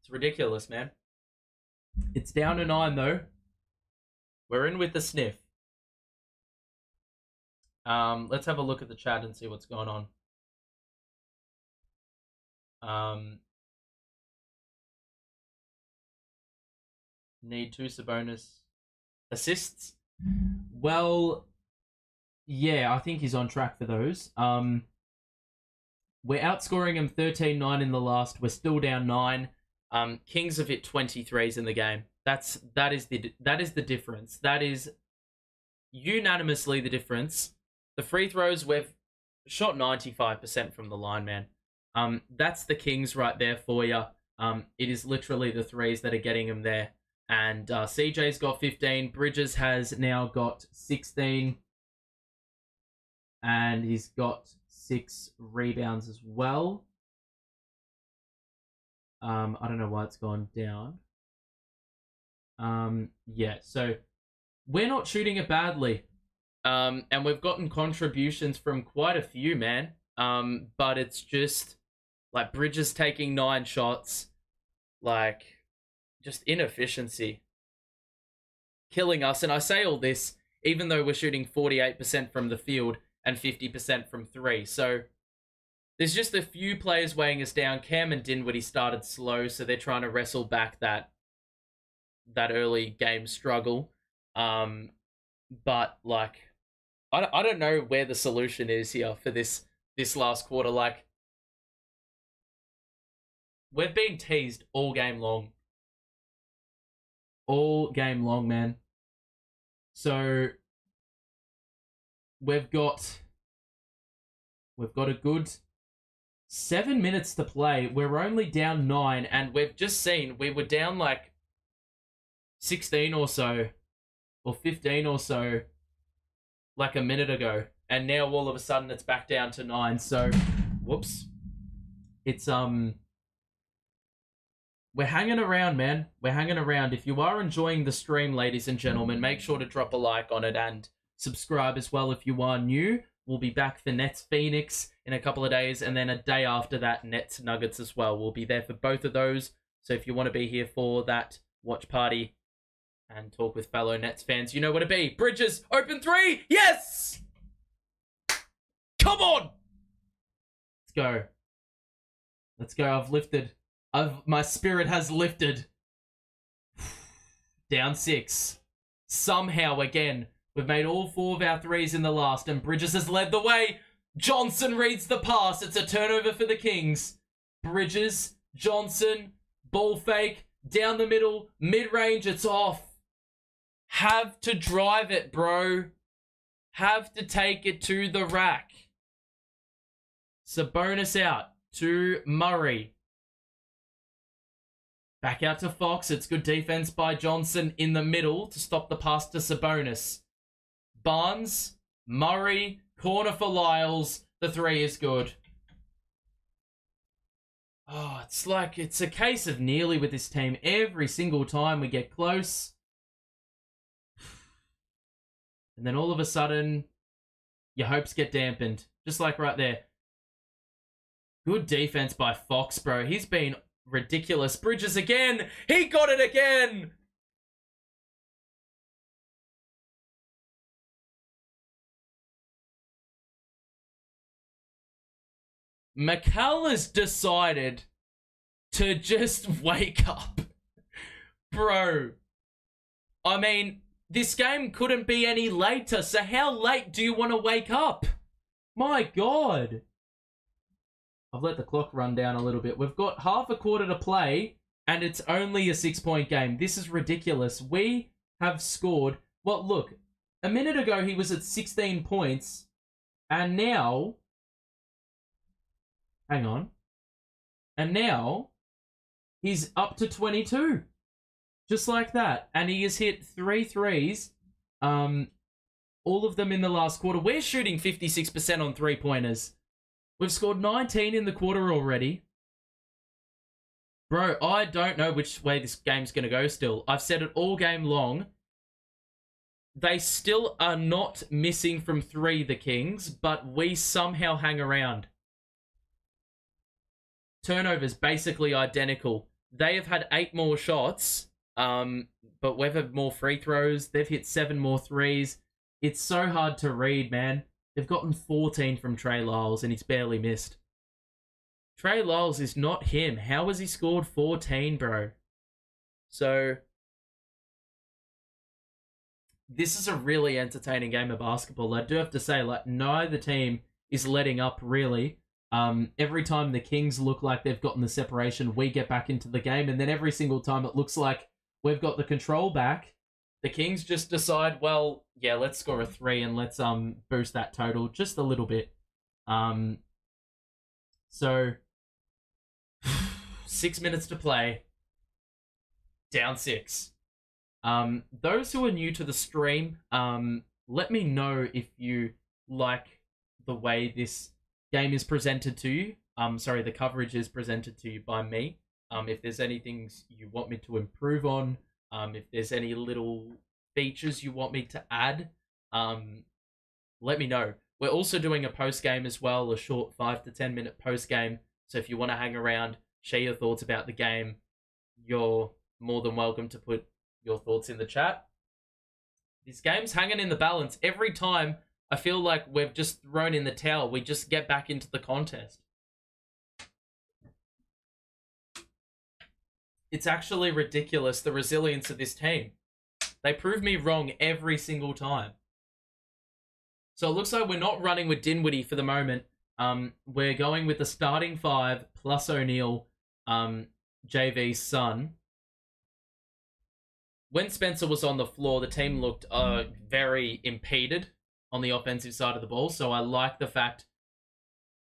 It's ridiculous, man. It's down to 9, though. We're in with the sniff. Let's have a look at the chat and see what's going on. need 2 Sabonis assists. Well, yeah, I think he's on track for those. We're outscoring him 13-9 in the last. We're still down 9. Kings have hit 23s in the game. That is the difference. That is unanimously the difference. The free throws, we've shot 95% from the line, man. That's the Kings right there for you. It is literally the threes that are getting him there. And CJ's got 15. Bridges has now got 16. And he's got 6 rebounds as well. I don't know why it's gone down. Yeah, so we're not shooting it badly. And we've gotten contributions from quite a few, man. But it's just like Bridges taking 9 shots, like just inefficiency killing us. And I say all this even though we're shooting 48% from the field and 50% from 3. So there's just a few players weighing us down. Cam and Dinwiddie started slow, so they're trying to wrestle back that early game struggle. But like, I don't know where the solution is here for this last quarter. Like, we've been teased all game long. All game long, man. So we've got a good 7 minutes to play. We're only down 9, and we've just seen we were down like 16 or so, or 15 or so, like a minute ago, and now all of a sudden it's back down to 9. So, whoops, it's we're hanging around, man. We're hanging around. If you are enjoying the stream, ladies and gentlemen, make sure to drop a like on it and subscribe as well if you are new. We'll be back for Nets Phoenix in a couple of days, and then a day after that, Nets Nuggets as well. We'll be there for both of those. So if you want to be here for that watch party and talk with fellow Nets fans, you know what to be. Bridges, open 3. Yes! Come on! Let's go. Let's go. I've lifted. My spirit has lifted. Down 6. Somehow, again, we've made all 4 of our 3s in the last, and Bridges has led the way. Johnson reads the pass. It's a turnover for the Kings. Bridges, Johnson, ball fake, down the middle, mid-range, it's off. Have to drive it, bro. Have to take it to the rack. Sabonis out to Murray. Back out to Fox. It's good defense by Johnson in the middle to stop the pass to Sabonis. Barnes, Murray, corner for Lyles. The 3 is good. Oh, it's a case of nearly with this team. Every single time we get close. And then all of a sudden, your hopes get dampened. Just like right there. Good defense by Fox, bro. He's been ridiculous. Bridges again. He got it again. Mikal has decided to just wake up. Bro. I mean, this game couldn't be any later, so how late do you want to wake up? My God. I've let the clock run down a little bit. We've got half a quarter to play, and it's only a 6-point game. This is ridiculous. We have scored... Well, look, a minute ago he was at 16 points, and now... Hang on. And now, he's up to 22. Just like that. And he has hit 3 threes. All of them in the last quarter. We're shooting 56% on 3-pointers. We've scored 19 in the quarter already. Bro, I don't know which way this game's going to go still. I've said it all game long. They still are not missing from 3, the Kings, but we somehow hang around. Turnovers basically identical. They have had 8 more shots, but we've had more free throws. They've hit 7 more threes. It's so hard to read, man. They've gotten 14 from Trey Lyles, and he's barely missed. Trey Lyles is not him. How has he scored 14, bro? So, this is a really entertaining game of basketball. I do have to say, like, neither team is letting up, really. Every time the Kings look like they've gotten the separation, we get back into the game. And then every single time it looks like we've got the control back, the Kings just decide, well, yeah, let's score a 3 and let's boost that total just a little bit. So 6 minutes to play, down 6. Those who are new to the stream, let me know if you like the way this game is presented to you. The coverage is presented to you by me. If there's anything you want me to improve on, if there's any little features you want me to add, let me know. We're also doing a post-game as well, a short 5 to 10 minute post-game. So if you want to hang around, share your thoughts about the game, you're more than welcome to put your thoughts in the chat. This game's hanging in the balance. Every time I feel like we've just thrown in the towel, we just get back into the contest. It's actually ridiculous, the resilience of this team. They prove me wrong every single time. So it looks like we're not running with Dinwiddie for the moment. We're going with the starting 5 plus O'Neal, JV's son. When Spencer was on the floor, the team looked very impeded on the offensive side of the ball. So I like the fact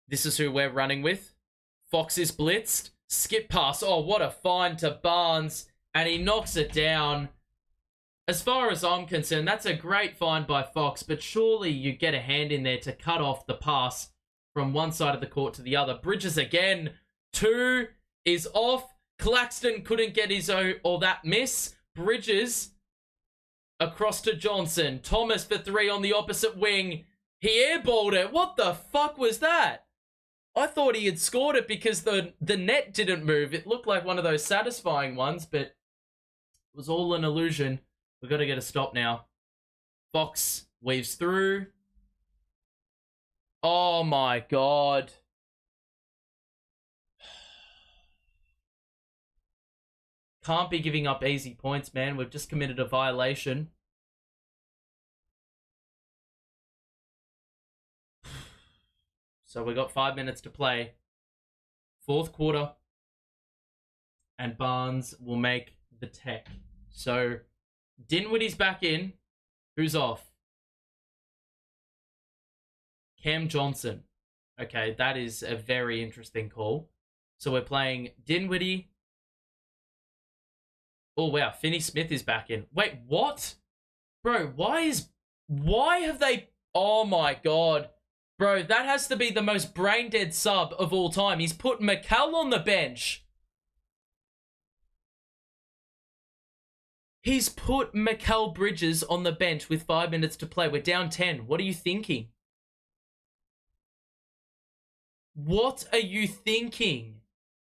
this is who we're running with. Fox is blitzed. Skip pass. Oh, what a find to Barnes. And he knocks it down. As far as I'm concerned, that's a great find by Fox, but surely you get a hand in there to cut off the pass from one side of the court to the other. Bridges again. 2 is off. Claxton couldn't get his own, or that miss. Bridges across to Johnson. Thomas for 3 on the opposite wing. He airballed it. What the fuck was that? I thought he had scored it because the net didn't move. It looked like one of those satisfying ones, but it was all an illusion. We've got to get a stop now. Fox weaves through. Oh my God. Can't be giving up easy points, man. We've just committed a violation. So we got 5 minutes to play. 4th quarter. And Barnes will make the tech. So Dinwiddie's back in. Who's off? Cam Johnson. Okay, that is a very interesting call. So we're playing Dinwiddie. Oh, wow. Finney Smith is back in. Wait, what? Bro, why have they... Oh, my God. Bro, that has to be the most brain-dead sub of all time. He's put Mikal on the bench. He's put Mikal Bridges on the bench with 5 minutes to play. We're down 10. What are you thinking? What are you thinking?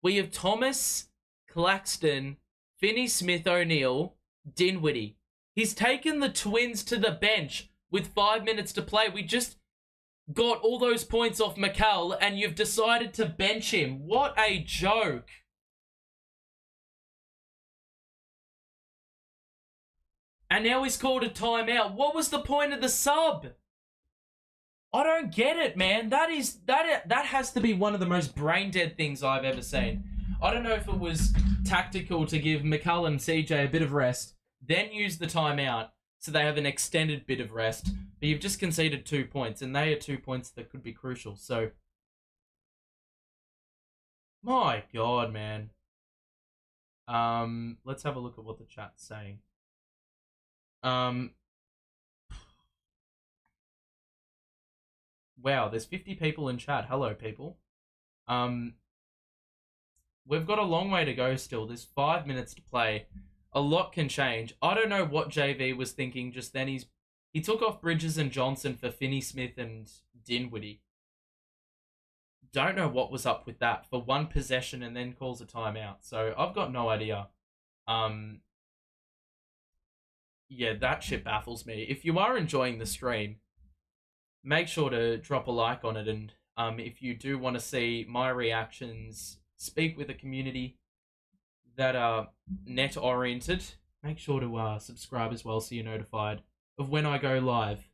We have Thomas, Claxton, Finney Smith O'Neal, Dinwiddie. He's taken the Twins to the bench with 5 minutes to play. We just got all those points off Mikal and you've decided to bench him. What a joke. And now he's called a timeout. What was the point of the sub? I don't get it, man. That has to be one of the most brain-dead things I've ever seen. I don't know if it was tactical to give Mikal and CJ a bit of rest, then use the timeout so they have an extended bit of rest. But you've just conceded 2 points, and they are 2 points that could be crucial. So, my God, man. Let's have a look at what the chat's saying. Wow, there's 50 people in chat. Hello, people. We've got a long way to go still. There's 5 minutes to play. A lot can change. I don't know what JV was thinking just then. He took off Bridges and Johnson for Finney Smith and Dinwiddie. Don't know what was up with that for one possession and then calls a timeout. So I've got no idea. Yeah, that shit baffles me. If you are enjoying the stream, make sure to drop a like on it. And if you do want to see my reactions, speak with a community that are net-oriented, make sure to subscribe as well so you're notified of when I go live.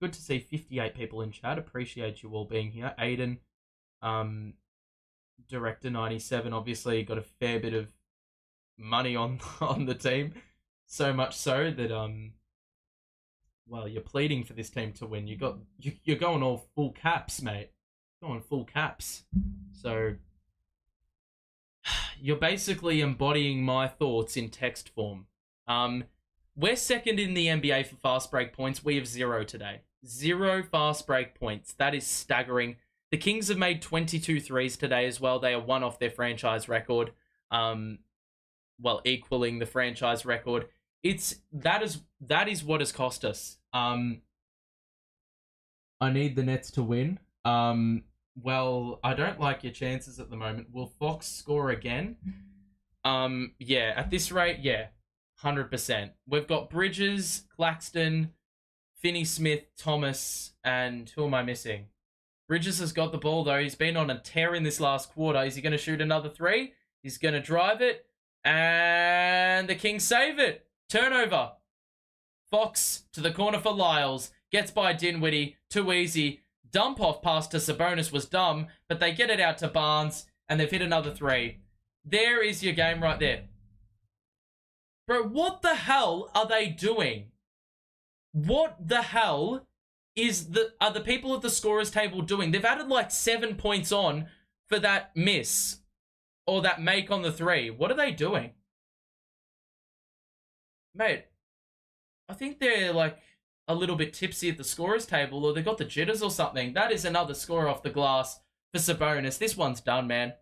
Good to see 58 people in chat. Appreciate you all being here. Aiden, Director 97, obviously got a fair bit of money on the team. So much so that well, you're pleading for this team to win. You're going all full caps, mate. Going full caps. So you're basically embodying my thoughts in text form. We're second in the NBA for fast break points. We have 0 today. 0 fast break points. That is staggering. The Kings have made 22 threes today as well. They are one off their franchise record. Well, equaling the franchise record. That is what has cost us. I need the Nets to win. Well, I don't like your chances at the moment. Will Fox score again? Yeah, at this rate, yeah, 100%. We've got Bridges, Claxton, Finney-Smith, Thomas, and who am I missing? Bridges has got the ball, though. He's been on a tear in this last quarter. Is he going to shoot another 3? He's going to drive it, and the Kings save it. Turnover. Fox to the corner for Lyles. Gets by Dinwiddie. Too easy. Dump off pass to Sabonis was dumb, but they get it out to Barnes, and they've hit another 3. There is your game right there. Bro, what the hell are they doing? What the hell are the people at the scorers table doing? They've added like 7 points on for that miss, or that make on the 3. What are they doing? Mate, I think they're like a little bit tipsy at the scorers table, or they got the jitters or something. That is another score off the glass for Sabonis. This one's done, man.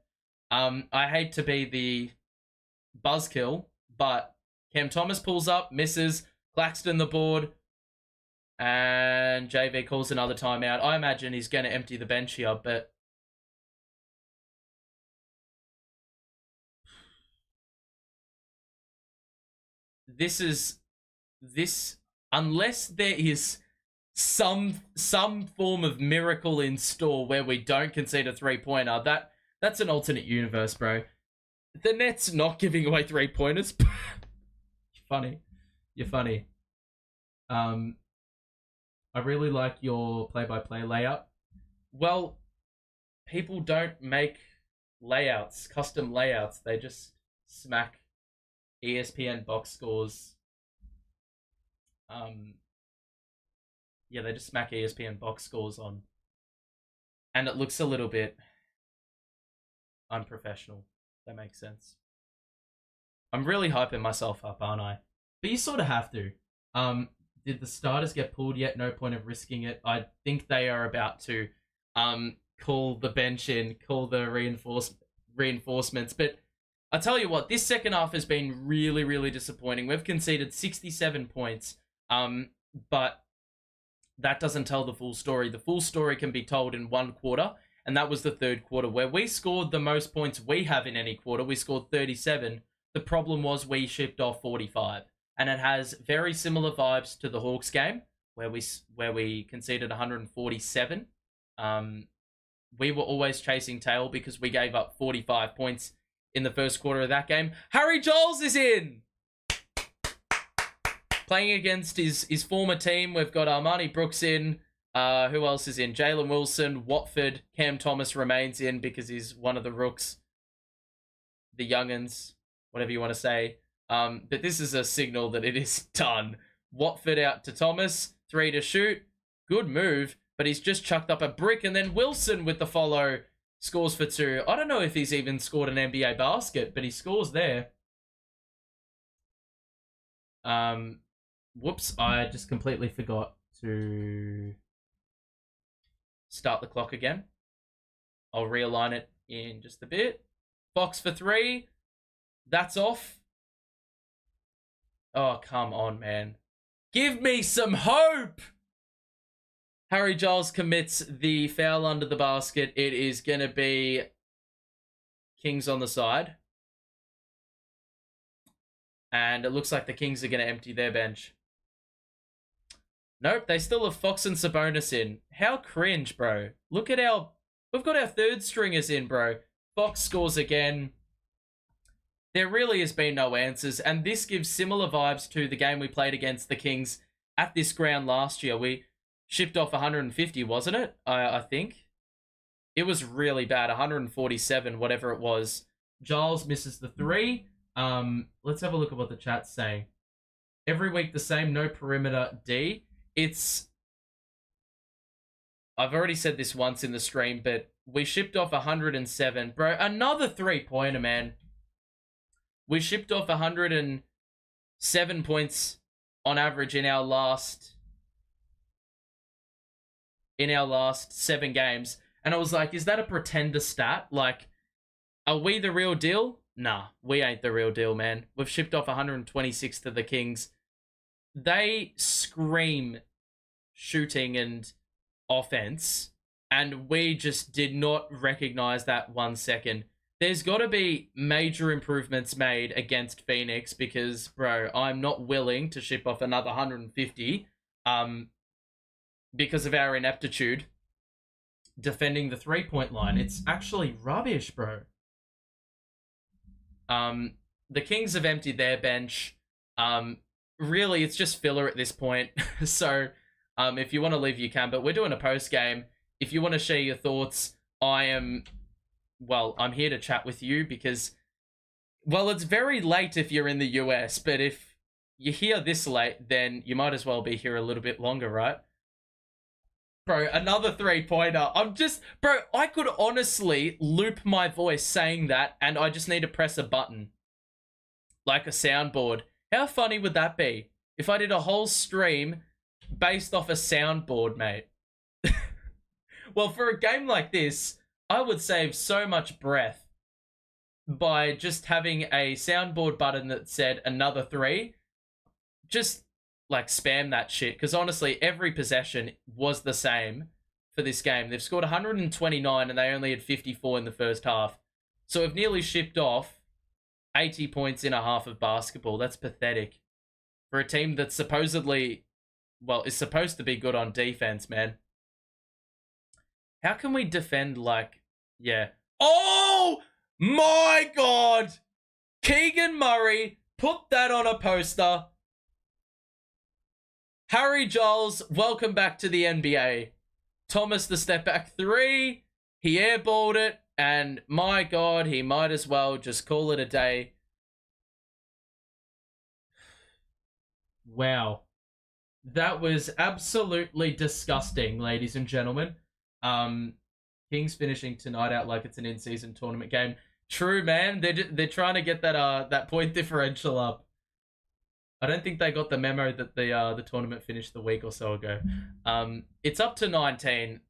I hate to be the buzzkill, but Cam Thomas pulls up, misses, Claxton the board, and JV calls another timeout. I imagine he's going to empty the bench here, but this unless there is some form of miracle in store where we don't concede a 3-pointer, that's an alternate universe, bro. The Nets not giving away 3-pointers. You're funny. I really like your play-by-play layout. Well, people don't make layouts, custom layouts. They just smack ESPN box scores. Yeah, they just smack ESPN box scores on. And it looks a little bit unprofessional. That makes sense. I'm really hyping myself up, aren't I? But you sort of have to. Did the starters get pulled yet? No point of risking it. I think they are about to call the bench in, call the reinforcements. But I tell you what, this second half has been really, really disappointing. We've conceded 67 points, but that doesn't tell the full story. The full story can be told in one quarter, and that was the third quarter, where we scored the most points we have in any quarter. We scored 37. The problem was we shipped off 45. And it has very similar vibes to the Hawks game, where we conceded 147. We were always chasing tail because we gave up 45 points in the first quarter of that game. Harry Giles is in! Playing against his former team, we've got Armani Brooks in. Who else is in? Jalen Wilson, Watford, Cam Thomas remains in because he's one of the rooks. The young'uns, whatever you want to say. But this is a signal that it is done. Watford out to Thomas. 3 to shoot. Good move. But he's just chucked up a brick. And then Wilson with the follow scores for 2. I don't know if he's even scored an NBA basket, but he scores there. Whoops. I just completely forgot to start the clock again. I'll realign it in just a bit. Fox for 3. That's off. Oh, come on, man. Give me some hope! Harry Giles commits the foul under the basket. It is going to be Kings on the side. And it looks like the Kings are going to empty their bench. Nope, they still have Fox and Sabonis in. How cringe, bro. Look at we've got our third stringers in, bro. Fox scores again. There really has been no answers, and this gives similar vibes to the game we played against the Kings at this ground last year, we shipped off 150, wasn't it? I think. It was really bad, 147, whatever it was. Giles misses the 3. Let's have a look at what the chat's saying. Every week the same, no perimeter D. I've already said this once in the stream, but we shipped off 107. Bro, another 3-pointer, man. We shipped off 107 points on average in our last 7 games. And I was like, is that a pretender stat? Like, are we the real deal? Nah, we ain't the real deal, man. We've shipped off 126 to the Kings. They scream shooting and offense, and we just did not recognize that 1 second. There's got to be major improvements made against Phoenix because, bro, I'm not willing to ship off another 150 because of our ineptitude defending the 3-point line. It's actually rubbish, bro. The Kings have emptied their bench. Really, it's just filler at this point. So, if you want to leave, you can. But we're doing a post-game. If you want to share your thoughts, I'm here to chat with you because, well, it's very late if you're in the US. But if you're here this late, then you might as well be here a little bit longer, right? Bro, another 3-pointer. Bro, I could honestly loop my voice saying that, and I just need to press a button. Like a soundboard. How funny would that be? If I did a whole stream based off a soundboard, mate. Well, for a game like this, I would save so much breath by just having a soundboard button that said another 3. Just like spam that shit, because honestly every possession was the same for this game. They've scored 129 and they only had 54 in the first half, so we've nearly shipped off 80 points in a half of basketball. That's pathetic for a team that's supposedly, well, is supposed to be good on defense, man. How can we defend like, yeah. Oh my god, Keegan Murray, put that on a poster. Harry Giles, welcome back to the NBA. Thomas, the step back 3. He airballed it, and my God, he might as well just call it a day. Wow. That was absolutely disgusting, ladies and gentlemen. Kings finishing tonight out like it's an in-season tournament game. True, man. They're trying to get that point differential up. I don't think they got the memo that the tournament finished the week or so ago. It's up to 19.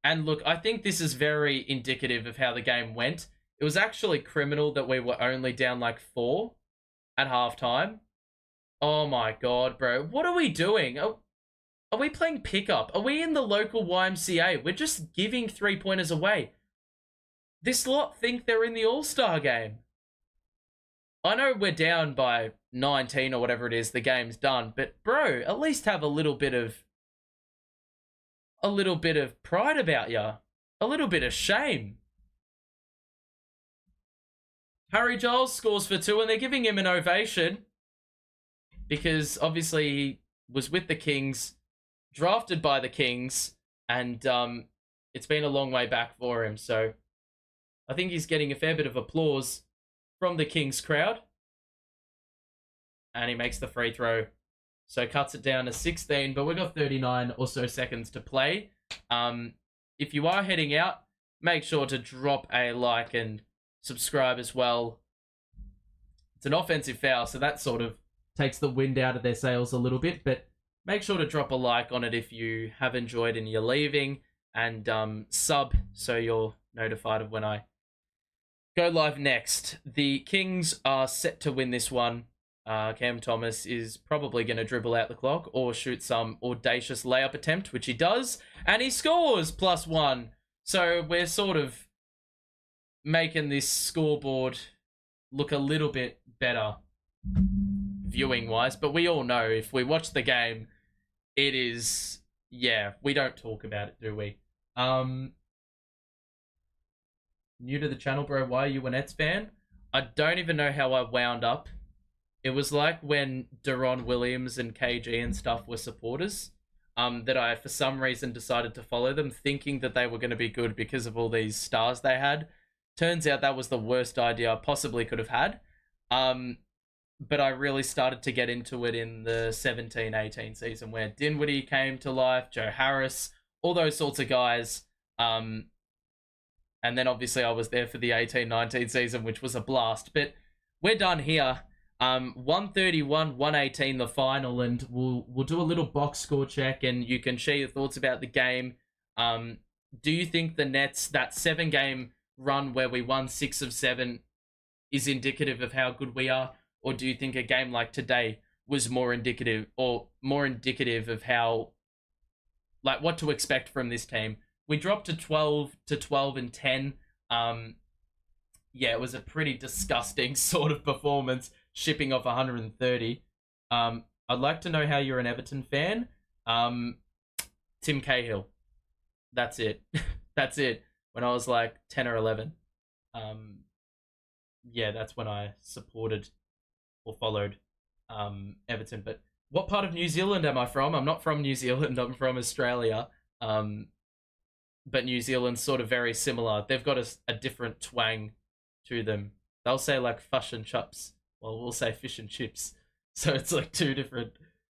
And look, I think this is very indicative of how the game went. It was actually criminal that we were only down like 4 at halftime. Oh my God, bro. What are we doing? Are we playing pickup? Are we in the local YMCA? We're just giving 3-pointers away. This lot think they're in the All-Star game. I know we're down by 19 or whatever it is, the game's done, but bro, at least have a little bit of pride about ya. A little bit of shame. Harry Giles scores for 2 and they're giving him an ovation because obviously he was with the Kings, drafted by the Kings, and it's been a long way back for him. So I think he's getting a fair bit of applause from the Kings crowd. And he makes the free throw. So cuts it down to 16, but we've got 39 or so seconds to play. If you are heading out, make sure to drop a like and subscribe as well. It's an offensive foul, so that sort of takes the wind out of their sails a little bit, but make sure to drop a like on it if you have enjoyed and you're leaving, and sub so you're notified of when I go live next. The Kings are set to win this one. Cam Thomas is probably going to dribble out the clock or shoot some audacious layup attempt, which he does, and he scores +1. So we're sort of making this scoreboard look a little bit better viewing-wise, but we all know if we watch the game, it is, yeah, we don't talk about it, do we? New to the channel, bro. Why are you a Nets fan? I don't even know how I wound up It was like when De'Aaron Williams and KG and stuff were supporters. That I, for some reason, decided to follow them, thinking that they were going to be good because of all these stars they had. Turns out that was the worst idea I possibly could have had. But I really started to get into it in the 17-18 season where Dinwiddie came to life, Joe Harris, all those sorts of guys. And then obviously I was there for the 18-19 season, which was a blast. But we're done here. 131-118 the final, and we'll do a little box score check, and you can share your thoughts about the game. Do you think the Nets, that 7-game run where we won 6 of 7, is indicative of how good we are? Or do you think a game like today was more indicative of how, like, what to expect from this team? We dropped to 12 and 10. Yeah, it was a pretty disgusting sort of performance, shipping off 130. I'd like to know how you're an Everton fan. Tim Cahill. That's it. That's it. When I was like 10 or 11. Yeah, that's when I supported or followed Everton. But what part of New Zealand am I from? I'm not from New Zealand. I'm from Australia. But New Zealand's sort of very similar. They've got a different twang to them. They'll say like fish and chips. Well, we'll say fish and chips. So it's like two different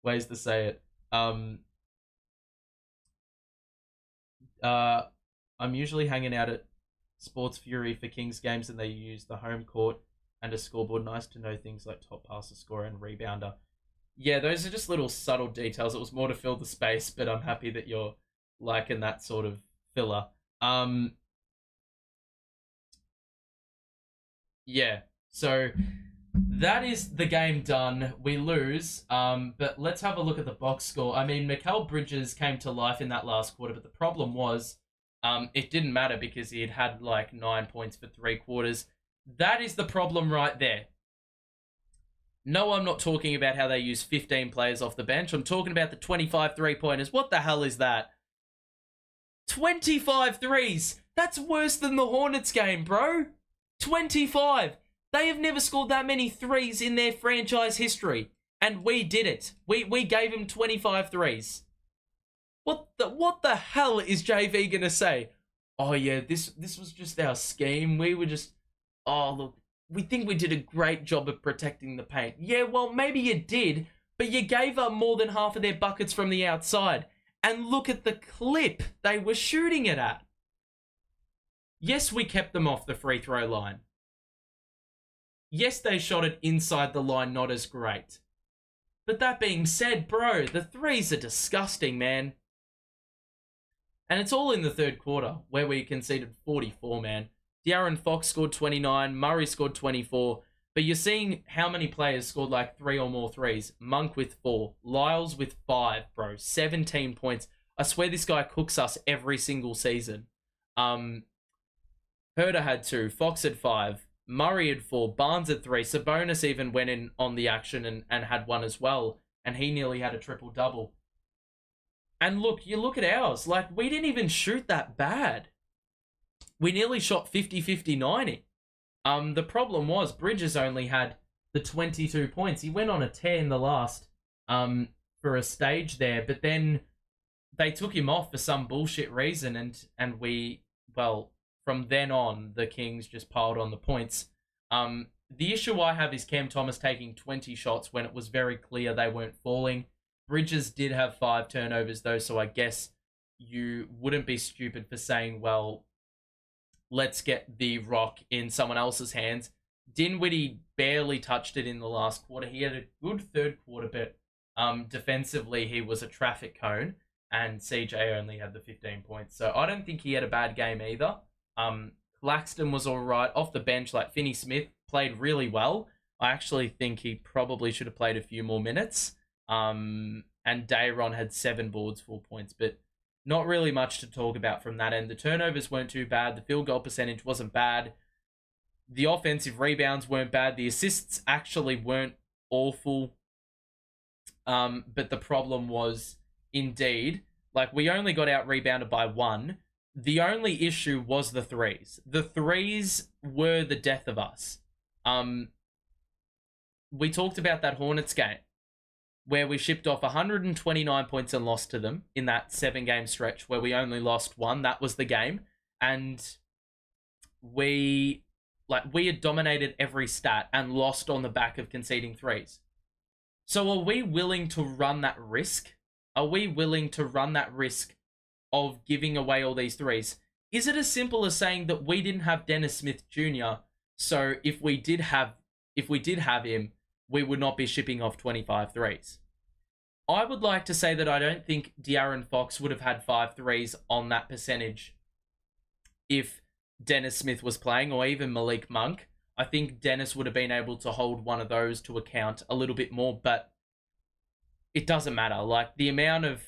ways to say it. I'm usually hanging out at Sports Fury for Kings games, and they use the home court and a scoreboard. Nice to know things like top passer, scorer, and rebounder. Yeah, those are just little subtle details. It was more to fill the space, but I'm happy that you're liking that sort of filler. Yeah, so that is the game done. We lose, but let's have a look at the box score. I mean, Mikal Bridges came to life in that last quarter, but the problem was it didn't matter because he had like 9 points for 3 quarters. That is the problem right there. No, I'm not talking about how they use 15 players off the bench. I'm talking about the 25 3-pointers. What the hell is that? 25 threes. That's worse than the Hornets game, bro. 25. They have never scored that many threes in their franchise history. And we did it. We gave them 25 threes. What the hell is JV going to say? Oh, yeah, this was just our scheme. We were just... Oh, look, we think we did a great job of protecting the paint. Yeah, well, maybe you did, but you gave up more than half of their buckets from the outside. And look at the clip they were shooting it at. Yes, we kept them off the free throw line. Yes, they shot it inside the line, not as great. But that being said, bro, the threes are disgusting, man. And it's all in the third quarter, where we conceded 44, man. De'Aaron Fox scored 29, Murray scored 24, but you're seeing how many players scored like 3 or more threes. Monk with 4, Lyles with 5, bro, 17 points. I swear this guy cooks us every single season. Herder had 2, Fox had 5, Murray had 4, Barnes had 3, Sabonis even went in on the action and had 1 as well, and he nearly had a triple-double. And look, you look at ours, like, we didn't even shoot that bad. We nearly shot 50-50-90. The problem was Bridges only had the 22 points. He went on a tear in the last for a stage there, but then they took him off for some bullshit reason, and we, well, from then on, the Kings just piled on the points. The issue I have is Cam Thomas taking 20 shots when it was very clear they weren't falling. Bridges did have 5 turnovers, though, so I guess you wouldn't be stupid for saying, well, let's get the rock in someone else's hands. Dinwiddie barely touched it in the last quarter. He had a good third quarter, but defensively he was a traffic cone, and CJ only had the 15 points. So I don't think he had a bad game either. Claxton was all right. Off the bench, like Finney Smith, played really well. I actually think he probably should have played a few more minutes. And De'Aaron had 7 boards, 4 points, but not really much to talk about from that end. The turnovers weren't too bad. The field goal percentage wasn't bad. The offensive rebounds weren't bad. The assists actually weren't awful. But the problem was, indeed, like, we only got out rebounded by 1. The only issue was the threes. The threes were the death of us. we talked about that Hornets game where we shipped off 129 points and lost to them in that 7-game stretch where we only lost one. That was the game. And we had dominated every stat and lost on the back of conceding threes. So are we willing to run that risk? Are we willing to run that risk of giving away all these threes? Is it as simple as saying that we didn't have Dennis Smith Jr., so if we did have him, we would not be shipping off 25 threes? I would like to say that I don't think De'Aaron Fox would have had 5 threes on that percentage if Dennis Smith was playing, or even Malik Monk. I think Dennis would have been able to hold one of those to account a little bit more, but it doesn't matter. Like, the amount of,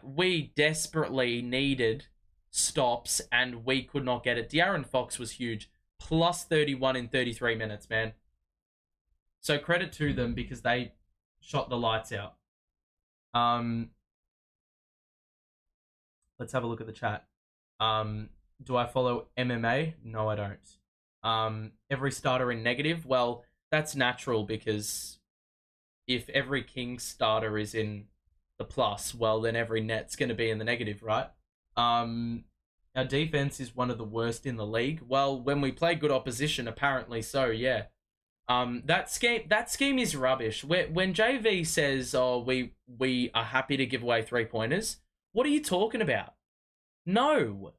we desperately needed stops and we could not get it. De'Aaron Fox was huge. Plus 31 in 33 minutes, man. So credit to them because they shot the lights out. Let's have a look at the chat. Do I follow MMA? No, I don't. Every starter in negative? Well, that's natural because if every Kings starter is in the plus, well, then every net's going to be in the negative, right? Our defense is one of the worst in the league. Well, when we play good opposition, apparently so, yeah. That scheme is rubbish. When JV says, "Oh, we are happy to give away 3-pointers," what are you talking about? No.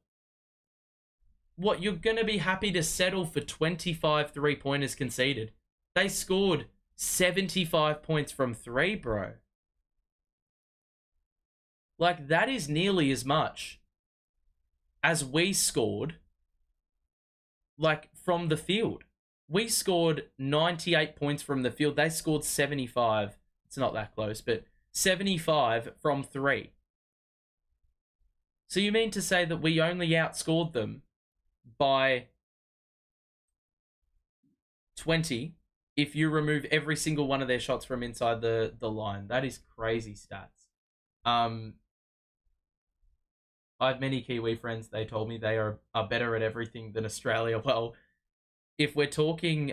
What, you're going to be happy to settle for 25 3-pointers conceded? They scored 75 points from 3, bro. Like, that is nearly as much as we scored, from the field. We scored 98 points from the field. They scored 75. It's not that close, but 75 from 3. So you mean to say that we only outscored them by 20 if you remove every single one of their shots from inside the line? That is crazy stats. I have many Kiwi friends. They told me they are better at everything than Australia. Well, if we're talking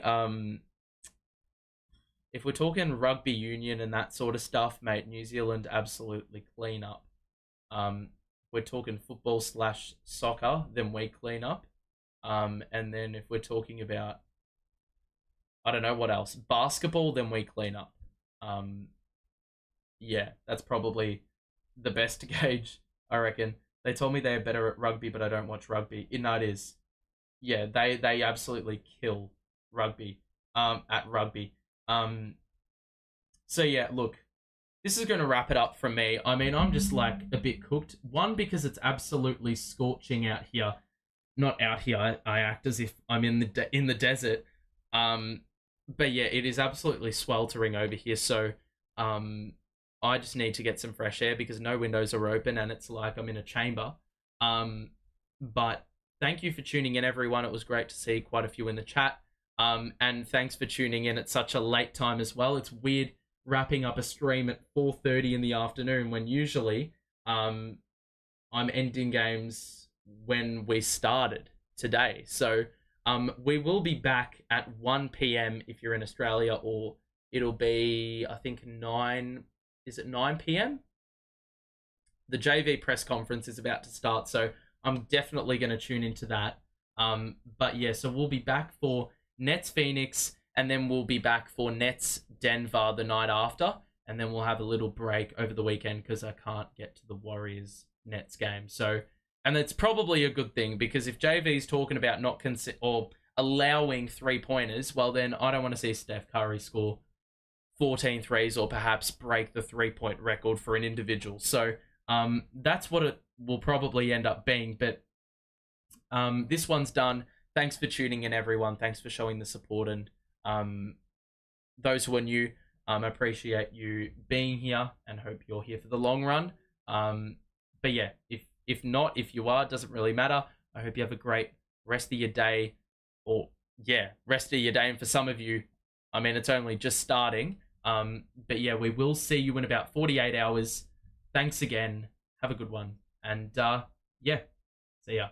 rugby union and that sort of stuff, mate, New Zealand absolutely clean up. We're talking football/soccer, then we clean up. And then if we're talking about, I don't know what else, basketball, then we clean up. Yeah, that's probably the best gauge, I reckon. They told me they are better at rugby, but I don't watch rugby. No, it is. Yeah, they absolutely kill rugby. At rugby. So yeah, look, this is going to wrap it up from me. I mean, I'm just a bit cooked. One, because it's absolutely scorching out here. Not out here. I act as if I'm in the desert. But yeah, it is absolutely sweltering over here. So, I just need to get some fresh air because no windows are open and it's like I'm in a chamber. But thank you for tuning in, everyone. It was great to see quite a few in the chat. And thanks for tuning in at such a late time as well. It's weird wrapping up a stream at 4:30 in the afternoon when usually I'm ending games when we started today. So we will be back at 1 p.m. if you're in Australia, or it'll be, I think, 9... Is it 9 p.m? The JV press conference is about to start, so I'm definitely going to tune into that. But yeah, so we'll be back for Nets Phoenix, and then we'll be back for Nets Denver the night after, and then we'll have a little break over the weekend because I can't get to the Warriors Nets game. So, and it's probably a good thing because if JV's talking about not allowing 3-pointers, well then I don't want to see Steph Curry score 14 threes or perhaps break the 3-point record for an individual. So that's what it will probably end up being. But this one's done. Thanks for tuning in, everyone. Thanks for showing the support. And those who are new, I appreciate you being here and hope you're here for the long run. But yeah, if not, if you are, it doesn't really matter. I hope you have a great rest of your day. Rest of your day. And for some of you, I mean, it's only just starting. But yeah, we will see you in about 48 hours. Thanks again. Have a good one. And yeah, see ya.